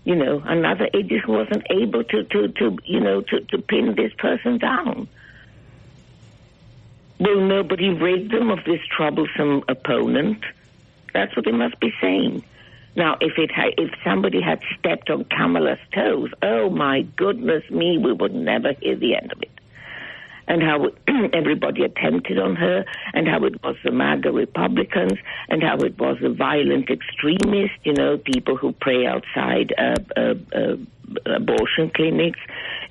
Another idiot who wasn't able to pin this person down. Will nobody rid them of this troublesome opponent? That's what they must be saying. Now, if somebody had stepped on Kamala's toes, oh my goodness me, we would never hear the end of it. And how everybody attempted on her, and how it was the MAGA Republicans, and how it was the violent extremists, people who pray outside abortion clinics.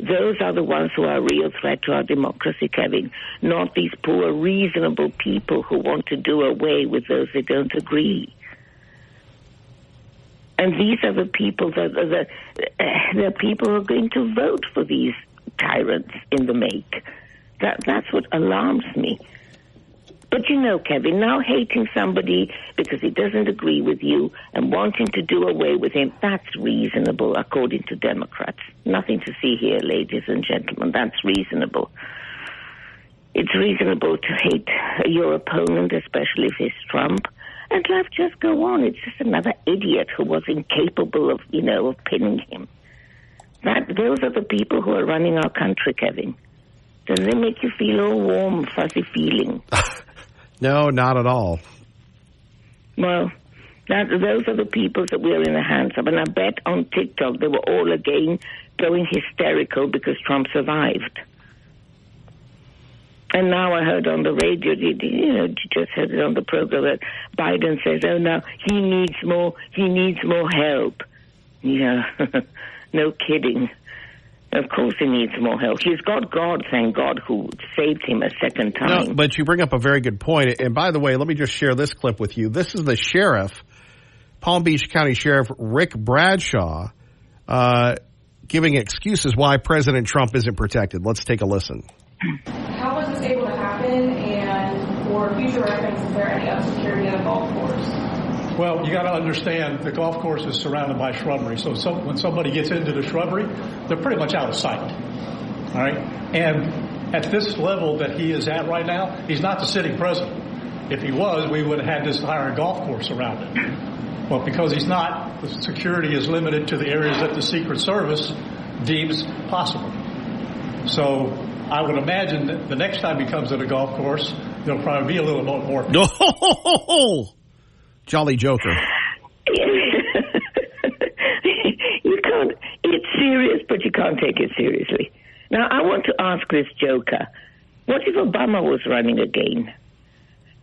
Those are the ones who are a real threat to our democracy, Kevin, not these poor, reasonable people who want to do away with those they don't agree. And these are the people the people who are going to vote for these tyrants in the make. That's what alarms me. But you know, Kevin, now hating somebody because he doesn't agree with you and wanting to do away with him, that's reasonable according to Democrats. Nothing to see here, ladies and gentlemen. That's reasonable. It's reasonable to hate your opponent, especially if it's Trump, and life just go on. It's just another idiot who was incapable of, of pinning him. Those are the people who are running our country, Kevin. Does it make you feel all warm, fuzzy feeling? No, not at all. Well, those are the people that we're in the hands of. And I bet on TikTok they were all again going hysterical because Trump survived. And now I heard on the radio, you just heard it on the program that Biden says, oh, no, he needs more help. Yeah, no kidding. Of course he needs more help. He's got God, thank God, who saved him a second time. No, but you bring up a very good point. And by the way, let me just share this clip with you. This is the sheriff, Palm Beach County Sheriff Rick Bradshaw, giving excuses why President Trump isn't protected. Let's take a listen. How was this able to happen? And for future reference, is there any obscurity of the golf course? Well, you got to understand the golf course is surrounded by shrubbery. So when somebody gets into the shrubbery, they're pretty much out of sight. All right? And at this level that he is at right now, he's not the sitting president. If he was, we would have had this entire golf course around it. Well, because he's not, the security is limited to the areas that the Secret Service deems possible. So I would imagine that the next time he comes to the golf course, there'll probably be a little more. No! Jolly Joker. You can't, it's serious, but you can't take it seriously. Now, I want to ask this joker, what if Obama was running again?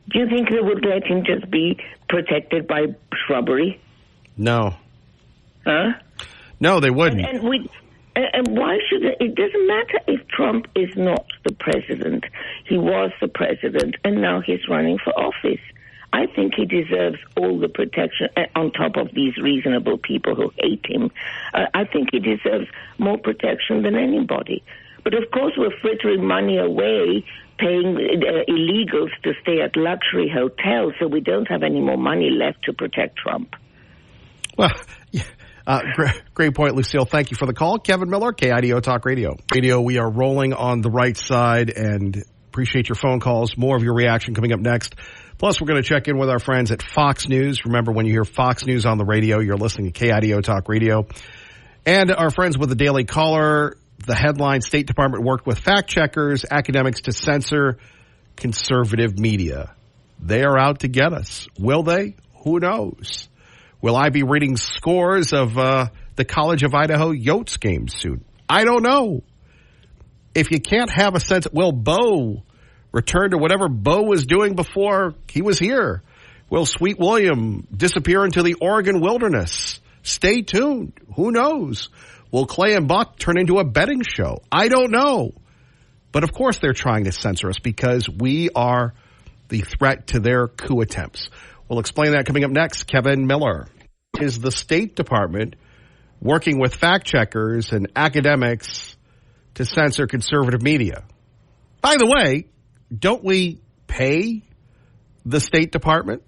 Do you think they would let him just be protected by shrubbery? No. Huh? No, they wouldn't. And why should it doesn't matter if Trump is not the president. He was the president, and now he's running for office. I think he deserves all the protection on top of these reasonable people who hate him. I think he deserves more protection than anybody. But of course, we're frittering money away, paying illegals to stay at luxury hotels, so we don't have any more money left to protect Trump. Well, great point, Lucille. Thank you for the call. Kevin Miller, KIDO Talk Radio. We are rolling on the right side, and appreciate your phone calls. More of your reaction coming up next. Plus, we're going to check in with our friends at Fox News. Remember, when you hear Fox News on the radio, you're listening to KIDO Talk Radio. And our friends with the Daily Caller, the headline, State Department worked with fact checkers, academics to censor conservative media. They are out to get us. Will they? Who knows? Will I be reading scores of the College of Idaho Yotes games soon? I don't know. If you can't have a sense, will Bo return to whatever Bo was doing before he was here? Will Sweet William disappear into the Oregon wilderness? Stay tuned. Who knows? Will Clay and Buck turn into a betting show? I don't know. But of course they're trying to censor us because we are the threat to their coup attempts. We'll explain that coming up next. Kevin Miller. Is the State Department working with fact checkers and academics to censor conservative media? By the way, don't we pay the State Department?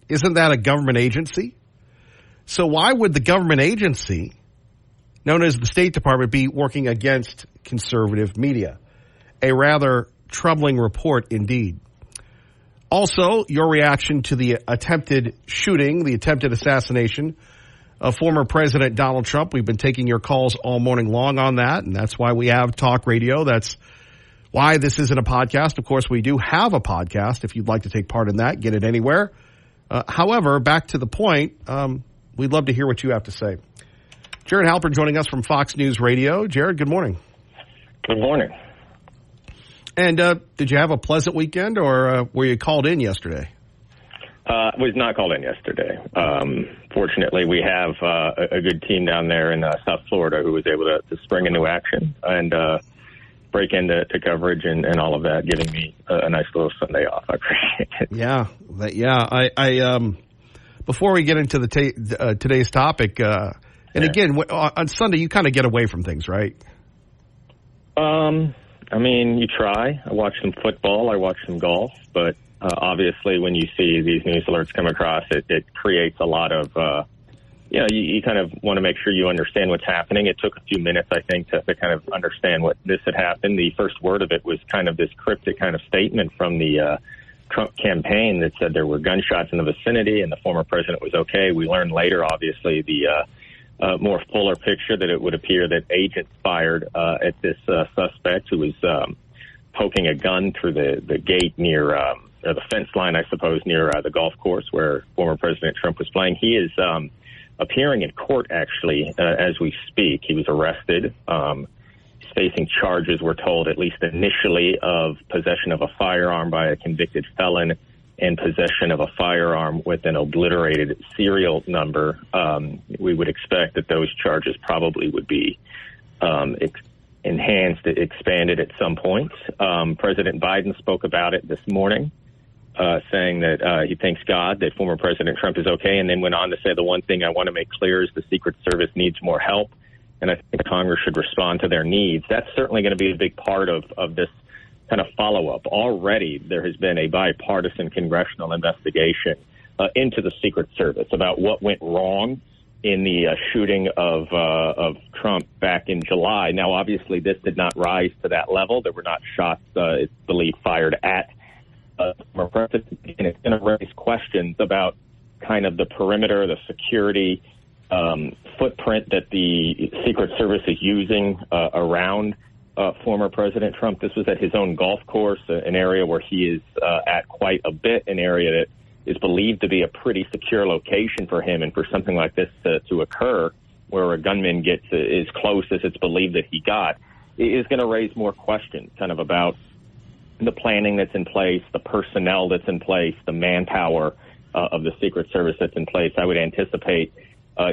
Isn't that a government agency? So why would the government agency, known as the State Department, be working against conservative media? A rather troubling report indeed. Also, your reaction to the attempted shooting, the attempted assassination of former President Donald Trump. We've been taking your calls all morning long on that, and that's why we have talk radio. That's why this isn't a podcast. Of course, we do have a podcast. If you'd like to take part in that, get it anywhere. However, back to the point, we'd love to hear what you have to say. Jared Halpern joining us from Fox News Radio. Jared, good morning. Good morning. And did you have a pleasant weekend, or were you called in yesterday? Was not called in yesterday. Fortunately, we have a good team down there in South Florida who was able to spring into action and break into coverage and all of that, giving me a nice little Sunday off. I appreciate it. Yeah. I before we get into the today's topic, again, on Sunday you kind of get away from things, right? I mean, you try. I watch some football. I watch some golf. But obviously, when you see these news alerts come across, it creates a lot of, you kind of want to make sure you understand what's happening. It took a few minutes, I think, to kind of understand what this had happened. The first word of it was kind of this cryptic kind of statement from the Trump campaign that said there were gunshots in the vicinity and the former president was okay. We learned later, obviously, the more fuller picture that it would appear that agents fired at this suspect who was poking a gun through the gate near, or the fence line, I suppose, near the golf course where former President Trump was playing. He is appearing in court, actually, as we speak. He was arrested. He's facing charges, we're told, at least initially, of possession of a firearm by a convicted felon and possession of a firearm with an obliterated serial number. We would expect that those charges probably would be enhanced, expanded at some point. President Biden spoke about it this morning, saying that he thanks God that former President Trump is okay, and then went on to say the one thing I want to make clear is the Secret Service needs more help, and I think Congress should respond to their needs. That's certainly going to be a big part of this kind of follow-up. Already there has been a bipartisan congressional investigation into the Secret Service about what went wrong in the shooting of Trump back in July. Now, obviously, this did not rise to that level. There were not shots, it's believed, fired at former president, and it's going to raise questions about kind of the perimeter, the security footprint that the Secret Service is using around former President Trump. This was at his own golf course, an area where he is at quite a bit, an area that is believed to be a pretty secure location for him. And for something like this to occur, where a gunman gets as close as it's believed that he got, is going to raise more questions kind of about the planning that's in place, the personnel that's in place, the manpower of the Secret Service that's in place. I would anticipate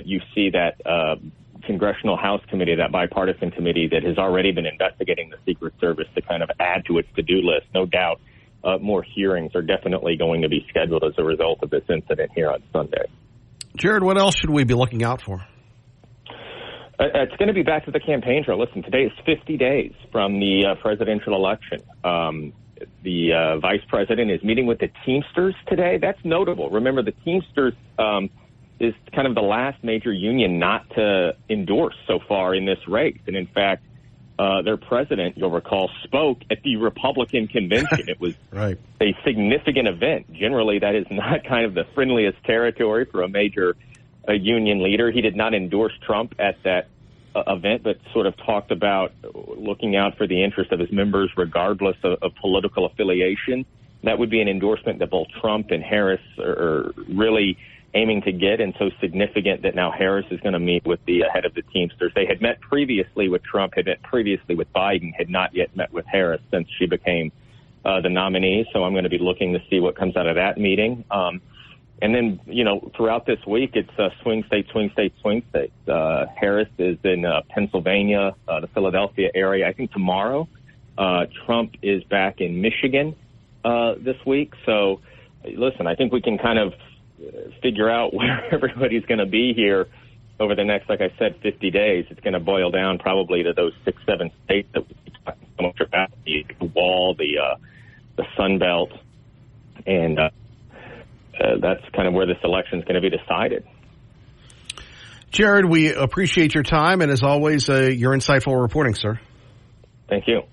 you see that Congressional House Committee, that bipartisan committee that has already been investigating the Secret Service, to kind of add to its to-do list. No doubt more hearings are definitely going to be scheduled as a result of this incident here on Sunday. Jared, what else should we be looking out for? It's going to be back to the campaign trail. Listen, today is 50 days from the presidential election. The vice president is meeting with the Teamsters today. That's notable. Remember, the Teamsters is kind of the last major union not to endorse so far in this race. And in fact, their president, you'll recall, spoke at the Republican convention. It was right. A significant event. Generally, that is not kind of the friendliest territory for a major union leader. He did not endorse Trump at that event, but sort of talked about looking out for the interest of his members regardless of political affiliation. That would be an endorsement that both Trump and Harris are really aiming to get, and so significant that now Harris is going to meet with the head of the Teamsters. They had met previously with Trump, had met previously with Biden, had not yet met with Harris since she became the nominee. So I'm going to be looking to see what comes out of that meeting. And then, throughout this week, it's swing state, swing state, swing state. Harris is in Pennsylvania, the Philadelphia area. I think tomorrow, Trump is back in Michigan this week. So, listen, I think we can kind of figure out where everybody's going to be here over the next, like I said, 50 days. It's going to boil down probably to those 6-7 states that we talked so much about, the wall, the Sun Belt, and that's kind of where this election is going to be decided. Jared, we appreciate your time, and as always, your insightful reporting, sir. Thank you.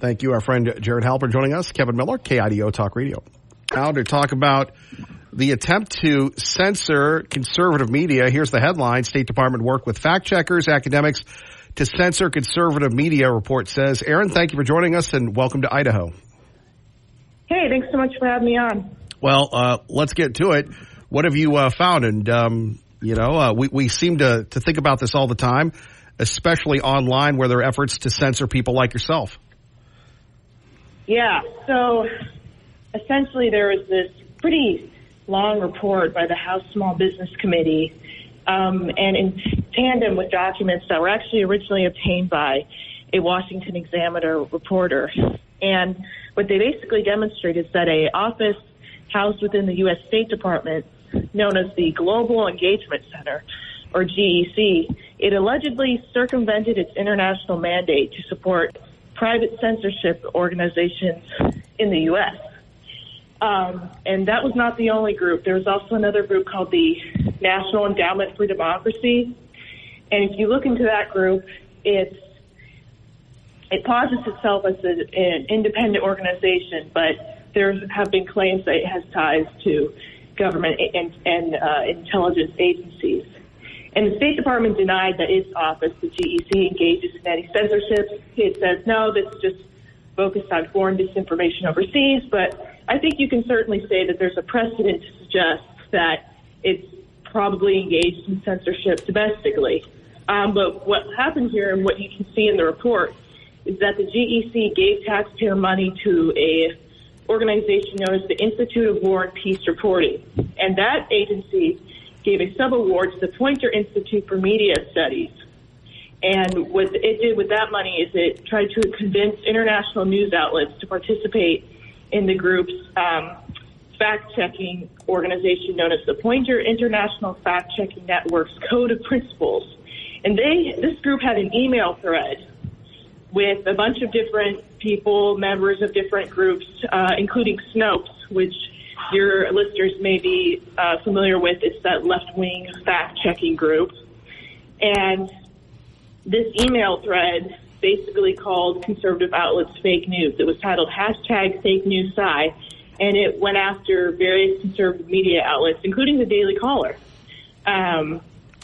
Thank you. Our friend Jared Halpern joining us. Kevin Miller, KIDO Talk Radio. Now to talk about the attempt to censor conservative media. Here's the headline. State Department worked with fact checkers, academics to censor conservative media, report says. Aaron, thank you for joining us, and welcome to Idaho. Hey, thanks so much for having me on. Well, let's get to it. What have you found? And, we seem to think about this all the time, especially online where there are efforts to censor people like yourself. Yeah, so essentially there was this pretty long report by the House Small Business Committee, and in tandem with documents that were actually originally obtained by a Washington Examiner reporter. And what they basically demonstrate is that a office housed within the U.S. State Department, known as the Global Engagement Center, or GEC, it allegedly circumvented its international mandate to support private censorship organizations in the U.S. And that was not the only group. There was also another group called the National Endowment for Democracy. And if you look into that group, it posits itself as an independent organization, but there have been claims that it has ties to government and intelligence agencies. And the State Department denied that its office, the GEC, engages in any censorship. It says, no, this is just focused on foreign disinformation overseas. But I think you can certainly say that there's a precedent to suggest that it's probably engaged in censorship domestically. But what happened here and what you can see in the report is that the GEC gave taxpayer money to a organization known as the Institute of War and Peace Reporting. And that agency gave a sub-award to the Poynter Institute for Media Studies. And what it did with that money is it tried to convince international news outlets to participate in the group's fact-checking organization known as the Poynter International Fact-Checking Network's Code of Principles. And this group had an email thread with a bunch of different people, members of different groups, including Snopes, which your listeners may be familiar with. It's that left-wing fact-checking group. And this email thread basically called conservative outlets fake news. It was titled #FakeNewsSci, and it went after various conservative media outlets, including the Daily Caller.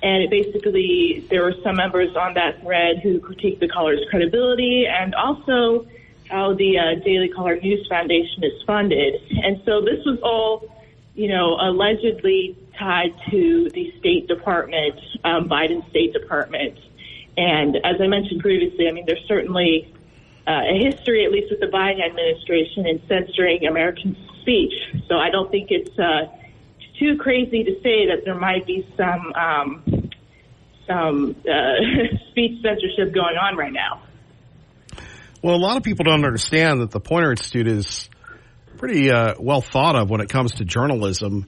And it basically, there were some members on that thread who critiqued the Caller's credibility and also how the Daily Caller News Foundation is funded. And so this was all, allegedly tied to the State Department, Biden State Department. And as I mentioned previously, I mean, there's certainly a history, at least with the Biden administration, in censoring American speech. So I don't think it's too crazy to say that there might be some speech censorship going on right now. Well, a lot of people don't understand that the Poynter Institute is pretty well thought of when it comes to journalism.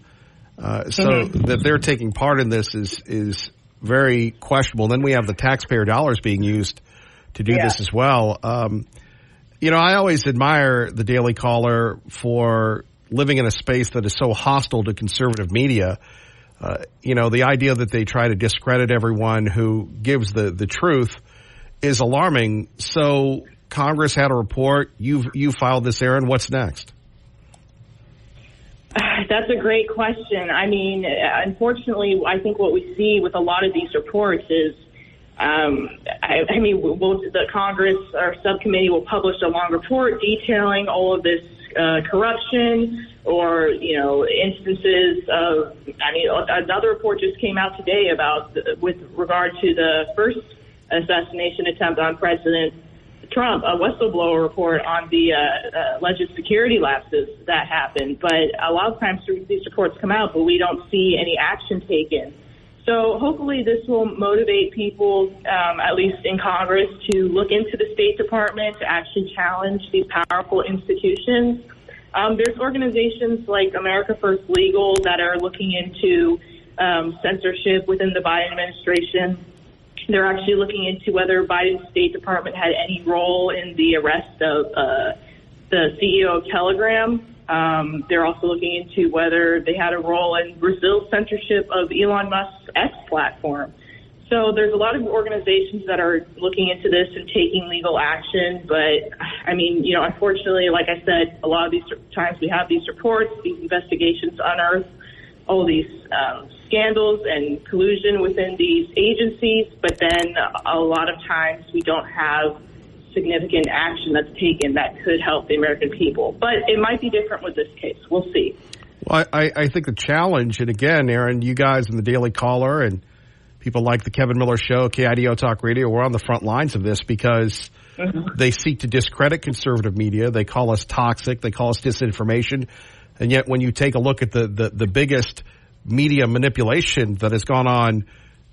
So that they're taking part in this is very questionable. Then we have the taxpayer dollars being used to do this as well. I always admire the Daily Caller for living in a space that is so hostile to conservative media. The idea that they try to discredit everyone who gives the truth is alarming. So Congress had a report. You filed this, Aaron. What's next? That's a great question. I mean, unfortunately, I think what we see with a lot of these reports is, the Congress or subcommittee will publish a long report detailing all of this corruption or, instances of, another report just came out today about with regard to the first assassination attempt on President Trump, a whistleblower report on the alleged security lapses that happened. But a lot of times these reports come out, but we don't see any action taken. So hopefully this will motivate people, at least in Congress, to look into the State Department, to actually challenge these powerful institutions. There's organizations like America First Legal that are looking into censorship within the Biden administration. They're actually looking into whether Biden's State Department had any role in the arrest of the CEO of Telegram. They're also looking into whether they had a role in Brazil's censorship of Elon Musk's X platform. So there's a lot of organizations that are looking into this and taking legal action. But, unfortunately, like I said, a lot of these times we have these reports, these investigations unearth all these scandals and collusion within these agencies. But then a lot of times we don't have significant action that's taken that could help the American people. But it might be different with this case. We'll see. Well, I think the challenge, and again, Aaron, you guys in the Daily Caller and people like the Kevin Miller Show, KIDO Talk Radio, we're on the front lines of this because they seek to discredit conservative media. They call us toxic. They call us disinformation. And yet when you take a look at the biggest media manipulation that has gone on,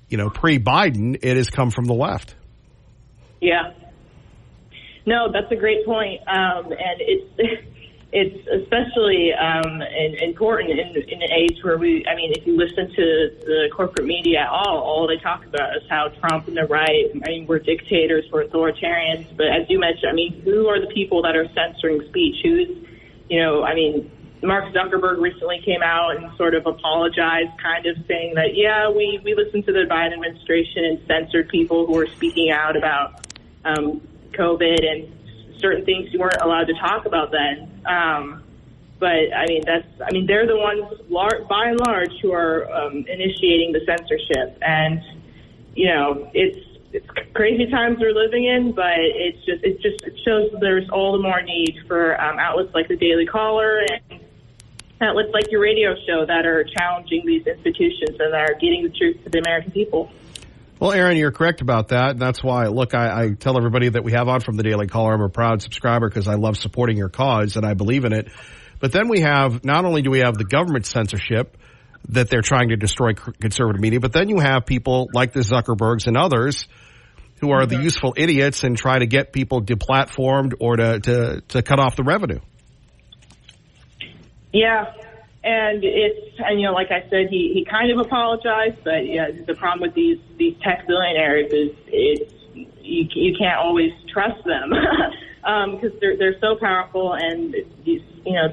pre-Biden, it has come from the left. Yeah. No, that's a great point. And it's especially important in an age where if you listen to the corporate media at all they talk about is how Trump and the right, we're dictators, we're authoritarians. But as you mentioned, who are the people that are censoring speech? Mark Zuckerberg recently came out and sort of apologized, kind of saying that, we listened to the Biden administration and censored people who were speaking out about COVID and certain things you weren't allowed to talk about then. They're the ones, by and large, who are initiating the censorship. And, it's crazy times we're living in, but it shows there's all the more need for outlets like the Daily Caller and outlets like your radio show that are challenging these institutions and are getting the truth to the American people. Well, Aaron, you're correct about that. And that's why, I tell everybody that we have on from the Daily Caller, I'm a proud subscriber because I love supporting your cause and I believe in it. But then not only do we have the government censorship that they're trying to destroy conservative media, but then you have people like the Zuckerbergs and others who are the useful idiots and try to get people deplatformed or to cut off the revenue. Yeah. And like I said, he kind of apologized, but the problem with these tech billionaires is you can't always trust them because they're so powerful, and these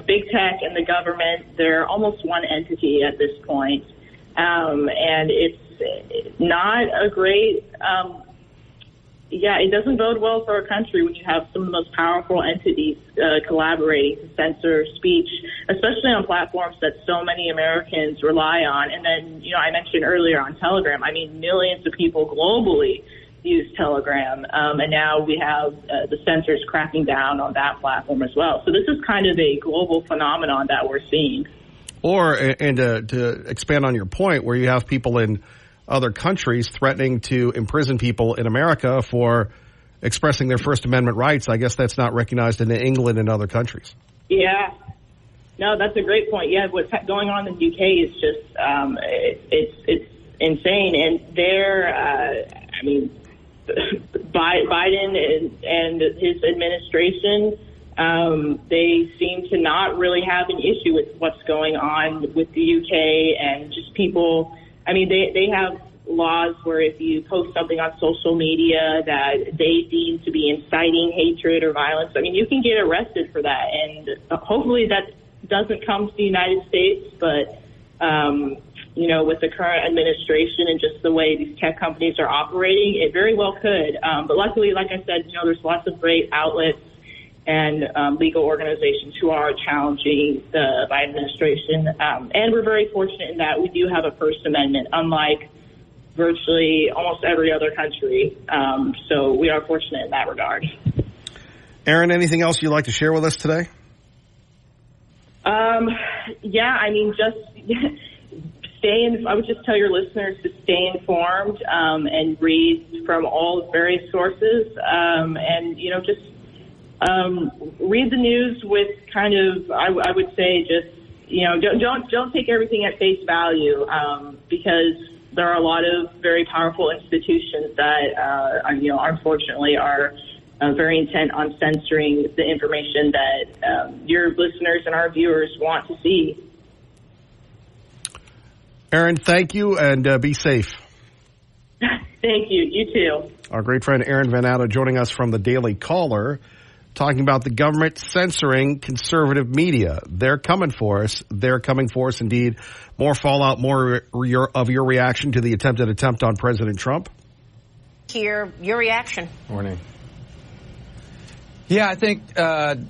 big tech and the government, they're almost one entity at this point, and it's not a great. It doesn't bode well for our country when you have some of the most powerful entities collaborating to censor speech, especially on platforms that so many Americans rely on. And then, I mentioned earlier on Telegram, millions of people globally use Telegram, and now we have the censors cracking down on that platform as well. So this is kind of a global phenomenon that we're seeing. To expand on your point, where you have people in other countries threatening to imprison people in America for expressing their First Amendment rights. I guess that's not recognized in England and other countries. Yeah. No, that's a great point. Yeah, what's going on in the UK is just, it's insane. And Biden and his administration, they seem to not really have an issue with what's going on with the UK and just people. They have laws where if you post something on social media that they deem to be inciting hatred or violence, you can get arrested for that. And hopefully that doesn't come to the United States, but, with the current administration and just the way these tech companies are operating, it very well could. But luckily, like I said, there's lots of great outlets and legal organizations who are challenging the Biden administration. And we're very fortunate in that we do have a First Amendment, unlike virtually almost every other country. So we are fortunate in that regard. Aaron, anything else you'd like to share with us today? I would just tell your listeners to stay informed and read from all various sources read the news with kind of, I would say, just, don't take everything at face value because there are a lot of very powerful institutions that, unfortunately are very intent on censoring the information that your listeners and our viewers want to see. Aaron, thank you, and be safe. Thank you. You too. Our great friend Aaron Van Natta joining us from the Daily Caller, talking about the government censoring conservative media. They're coming for us. They're coming for us, indeed. More fallout, more of your reaction to the attempted attempt on President Trump? Your reaction. Morning. Yeah, I think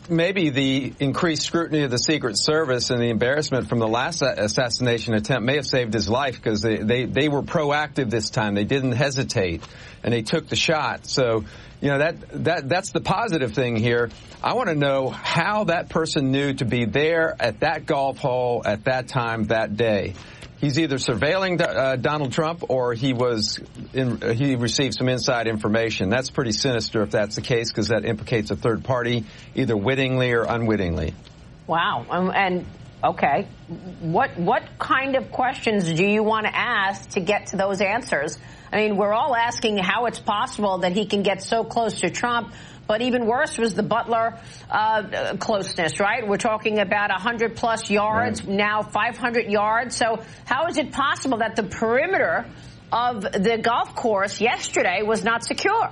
maybe the increased scrutiny of the Secret Service and the embarrassment from the last assassination attempt may have saved his life because they were proactive this time. They didn't hesitate, and they took the shot. So, that's the positive thing here. I want to know how that person knew to be there at that golf hole at that time that day. He's either surveilling Donald Trump or he received some inside information. That's pretty sinister if that's the case because that implicates a third party, either wittingly or unwittingly. Wow. And Okay. What kind of questions do you want to ask to get to those answers? I mean, we're all asking how it's possible that he can get so close to Trump, but even worse was the Butler closeness, right? We're talking about 100-plus yards, now 500 yards. So how is it possible that the perimeter of the golf course yesterday was not secure?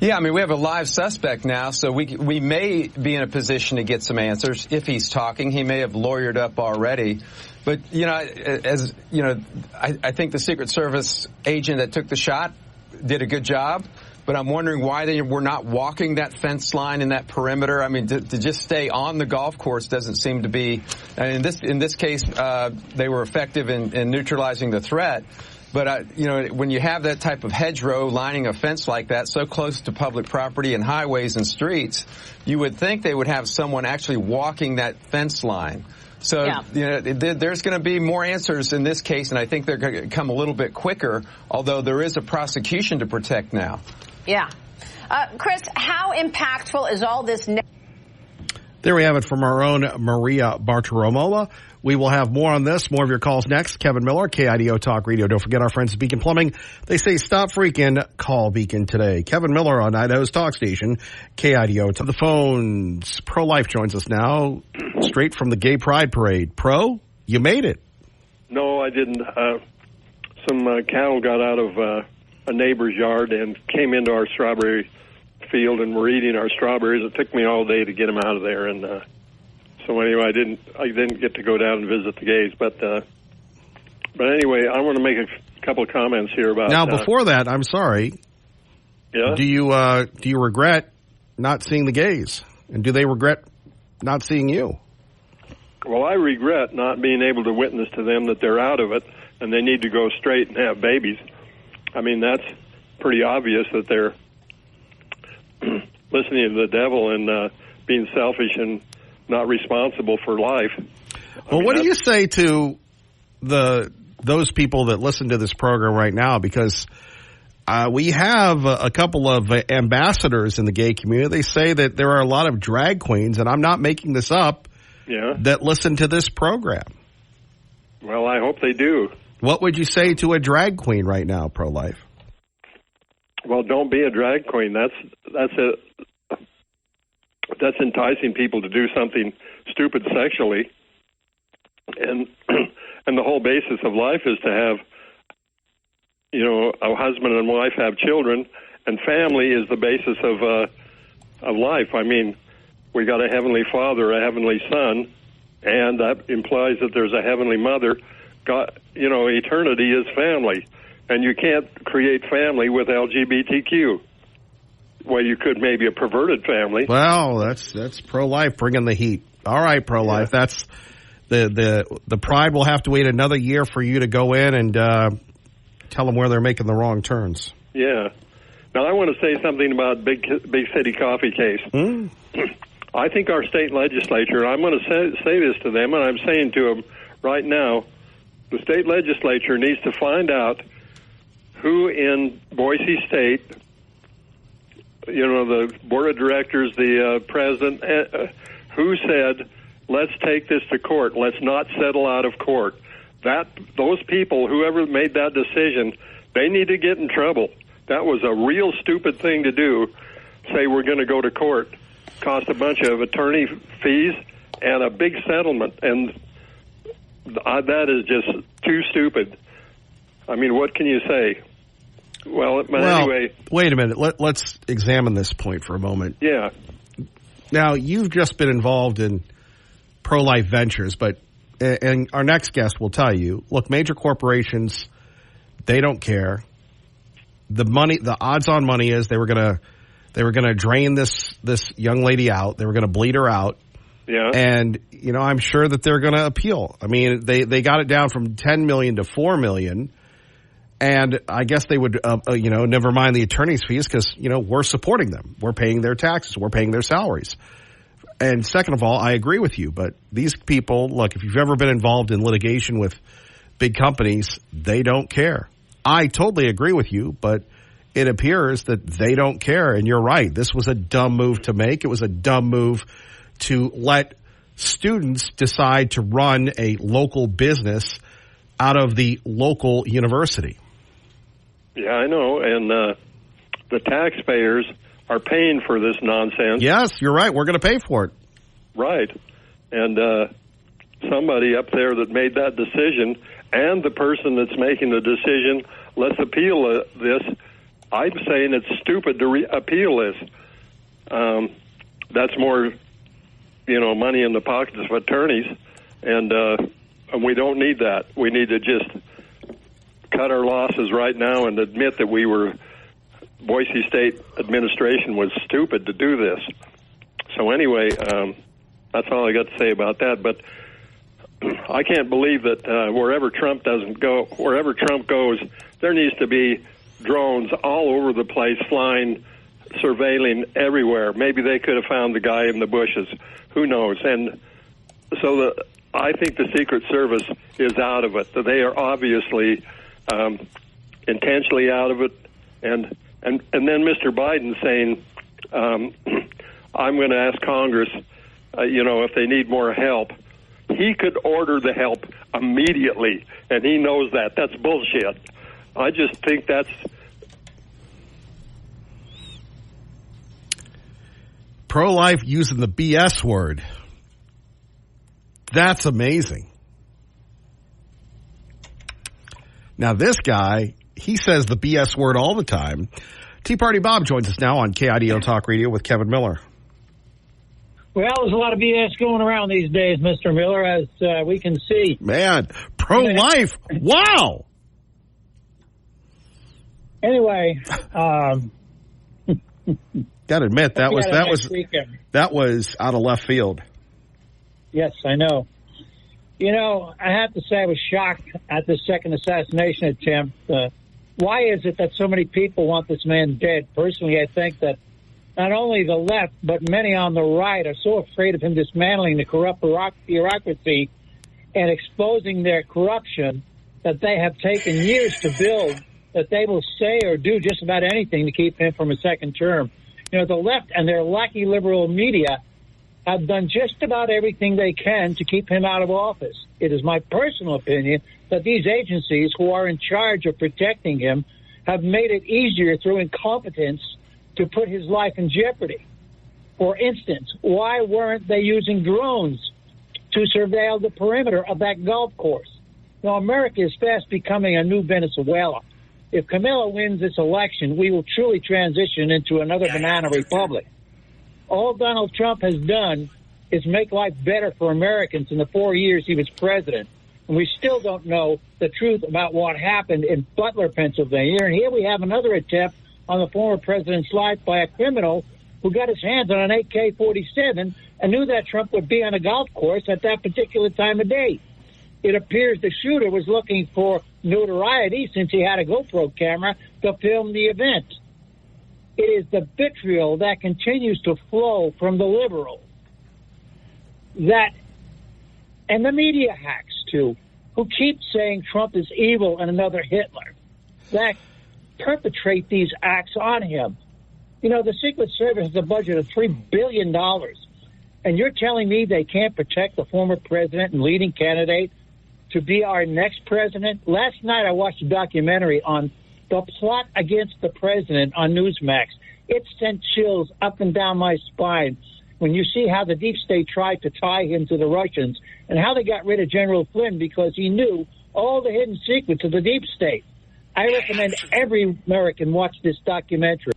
Yeah, I mean, we have a live suspect now, so we may be in a position to get some answers. If he's talking, he may have lawyered up already. But, you know, as you know, I think the Secret Service agent that took the shot did a good job. But I'm wondering why they were not walking that fence line in that perimeter. I mean, to just stay on the golf course doesn't seem to be. And in this case, they were effective in neutralizing the threat. But, you know, when you have that type of hedgerow lining a fence like that so close to public property and highways and streets, you would think they would have someone actually walking that fence line. So, you know, there's going to be more answers in this case, and I think they're going to come a little bit quicker, although there is a prosecution to protect now. Yeah. Chris, how impactful is all this? There we have it from our own Maria Bartiromola. We will have more on this, more of your calls next. Kevin Miller, KIDO Talk Radio. Don't forget our friends at Beacon Plumbing. They say stop freaking, call Beacon today. Kevin Miller on Idaho's talk station, KIDO. To the phones, Pro-Life joins us now, straight from the Gay Pride Parade. Pro, you made it. No, I didn't. Some cattle got out of a neighbor's yard and came into our strawberry field and were eating our strawberries. It took me all day to get them out of there, and so anyway, I didn't get to go down and visit the gays. But anyway, I want to make a couple of comments here about. Now, before that, I'm sorry. Yeah. Do you regret not seeing the gays, and do they regret not seeing you? Well, I regret not being able to witness to them that they're out of it and they need to go straight and have babies. I mean, that's pretty obvious that they're listening to the devil and being selfish and not responsible for life. Well, what do you say to those people that listen to this program right now? Because we have a couple of ambassadors in the gay community. They say that there are a lot of drag queens, and I'm not making this up, that listen to this program. Well, I hope they do. What would you say to a drag queen right now, Pro-Life? Well, don't be a drag queen. That's enticing people to do something stupid sexually, and the whole basis of life is to have, you know, a husband and wife have children, and family is the basis of life. I mean, we got a heavenly Father, a heavenly Son, and that implies that there's a heavenly Mother. God, you know, eternity is family, and you can't create family with LGBTQ. Well, you could maybe a perverted family. Well, that's Pro-Life bringing the heat. All right, Pro-Life. Yeah. That's the Pride will have to wait another year for you to go in and tell them where they're making the wrong turns. Yeah. Now, I want to say something about big city coffee case. I think our state legislature, I'm going to say this to them, and I'm saying to them right now, the state legislature needs to find out who in Boise State, you know, the board of directors, the president, who said, let's take this to court. Let's not settle out of court. Those people, whoever made that decision, they need to get in trouble. That was a real stupid thing to do. Say we're going to go to court, cost a bunch of attorney fees and a big settlement, and that is just too stupid. I mean, what can you say? Well, anyway. Wait a minute. Let's examine this point for a moment. Yeah. Now, you've just been involved in pro-life ventures, and our next guest will tell you, look, major corporations, they don't care. The odds-on money is they were gonna drain this young lady out. They were gonna bleed her out. Yeah. And, you know, I'm sure that they're going to appeal. I mean, they got it down from $10 million to $4 million. And I guess they would, you know, never mind the attorney's fees because, you know, we're supporting them. We're paying their taxes. We're paying their salaries. And second of all, I agree with you. But these people, look, if you've ever been involved in litigation with big companies, they don't care. I totally agree with you, but it appears that they don't care. And you're right. This was a dumb move to make. It was a dumb move to let students decide to run a local business out of the local university. Yeah, I know. And the taxpayers are paying for this nonsense. Yes, you're right. We're going to pay for it. Right. And somebody up there that made that decision, and the person that's making the decision, let's appeal this. I'm saying it's stupid to appeal this. That's more, money in the pockets of attorneys, and we don't need that. We need to just cut our losses right now and admit that Boise State administration was stupid to do this. So anyway, that's all I got to say about that. But I can't believe that wherever Trump goes, there needs to be drones all over the place flying, surveilling everywhere. Maybe they could have found the guy in the bushes. Who knows? And so I think the Secret Service is out of it. They are obviously intentionally out of it. And then Mr. Biden saying, I'm going to ask Congress, if they need more help. He could order the help immediately, and he knows that. That's bullshit. I just think that's... Pro-life using the BS word. That's amazing. Now, this guy, he says the BS word all the time. Tea Party Bob joins us now on KIDO Talk Radio with Kevin Miller. Well, there's a lot of BS going around these days, Mr. Miller, as we can see. Man, pro-life. Wow. Anyway, got to admit that was out of left field. Yes, I know. I have to say I was shocked at this second assassination attempt. Why is it that so many people want this man dead? Personally, I think that not only the left, but many on the right are so afraid of him dismantling the corrupt bureaucracy and exposing their corruption that they have taken years to build, that they will say or do just about anything to keep him from a second term. The left and their lackey liberal media have done just about everything they can to keep him out of office. It is my personal opinion that these agencies who are in charge of protecting him have made it easier through incompetence to put his life in jeopardy. For instance, why weren't they using drones to surveil the perimeter of that golf course? Now, America is fast becoming a new Venezuela. If Camilla wins this election, we will truly transition into another banana republic. All Donald Trump has done is make life better for Americans in the 4 years he was president. And we still don't know the truth about what happened in Butler, Pennsylvania. And here we have another attempt on the former president's life by a criminal who got his hands on an AK-47 and knew that Trump would be on a golf course at that particular time of day. It appears the shooter was looking for notoriety since he had a GoPro camera to film the event. It is the vitriol that continues to flow from the liberals and the media hacks too, who keep saying Trump is evil and another Hitler, that perpetrate these acts on him. The Secret Service has a budget of $3 billion, and you're telling me they can't protect the former president and leading candidate to be our next president? Last night I watched a documentary on the plot against the president on Newsmax. It sent chills up and down my spine when you see how the deep state tried to tie him to the Russians and how they got rid of General Flynn because he knew all the hidden secrets of the deep state. I recommend every American watch this documentary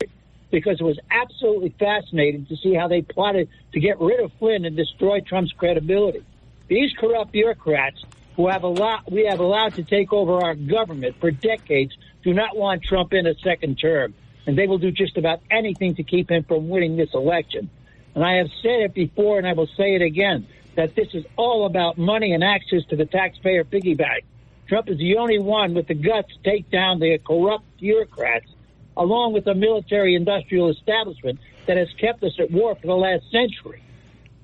because it was absolutely fascinating to see how they plotted to get rid of Flynn and destroy Trump's credibility. These corrupt bureaucrats who we have allowed to take over our government for decades do not want Trump in a second term, and they will do just about anything to keep him from winning this election. And I have said it before, and I will say it again, that this is all about money and access to the taxpayer piggy bank. Trump is the only one with the guts to take down the corrupt bureaucrats, along with the military-industrial establishment that has kept us at war for the last century.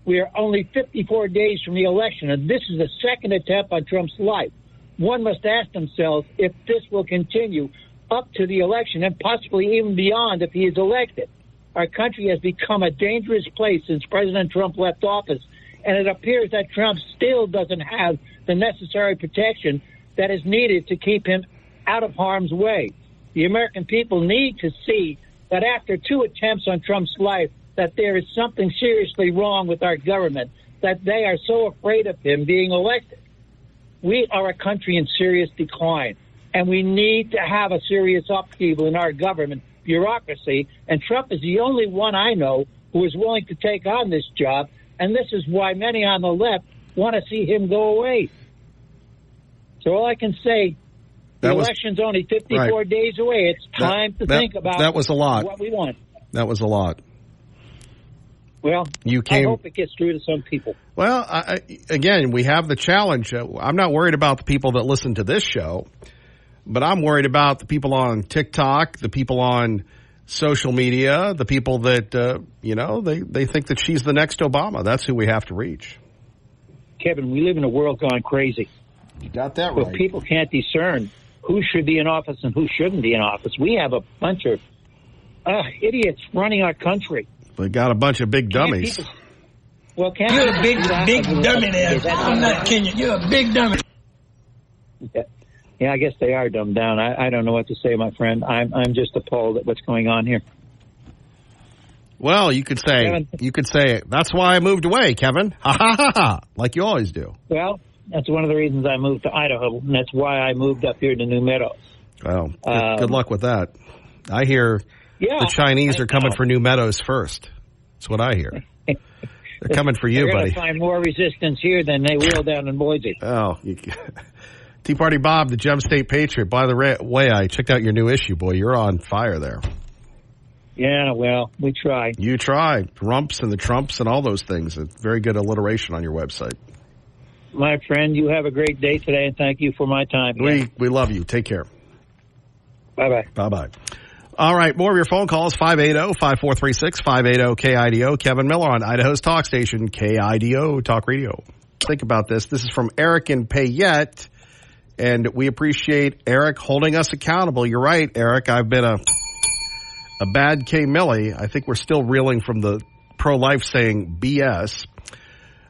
We are only 54 days from the election, and this is the second attempt on Trump's life. One must ask themselves if this will continue up to the election and possibly even beyond if he is elected. Our country has become a dangerous place since President Trump left office, And it appears that Trump still doesn't have the necessary protection that is needed to keep him out of harm's way. The American people need to see that after 2 attempts on Trump's life, that there is something seriously wrong with our government, that they are so afraid of him being elected. We are a country in serious decline, and we need to have a serious upheaval in our government bureaucracy, and Trump is the only one I know who is willing to take on this job, and this is why many on the left want to see him go away. So all I can say, the election's only 54 days away. It's time to think about that was a lot. What we want. That was a lot. Well, I hope it gets through to some people. Well, again, we have the challenge. I'm not worried about the people that listen to this show, but I'm worried about the people on TikTok, the people on social media, the people that, they think that she's the next Obama. That's who we have to reach. Kevin, we live in a world gone crazy. You got that right. Where people can't discern who should be in office and who shouldn't be in office. We have a bunch of idiots running our country. They got a bunch of big dummies. You're a big dummy there. I'm not kidding you. You're a big dummy. Yeah, I guess they are dumbed down. I don't know what to say, my friend. I'm just appalled at what's going on here. Well, you could say, that's why I moved away, Kevin. Ha ha ha ha, like you always do. Well, that's one of the reasons I moved to Idaho, and that's why I moved up here to New Meadows. Well, good luck with that. I hear the Chinese are coming for New Meadows first. That's what I hear. They're coming for you, buddy. They're going to find more resistance here than they will down in Boise. Oh, Tea Party Bob, the Gem State Patriot. By the way, I checked out your new issue, boy. You're on fire there. Yeah, well, we try. You try. Rumps and the Trumps and all those things. A very good alliteration on your website. My friend, you have a great day today, and thank you for my time. We love you. Take care. Bye-bye. Bye-bye. All right, more of your phone calls, 580-5436, 580-KIDO. Kevin Miller on Idaho's talk station, KIDO Talk Radio. Think about this. This is from Eric in Payette, and we appreciate Eric holding us accountable. You're right, Eric. I've been a bad K. Millie. I think we're still reeling from the pro-life saying BS.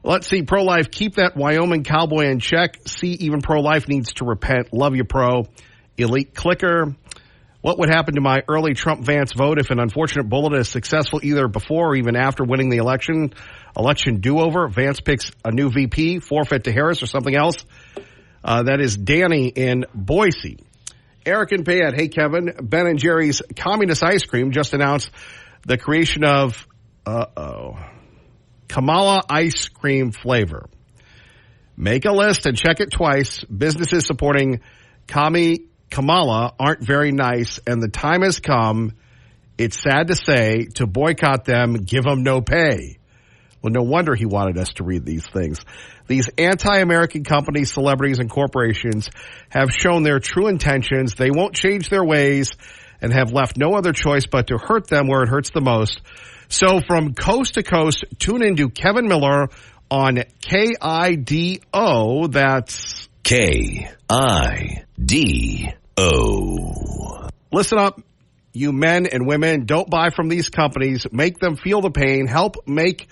Let's see, pro-life, keep that Wyoming cowboy in check. See, even pro-life needs to repent. Love you, pro. Elite clicker. What would happen to my early Trump-Vance vote if an unfortunate bullet is successful either before or even after winning the election? Election do-over. Vance picks a new VP, forfeit to Harris or something else. That is Danny in Boise. Eric and Payette, hey, Kevin. Ben and Jerry's Communist Ice Cream just announced the creation of, Kamala ice cream flavor. Make a list and check it twice. Businesses supporting Kamala aren't very nice, and the time has come, it's sad to say, to boycott them, give them no pay. Well, no wonder he wanted us to read these things. These anti-American companies, celebrities, and corporations have shown their true intentions. They won't change their ways and have left no other choice but to hurt them where it hurts the most. So from coast to coast, tune into Kevin Miller on KIDO. That's KIDO. Listen up, you men and women. Don't buy from these companies. Make them feel the pain. Help make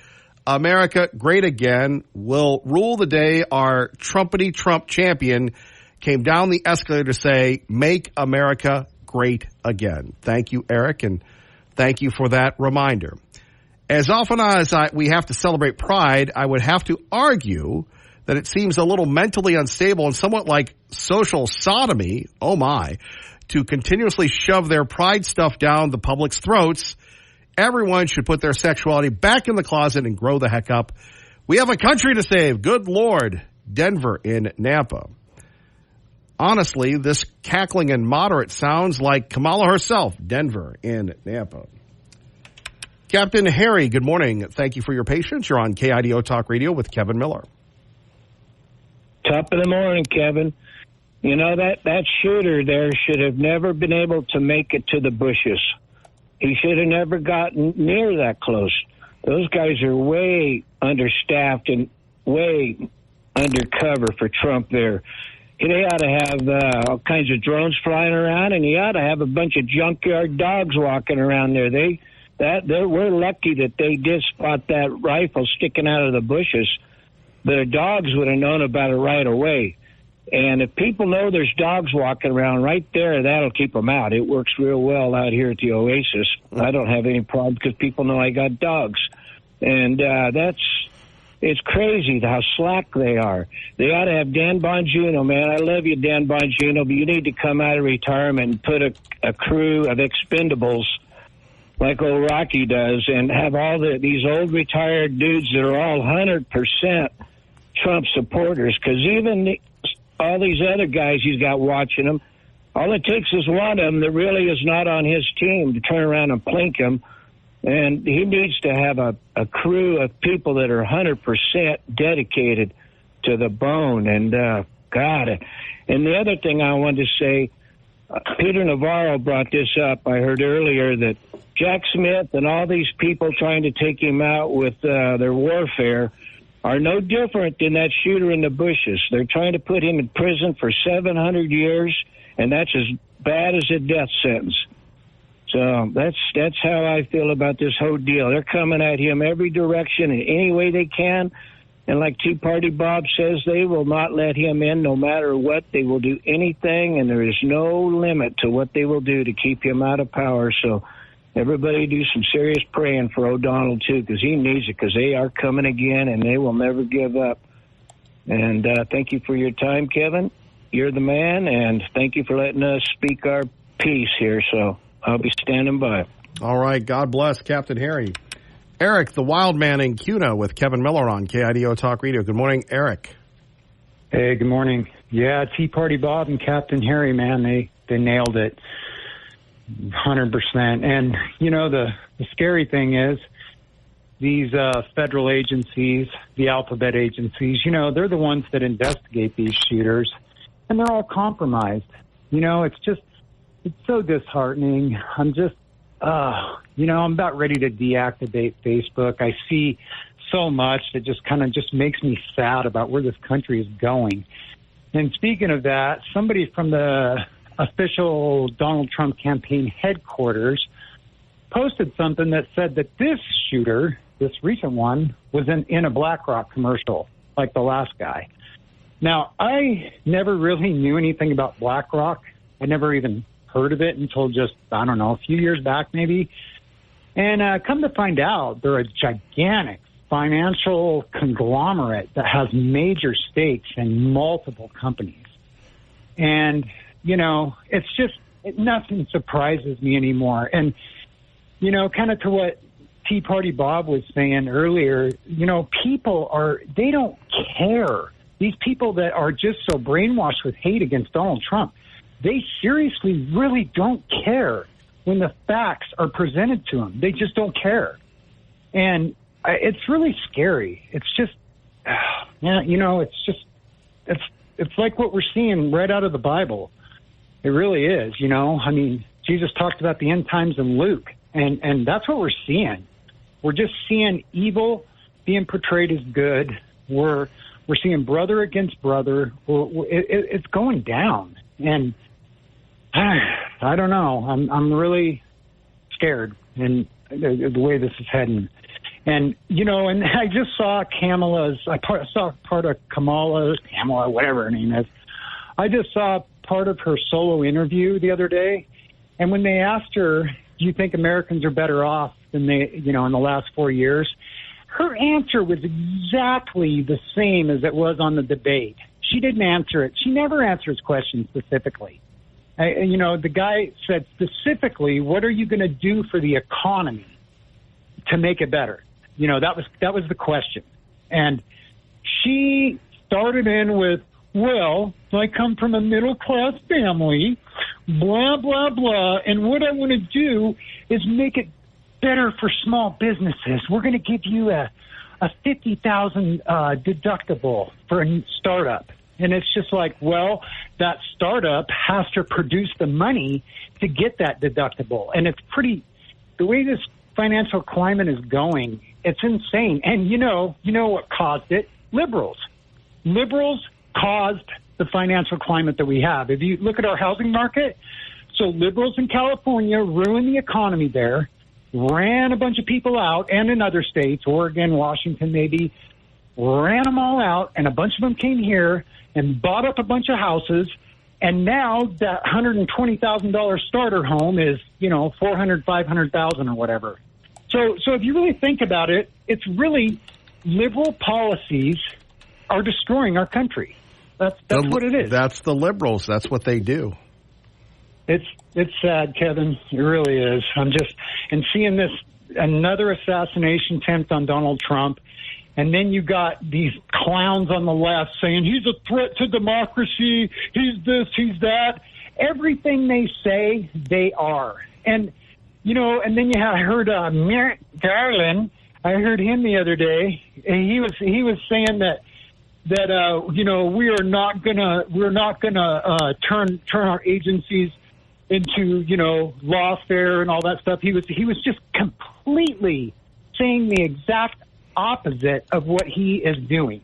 America great again. Will rule the day our Trumpity Trump champion came down the escalator to say, make America great again. Thank you, Eric, and thank you for that reminder. As often as we have to celebrate Pride, I would have to argue that it seems a little mentally unstable and somewhat like social sodomy, oh my, to continuously shove their Pride stuff down the public's throats. Everyone should put their sexuality back in the closet and grow the heck up. We have a country to save. Good Lord. Denver in Nampa. Honestly, this cackling and moderate sounds like Kamala herself. Denver in Nampa. Captain Harry, good morning. Thank you for your patience. You're on KIDO Talk Radio with Kevin Miller. Top of the morning, Kevin. You know, that shooter there should have never been able to make it to the bushes. He should have never gotten near that close. Those guys are way understaffed and way undercover for Trump there. They ought to have all kinds of drones flying around, and he ought to have a bunch of junkyard dogs walking around there. We're lucky that they did spot that rifle sticking out of the bushes. the dogs would have known about it right away. And if people know there's dogs walking around right there, that'll keep them out. It works real well out here at the Oasis. I don't have any problem because people know I got dogs. And it's crazy how slack they are. They ought to have Dan Bongino, man. I love you, Dan Bongino, but you need to come out of retirement and put a crew of expendables like old Rocky does and have all these old retired dudes that are all 100% Trump supporters, because even all these other guys he's got watching him, all it takes is one of them that really is not on his team to turn around and plink him. And he needs to have a crew of people that are 100% dedicated to the bone. And, God. And the other thing I wanted to say, Peter Navarro brought this up. I heard earlier that Jack Smith and all these people trying to take him out with their warfare are no different than that shooter in the bushes. They're trying to put him in prison for 700 years, and that's as bad as a death sentence. So that's how I feel about this whole deal. They're coming at him every direction in any way they can. And like Tea Party Bob says, they will not let him in no matter what. They will do anything, and there is no limit to what they will do to keep him out of power. So everybody do some serious praying for O'Donnell, too, because he needs it, because they are coming again, and they will never give up. And thank you for your time, Kevin. You're the man, and thank you for letting us speak our piece here. So I'll be standing by. All right. God bless, Captain Harry. Eric, the wild man in Cuna with Kevin Miller on KIDO Talk Radio. Good morning, Eric. Hey, good morning. Yeah, Tea Party Bob and Captain Harry, man, they nailed it 100%. And, you know, the scary thing is these federal agencies, the alphabet agencies, you know, they're the ones that investigate these shooters, and they're all compromised. You know, it's so disheartening. I'm just, you know, I'm about ready to deactivate Facebook. I see so much that just kind of just makes me sad about where this country is going. And speaking of that, somebody from the official Donald Trump campaign headquarters posted something that said that this shooter, this recent one, was in a BlackRock commercial, like the last guy. Now, I never really knew anything about BlackRock. I never even heard of it until just, I don't know, a few years back maybe. And come to find out, they're a gigantic financial conglomerate that has major stakes in multiple companies. And, you know, it's just, nothing surprises me anymore. And, you know, kind of to what Tea Party Bob was saying earlier, you know, they don't care. These people that are just so brainwashed with hate against Donald Trump, they seriously really don't care when the facts are presented to them. They just don't care. And it's really scary. It's just, you know, it's like what we're seeing right out of the Bible. It really is, you know. I mean, Jesus talked about the end times in Luke, and that's what we're seeing. We're just seeing evil being portrayed as good. We're seeing brother against brother. It's going down. And I don't know. I'm really scared in the way this is heading. And, you know, and I just saw I saw part of Kamala, whatever her name is. I just saw part of her solo interview the other day. And when they asked her, do you think Americans are better off than they, you know, in the last 4 years? Her answer was exactly the same as it was on the debate. She didn't answer it. She never answers questions specifically. You know, the guy said specifically, what are you going to do for the economy to make it better? You know, that was the question. And she started in with, well, I come from a middle-class family, blah, blah, blah, and what I want to do is make it better for small businesses. We're going to give you a $50,000 deductible for a startup. And it's just like, well, that startup has to produce the money to get that deductible. And it's the way this financial climate is going, it's insane. And you know what caused it? Liberals. Liberals caused the financial climate that we have. If you look at our housing market, so liberals in California ruined the economy there, ran a bunch of people out, and in other states, Oregon, Washington maybe, ran them all out, and a bunch of them came here and bought up a bunch of houses, and now that $120,000 starter home is, $400,000, $500,000 or whatever. So if you really think about it, it's really liberal policies are destroying our country. That's what it is. That's the liberals. That's what they do. It's sad, Kevin. It really is. And seeing this another assassination attempt on Donald Trump, and then you got these clowns on the left saying he's a threat to democracy, he's this, he's that. Everything they say, they are. And, and then I heard Merrick Garland. I heard him the other day, and he was saying that we're not gonna turn our agencies into lawfare and all that stuff. He was just completely saying the exact opposite of what he is doing.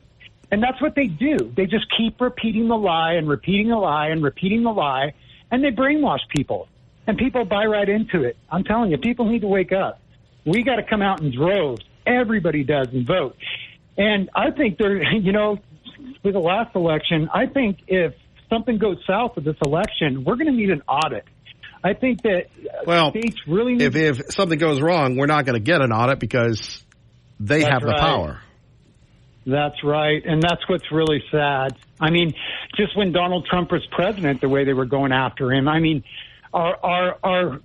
And that's what they do. They just keep repeating the lie and repeating the lie and repeating the lie, and they brainwash people. And people buy right into it. I'm telling you, people need to wake up. We got to come out in droves. Everybody does, and vote. And I think with the last election, I think if something goes south with this election, we're going to need an audit. I think that states really need... If something goes wrong, we're not going to get an audit because they have the power. That's right, and that's what's really sad. I mean, just when Donald Trump was president, the way they were going after him. I mean, our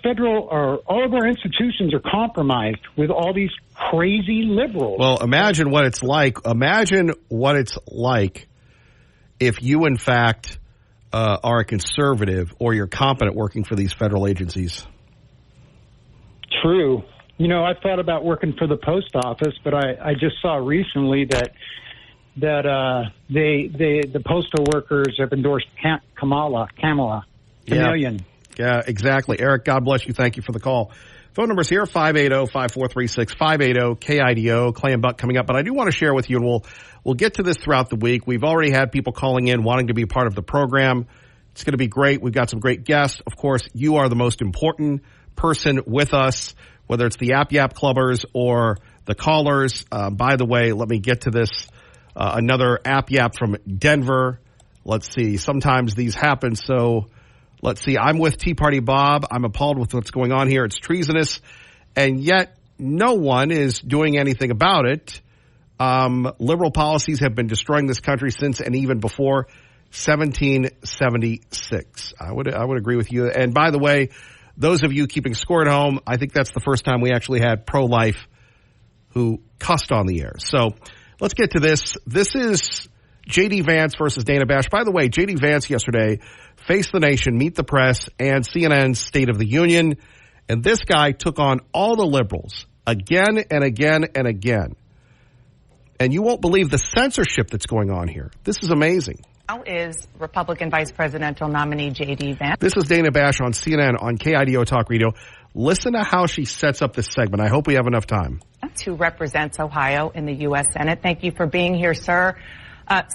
federal, all of our institutions are compromised with all these crazy liberals. Well, imagine what it's like. Imagine what it's like if you, in fact, are a conservative or you're competent working for these federal agencies. True. I thought about working for the post office, but I just saw recently that the postal workers have endorsed Kamala. Yeah, exactly. Eric, God bless you. Thank you for the call. Phone number's here, 580-5436, 580-KIDO. Clay and Buck coming up. But I do want to share with you, and we'll get to this throughout the week. We've already had people calling in wanting to be part of the program. It's going to be great. We've got some great guests. Of course, you are the most important person with us, whether it's the Yap Yap Clubbers or the callers. By the way, let me get to this. Another Yap Yap from Denver. Let's see. Sometimes these happen, so... Let's see. I'm with Tea Party Bob. I'm appalled with what's going on here. It's treasonous, and yet no one is doing anything about it. Liberal policies have been destroying this country since and even before 1776. I would agree with you. And by the way, those of you keeping score at home, I think that's the first time we actually had pro-life who cussed on the air. So let's get to this. This is J.D. Vance versus Dana Bash. By the way, J.D. Vance yesterday faced the nation, Meet the Press, and CNN's State of the Union. And this guy took on all the liberals again and again and again. And you won't believe the censorship that's going on here. This is amazing. Now is Republican Vice Presidential nominee J.D. Vance. This is Dana Bash on CNN on KIDO Talk Radio. Listen to how she sets up this segment. I hope we have enough time. Who represents Ohio in the U.S. Senate. Thank you for being here, sir.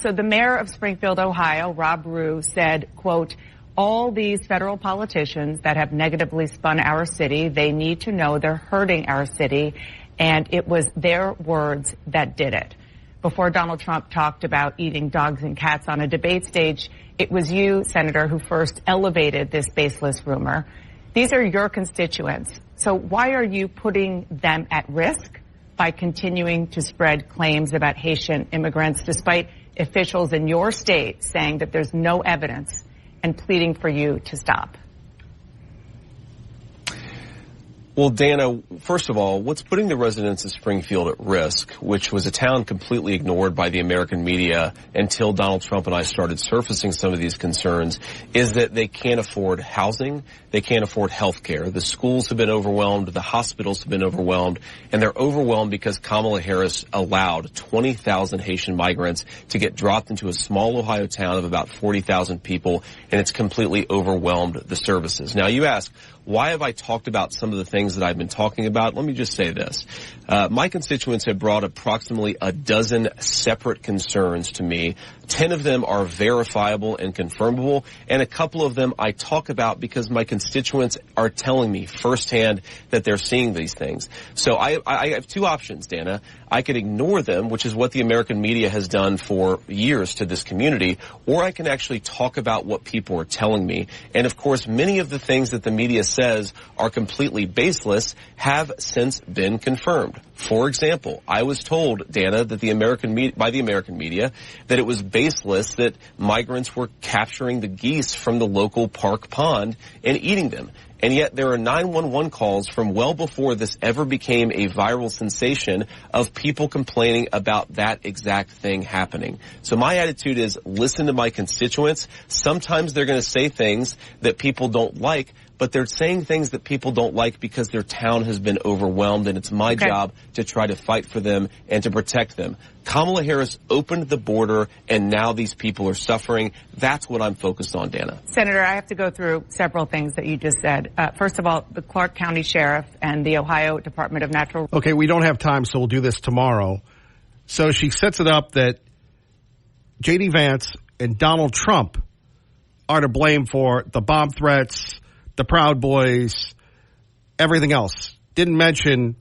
So the mayor of Springfield, Ohio, Rob Rue, said, quote, all these federal politicians that have negatively spun our city, they need to know they're hurting our city, and it was their words that did it. Before Donald Trump talked about eating dogs and cats on a debate stage, it was you, Senator, who first elevated this baseless rumor. These are your constituents. So why are you putting them at risk by continuing to spread claims about Haitian immigrants, despite officials in your state saying that there's no evidence and pleading for you to stop? Well, Dana, first of all, what's putting the residents of Springfield at risk, which was a town completely ignored by the American media until Donald Trump and I started surfacing some of these concerns, is that they can't afford housing, they can't afford health care. The schools have been overwhelmed, the hospitals have been overwhelmed, and they're overwhelmed because Kamala Harris allowed 20,000 Haitian migrants to get dropped into a small Ohio town of about 40,000 people, and it's completely overwhelmed the services. Now, you ask, why have I talked about some of the things that I've been talking about? Let me just say this. My constituents have brought approximately a dozen separate concerns to me 10 of them are verifiable and confirmable, and a couple of them I talk about because my constituents are telling me firsthand that they're seeing these things. So I have two options, Dana. I could ignore them, which is what the American media has done for years to this community, or I can actually talk about what people are telling me. And of course, many of the things that the media says are completely baseless have since been confirmed. For example, I was told, Dana, that by the American media that it was baseless that migrants were capturing the geese from the local park pond and eating them. And yet there are 911 calls from well before this ever became a viral sensation of people complaining about that exact thing happening. So my attitude is listen to my constituents. Sometimes they're going to say things that people don't like, but they're saying things that people don't like because their town has been overwhelmed, and it's my job to try to fight for them and to protect them. Kamala Harris opened the border, and now these people are suffering. That's what I'm focused on, Dana. Senator, I have to go through several things that you just said. First of all, the Clark County Sheriff and the Ohio Department of Natural... Okay, we don't have time, so we'll do this tomorrow. So she sets it up that J.D. Vance and Donald Trump are to blame for the bomb threats, the Proud Boys, everything else. Didn't mention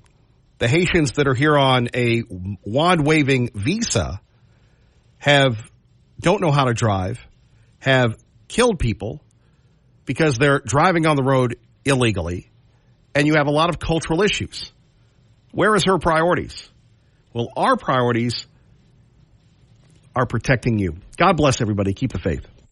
the Haitians that are here on a wand-waving visa don't know how to drive, have killed people because they're driving on the road illegally, and you have a lot of cultural issues. Where is her priorities? Well, our priorities are protecting you. God bless everybody. Keep the faith.